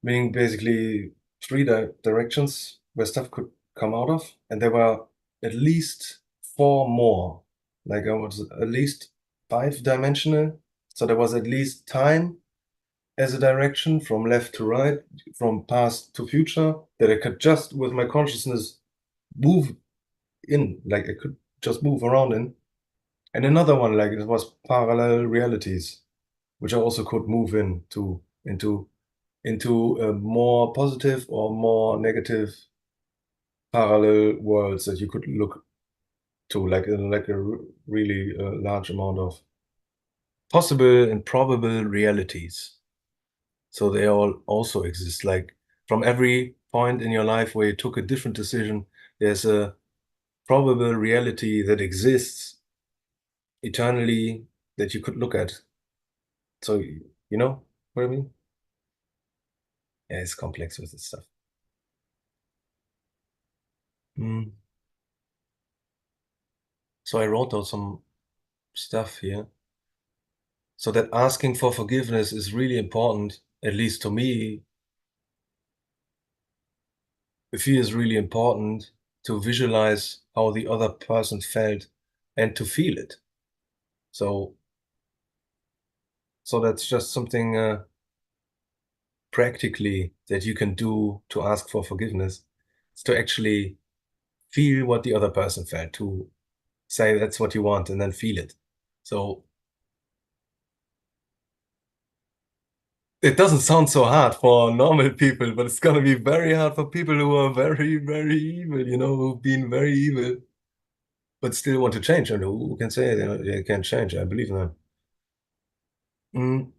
meaning basically three directions where stuff could come out of. And there were at least four more. Like, I was at least five-dimensional. So there was at least time as a direction from left to right, from past to future, that I could just, with my consciousness, move in, like I could just move around in. And another one, like it was parallel realities, which I also could move into a more positive or more negative parallel worlds that you could look to, like a really large amount of possible and probable realities. So they all also exist. Like from every point in your life where you took a different decision, there's a probable reality that exists eternally that you could look at. So, you know what I mean? Yeah, it's complex with this stuff. Mm. So I wrote out some stuff here. So that asking for forgiveness is really important, at least to me. I feel it's really important to visualize how the other person felt and to feel it. So, so that's just something practically that you can do to ask for forgiveness. Is to actually feel what the other person felt, to say that's what you want and then feel it. So it doesn't sound so hard for normal people, but it's gonna be very hard for people who are very, very evil, who've been very evil, but still want to change. And who can say they can't change? I believe in them. Mm.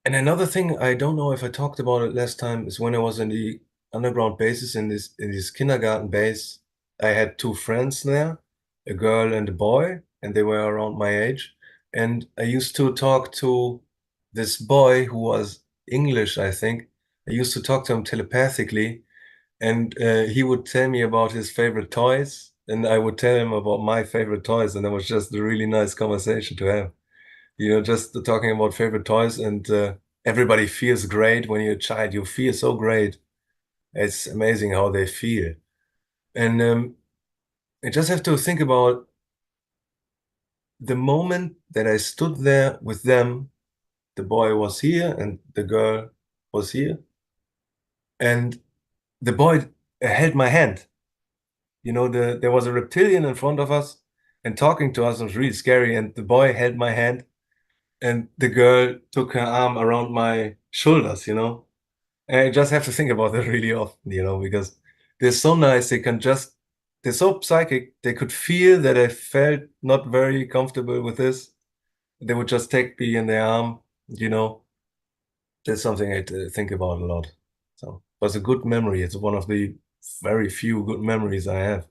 And another thing, I don't know if I talked about it last time, is when I was in the underground bases in this kindergarten base, I had two friends there, a girl and a boy, and they were around my age. And I used to talk to this boy who was English, I think. I used to talk to him telepathically, and he would tell me about his favorite toys, and I would tell him about my favorite toys, and it was just a really nice conversation to have. Just talking about favorite toys, and everybody feels great when you're a child. You feel so great. It's amazing how they feel. And I just have to think about the moment that I stood there with them. The boy was here and the girl was here. And the boy held my hand. There was a reptilian in front of us and talking to us was really scary. And the boy held my hand and the girl took her arm around my shoulders. And I just have to think about that really often, because they're so nice. They're so psychic. They could feel that I felt not very comfortable with this. They would just take me in their arm. That's something I think about a lot. So it was a good memory. It's one of the very few good memories I have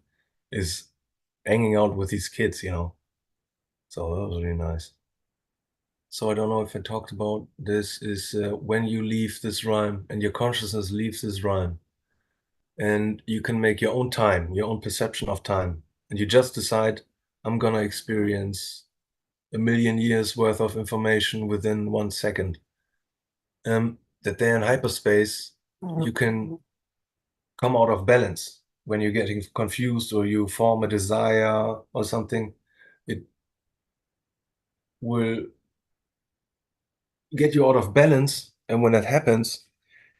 is hanging out with these kids. So that was really nice. So I don't know if I talked about this is when you leave this rhyme and your consciousness leaves this rhyme and you can make your own time, your own perception of time. And you just decide, I'm gonna experience 1 million years worth of information within 1 second. That there in hyperspace, you can come out of balance when you're getting confused or you form a desire or something. It will get you out of balance. And when that happens,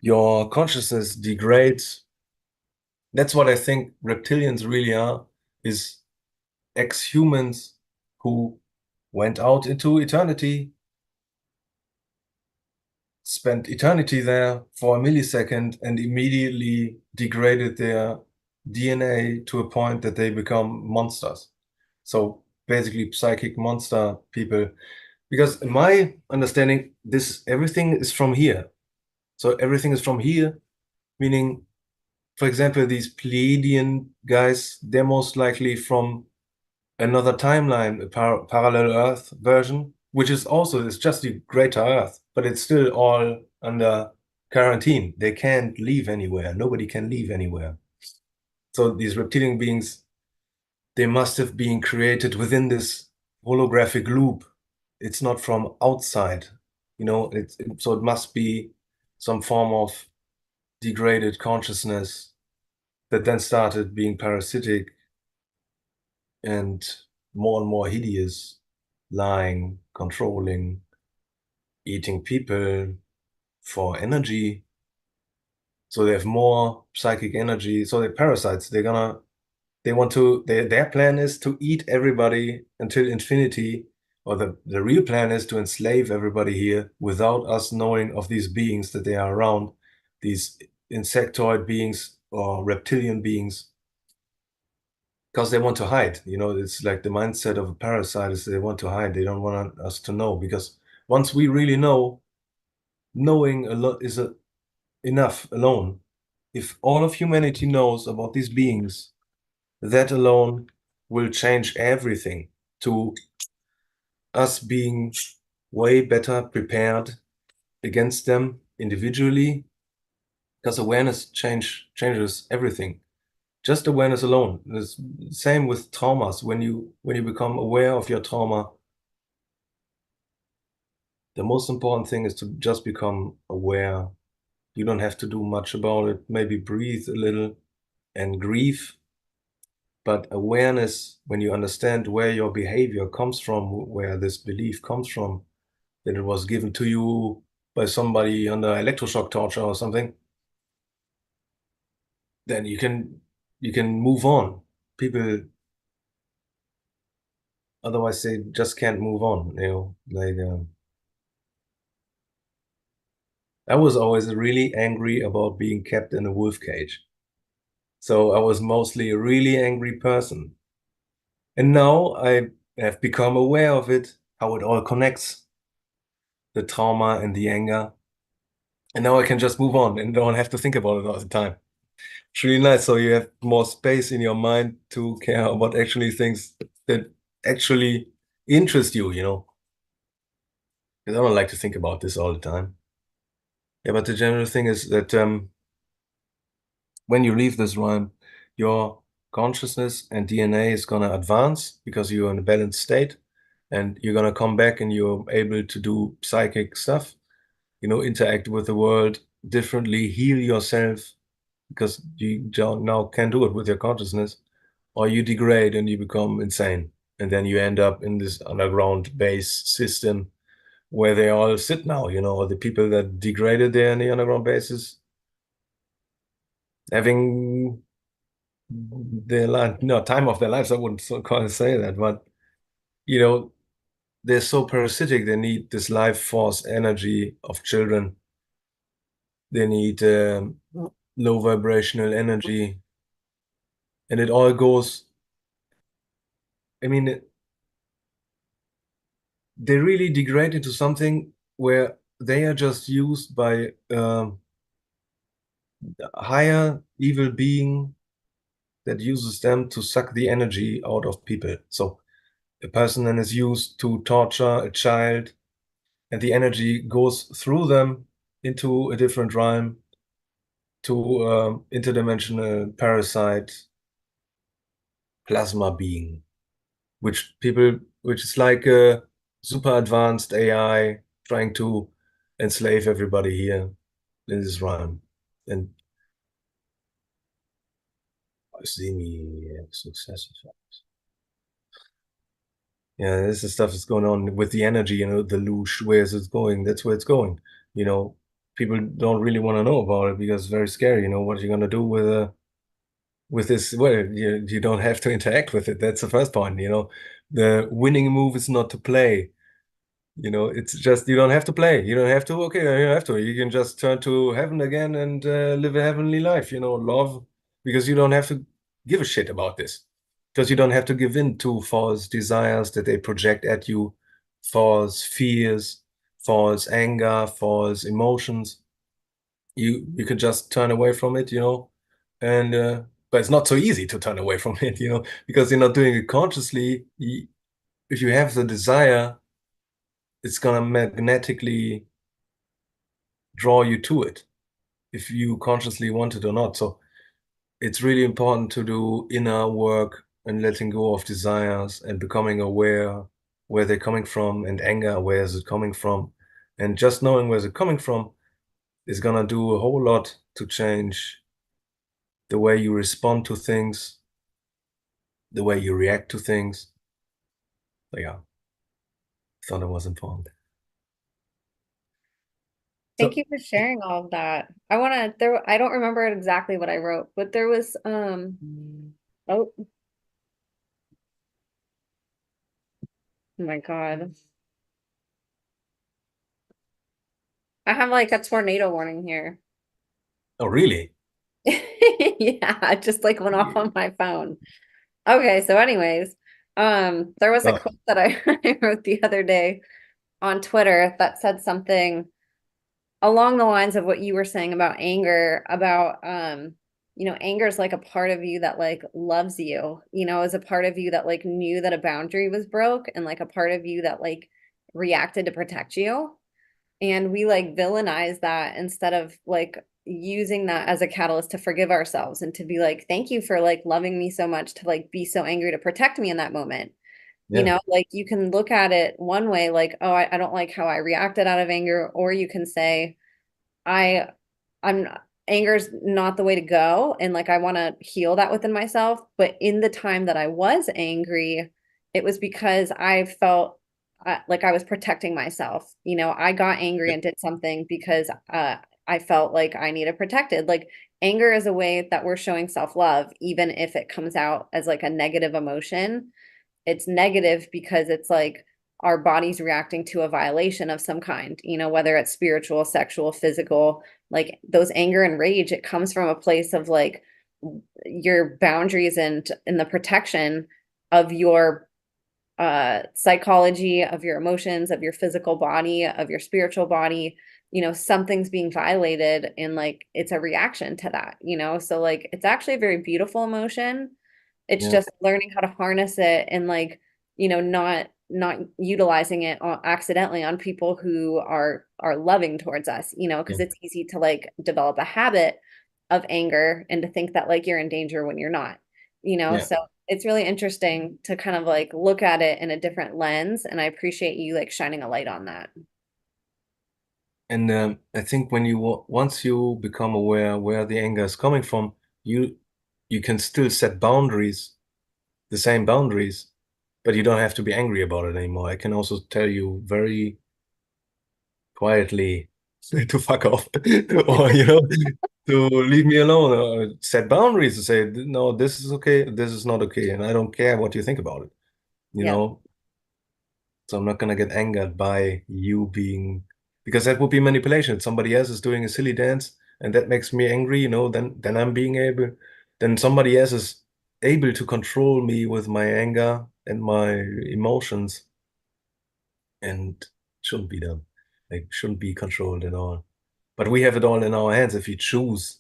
your consciousness degrades. That's what I think reptilians really are, is ex-humans who went out into eternity, spent eternity there for a millisecond, and immediately degraded their DNA to a point that they become monsters. So basically psychic monster people. Because in my understanding, this everything is from here. So everything is from here, meaning, for example, these Pleiadian guys, they're most likely from another timeline, a parallel Earth version, which is also, it's just the greater Earth, but it's still all under quarantine. They can't leave anywhere. Nobody can leave anywhere. So these reptilian beings, they must have been created within this holographic loop. It's not from outside, so it must be some form of degraded consciousness that then started being parasitic and more hideous, lying, controlling, eating people for energy. So they have more psychic energy. So they're parasites. Their plan is to eat everybody until infinity, or the real plan is to enslave everybody here without us knowing of these beings that they are around, these insectoid beings or reptilian beings. Because they want to hide. It's like the mindset of a parasite is they want to hide. They don't want us to know because Once we really know, knowing a lot is enough alone. If all of humanity knows about these beings, that alone will change everything to us being way better prepared against them individually, because awareness changes everything. Just awareness alone. The same with traumas. When you become aware of your trauma, the most important thing is to just become aware. You don't have to do much about it. Maybe breathe a little and grieve. But awareness, when you understand where your behavior comes from, where this belief comes from, that it was given to you by somebody under electroshock torture or something, then you can move on. People otherwise they just can't move on, like I was always really angry about being kept in a wolf cage. So I was mostly a really angry person. And now I have become aware of it, how it all connects, the trauma and the anger. And now I can just move on and don't have to think about it all the time. It's really nice. So you have more space in your mind to care about actually things that actually interest you. Because I don't like to think about this all the time. Yeah, but the general thing is that when you leave this realm, your consciousness and DNA is gonna advance because you're in a balanced state, and you're gonna come back and you're able to do psychic stuff, interact with the world differently, heal yourself because you don't now can do it with your consciousness, or you degrade and you become insane, and then you end up in this underground base system where they all sit now, the people that degraded there in the underground bases having their life, no, time of their lives. I wouldn't so kind of say that, but you know, they're so parasitic. They need this life force energy of children. They need low vibrational energy, and it all goes. I mean, they really degrade into something where they are just used by a higher evil being that uses them to suck the energy out of people. So a person then is used to torture a child, and the energy goes through them into a different realm to interdimensional parasite plasma being, which is like a super advanced AI trying to enslave everybody here in this realm. And I see me success. Yeah, this is stuff that's going on with the energy, the loosh, where's it going? That's where it's going. You know, People don't really want to know about it because it's very scary. What are you gonna do with this? Well, you don't have to interact with it. That's the first point. The winning move is not to play. It's just you don't have to play. You don't have to. Okay, you don't have to. You can just turn to heaven again and live a heavenly life. Love, because you don't have to give a shit about this. Because you don't have to give in to false desires that they project at you, false fears, false anger, false emotions. You can just turn away from it, and but it's not so easy to turn away from it, because you're not doing it consciously. If you have the desire, it's gonna magnetically draw you to it if you consciously want it or not. So it's really important to do inner work and letting go of desires and becoming aware where they're coming from, and anger, where is it coming from? And just knowing where it's coming from is gonna do a whole lot to change the way you respond to things, the way you react to things. So yeah, thought it was important. Thank So you for sharing all of that. I don't remember exactly what I wrote, but there was oh, oh my God. I have like a tornado warning here. oh really? Yeah, it just like went off on my phone. Okay, so anyways, there was a Oh, quote that I, I wrote the other day. on Twitter that said something along the lines of what you were saying about anger, about anger is like a part of you that like loves you, is a part of you that like knew that a boundary was broke and like a part of you that like reacted to protect you. And we like villainize that instead of like using that as a catalyst to forgive ourselves and to be like, thank you for like loving me so much to like be so angry to protect me in that moment. Yeah, Like you can look at it one way, like, oh, I don't like how I reacted out of anger, or you can say, I I'm anger's not the way to go and like I want to heal that within myself, but in the time that I was angry, it was because I felt like I was protecting myself. I got angry yeah, and did something because I felt like I needed protected. Like anger is a way that we're showing self-love even if it comes out as like a negative emotion. It's negative because it's like our body's reacting to a violation of some kind, whether it's spiritual, sexual, physical, like those anger and rage, it comes from a place of like your boundaries and the protection of your psychology, of your emotions, of your physical body, of your spiritual body. Something's being violated and like it's a reaction to that, so like it's actually a very beautiful emotion. It's yeah, just learning how to harness it and like, not utilizing it accidentally on people who are loving towards us, yeah, because it's easy to like develop a habit of anger and to think that like you're in danger when you're not, yeah. so it's really interesting to kind of like look at it in a different lens, and I appreciate you like shining a light on that. And I think when once you become aware where the anger is coming from, you you can still set boundaries, the same boundaries, but you don't have to be angry about it anymore. I can also tell you very quietly to fuck off, or to leave me alone, or set boundaries to say, no, this is okay, this is not okay, and I don't care what you think about it. You Yeah. know, So I'm not gonna get angered by you being, because that would be manipulation. If somebody else is doing a silly dance and that makes me angry, then I'm being able, then somebody else is able to control me with my anger and my emotions, and shouldn't be done. Like shouldn't be controlled at all. But we have it all in our hands if we choose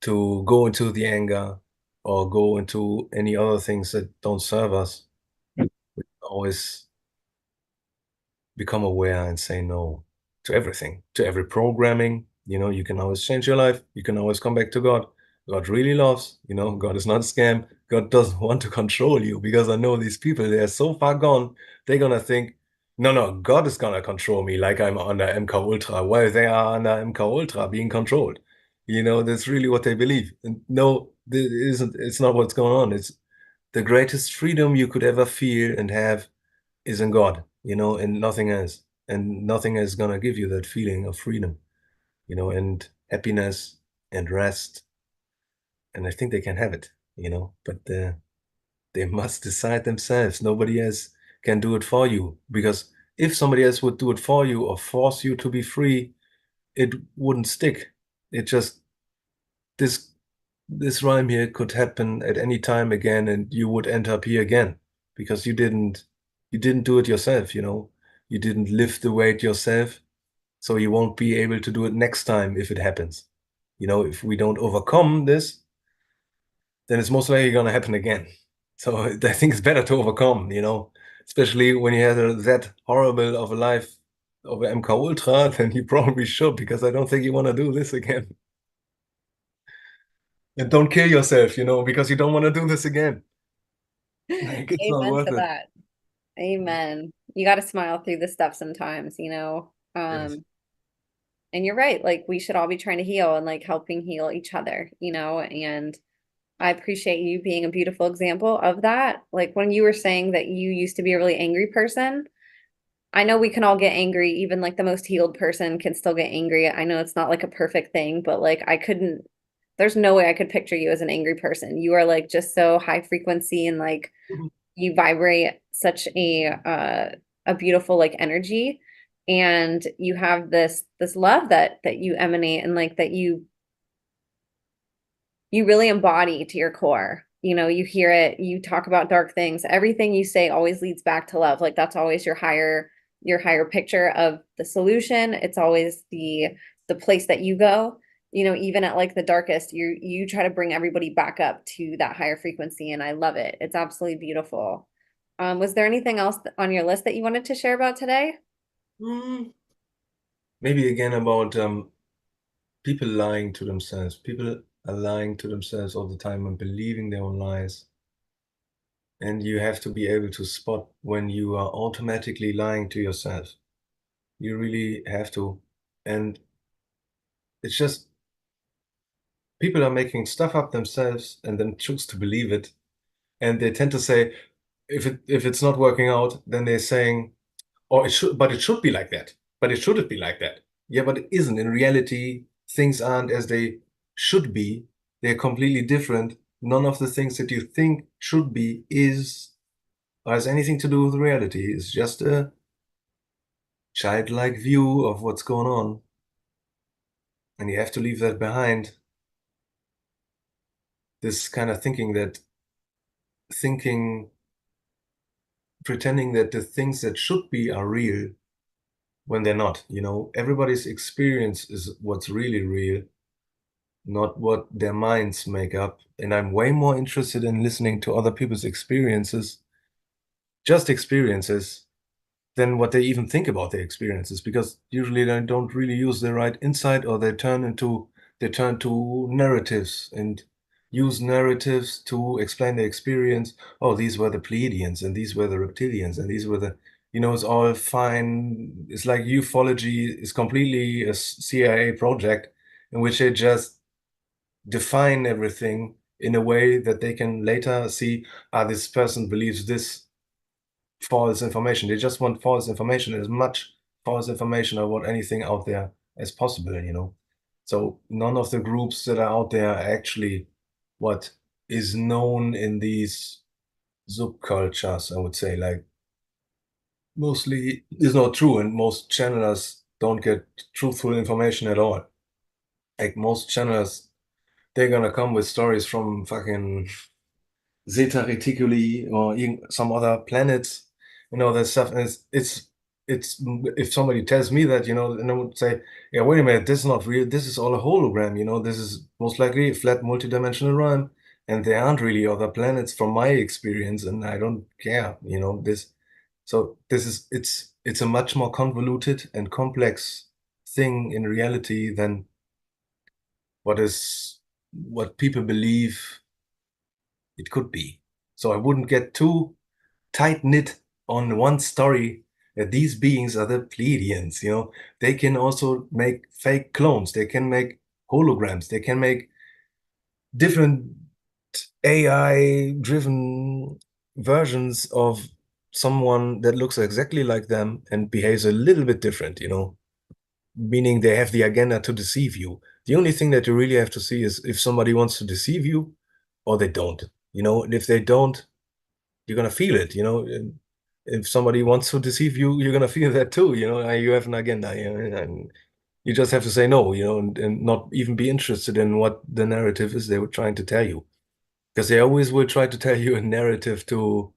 to go into the anger or go into any other things that don't serve us. Always become aware and say no to everything, to every programming. You can always change your life. You can always come back to God. God really loves, God is not a scam. God doesn't want to control you, because I know these people, they are so far gone, they're gonna think, no, no, God is gonna control me like I'm under MK Ultra, while they are under MK Ultra being controlled. That's really what they believe. And no, it's not what's going on. It's the greatest freedom you could ever feel and have is in God, and nothing else. And nothing is gonna give you that feeling of freedom, and happiness and rest. And I think they can have it, but they must decide themselves. Nobody else can do it for you, because if somebody else would do it for you or force you to be free, it wouldn't stick. It just this this rhyme here could happen at any time again, and you would end up here again, because you didn't do it yourself, you didn't lift the weight yourself, so you won't be able to do it next time if it happens. If we don't overcome this, then it's most likely going to happen again. So I think it's better to overcome, especially when you have that horrible of a life of MK Ultra, then you probably should, because I don't think you want to do this again. And don't kill yourself, because you don't want to do this again. Like, it's not Amen worth to it. that. Amen. You got to smile through the stuff sometimes, Yes. and you're right, like we should all be trying to heal and like helping heal each other, and I appreciate you being a beautiful example of that. Like when you were saying that you used to be a really angry person, I know we can all get angry, even like the most healed person can still get angry. I know it's not like a perfect thing, but like there's no way I could picture you as an angry person. You are like just so high frequency and like you vibrate such a beautiful like energy, and you have this love that you emanate and like that you really embody to your core. You hear it, you talk about dark things, everything you say always leads back to love. Like that's always your higher your higher picture of the solution. It's always the place that you go. You know, even at like the darkest, you try to bring everybody back up to that higher frequency, and I love it. It's absolutely beautiful. Was there anything else on your list that you wanted to share about today? Mm, maybe again about people lying to themselves. People are lying to themselves all the time and believing their own lies. And you have to be able to spot when you are automatically lying to yourself. You really have to. And it's just people are making stuff up themselves and then choose to believe it. And they tend to say, if it's not working out, then they're saying, oh, it should be like that. But it shouldn't be like that. Yeah, but it isn't. In reality, things aren't as they should be. They're completely different. None of the things that you think should be is or has anything to do with reality. It's just a childlike view of what's going on. And you have to leave that behind. This kind of thinking, pretending that the things that should be are real when they're not. You know, everybody's experience is what's really real, not what their minds make up. And I'm way more interested in listening to other people's experiences, just experiences, than what they even think about their experiences, because usually they don't really use the right insight, or they turn to narratives and use narratives to explain their experience. Oh, these were the Pleiadians and these were the reptilians and these were the, you know, it's all fine. It's like ufology is completely a CIA project in which they just define everything in a way that they can later see, ah, this person believes this false information. They just want false information, as much false information about anything out there as possible, you know. So none of the groups that are out there are actually what is known in these subcultures, I would say, like mostly is not true, and most channelers don't get truthful information at all. Like most channelers, they're gonna come with stories from fucking Zeta Reticuli or some other planets, you know, that stuff. And it's if somebody tells me that, you know, and I would say, yeah, wait a minute, this is not real. This is all a hologram, you know, this is most likely a flat multidimensional realm, and there aren't really other planets from my experience, and I don't care, you know, this. So this is it's a much more convoluted and complex thing in reality than what people believe it could be. So I wouldn't get too tight-knit on one story that these beings are the Pleiadians, you know. They can also make fake clones, they can make holograms, they can make different AI-driven versions of someone that looks exactly like them and behaves a little bit different, you know, meaning they have the agenda to deceive you. The only thing that you really have to see is if somebody wants to deceive you or they don't, you know, and if they don't, you're gonna feel it, you know. And if somebody wants to deceive you, you're gonna feel that too, you know. You have an agenda, you know, and you just have to say no, you know, and not even be interested in what the narrative is they were trying to tell you, because they always will try to tell you a narrative to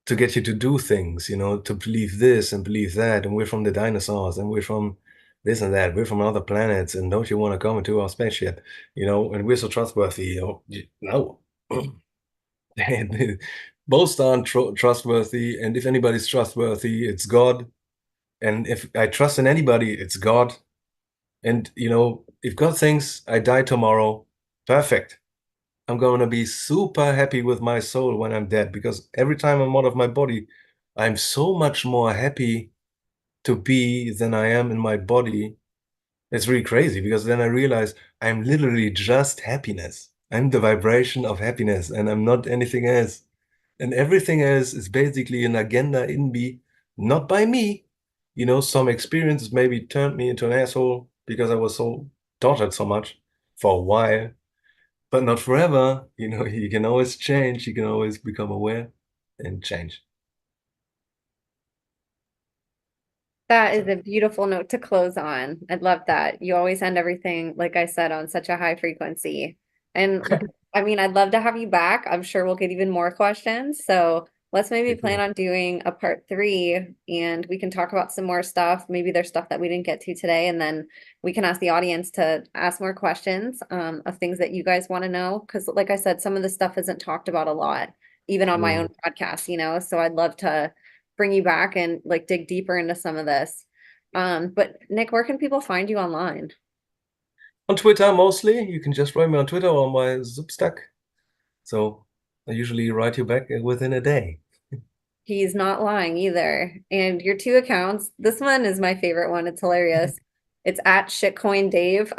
get you to do things, you know, to believe this and believe that, and we're from the dinosaurs, and we're from this and that, we're from other planets, and don't you want to come into our spaceship, you know, and we're so trustworthy, you know. No. Both aren't trustworthy, and if anybody's trustworthy, it's God. And if I trust in anybody, it's God. And you know, if God thinks I die tomorrow, perfect. I'm going to be super happy with my soul when I'm dead, because every time I'm out of my body, I'm so much more happy to be than I am in my body. It's really crazy, because then I realize I'm literally just happiness. I'm the vibration of happiness, and I'm not anything else. And everything else is basically an agenda in me, not by me. You know, some experiences maybe turned me into an asshole because I was so tortured so much for a while, but not forever. You know, you can always change, you can always become aware and change. That is So, a beautiful note to close on. I love that. You always end everything, like I said, on such a high frequency. And I mean, I'd love to have you back. I'm sure we'll get even more questions. So let's maybe Good plan deal. on doing a part 3 and we can talk about some more stuff. Maybe there's stuff that we didn't get to today, and then we can ask the audience to ask more questions of things that you guys want to know. Because like I said, some of the stuff isn't talked about a lot, even on my own Mm. podcast, so I'd love to bring you back and like dig deeper into some of this. But Nick, where can people find you online? On Twitter mostly. You can just write me on Twitter or my Substack. So I usually write you back within a day. He's not lying either. And your two accounts, this one is my favorite one. It's hilarious. It's at shitcoin Dave.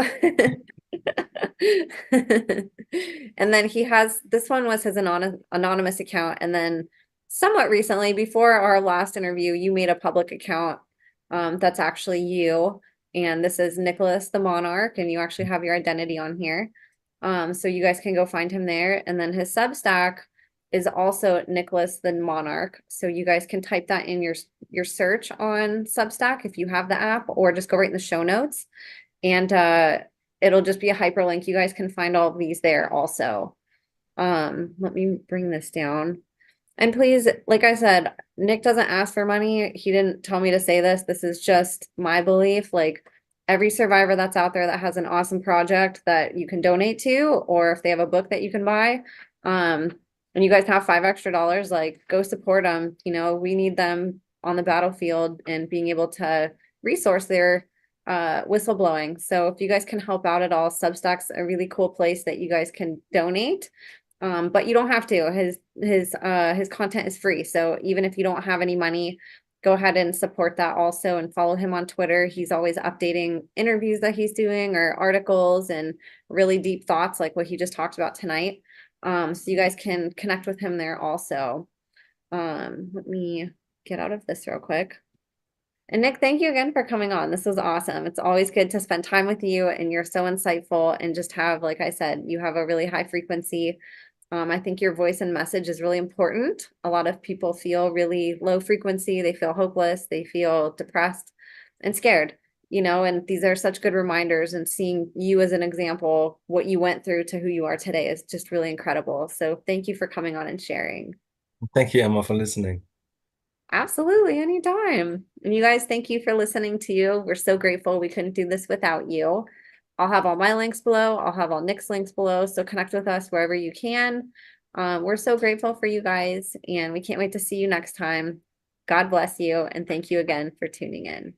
And then he has this one was his anonymous account. And then somewhat recently, before our last interview, you made a public account that's actually you. And this is Nicholas the Monarch, and you actually have your identity on here. So you guys can go find him there. And then his Substack is also Nicholas the Monarch. So you guys can type that in your search on Substack if you have the app, or just go right in the show notes. And it'll just be a hyperlink. You guys can find all of these there also. Let me bring this down. And please, like I said, Nick doesn't ask for money. He didn't tell me to say this. This is just my belief. Like every survivor that's out there that has an awesome project that you can donate to, or if they have a book that you can buy, and you guys have $5 extra, like go support them. We need them on the battlefield and being able to resource their whistleblowing. So if you guys can help out at all, Substack's a really cool place that you guys can donate. But you don't have to. His content is free. So even if you don't have any money, go ahead and support that also and follow him on Twitter. He's always updating interviews that he's doing or articles and really deep thoughts like what he just talked about tonight. So you guys can connect with him there also. Let me get out of this real quick. And Nick, thank you again for coming on. This was awesome. It's always good to spend time with you, and you're so insightful and just have, like I said, you have a really high frequency. I think your voice and message is really important. A lot of people feel really low frequency. They feel hopeless. They feel depressed and scared, and these are such good reminders. And seeing you as an example, what you went through to who you are today is just really incredible. So thank you for coming on and sharing. Thank you, Emma, for listening. Absolutely, anytime. And you guys, thank you for listening to you. We're so grateful we couldn't do this without you. I'll have all my links below. I'll have all Nick's links below. So connect with us wherever you can. We're so grateful for you guys, and we can't wait to see you next time. God bless you, and thank you again for tuning in.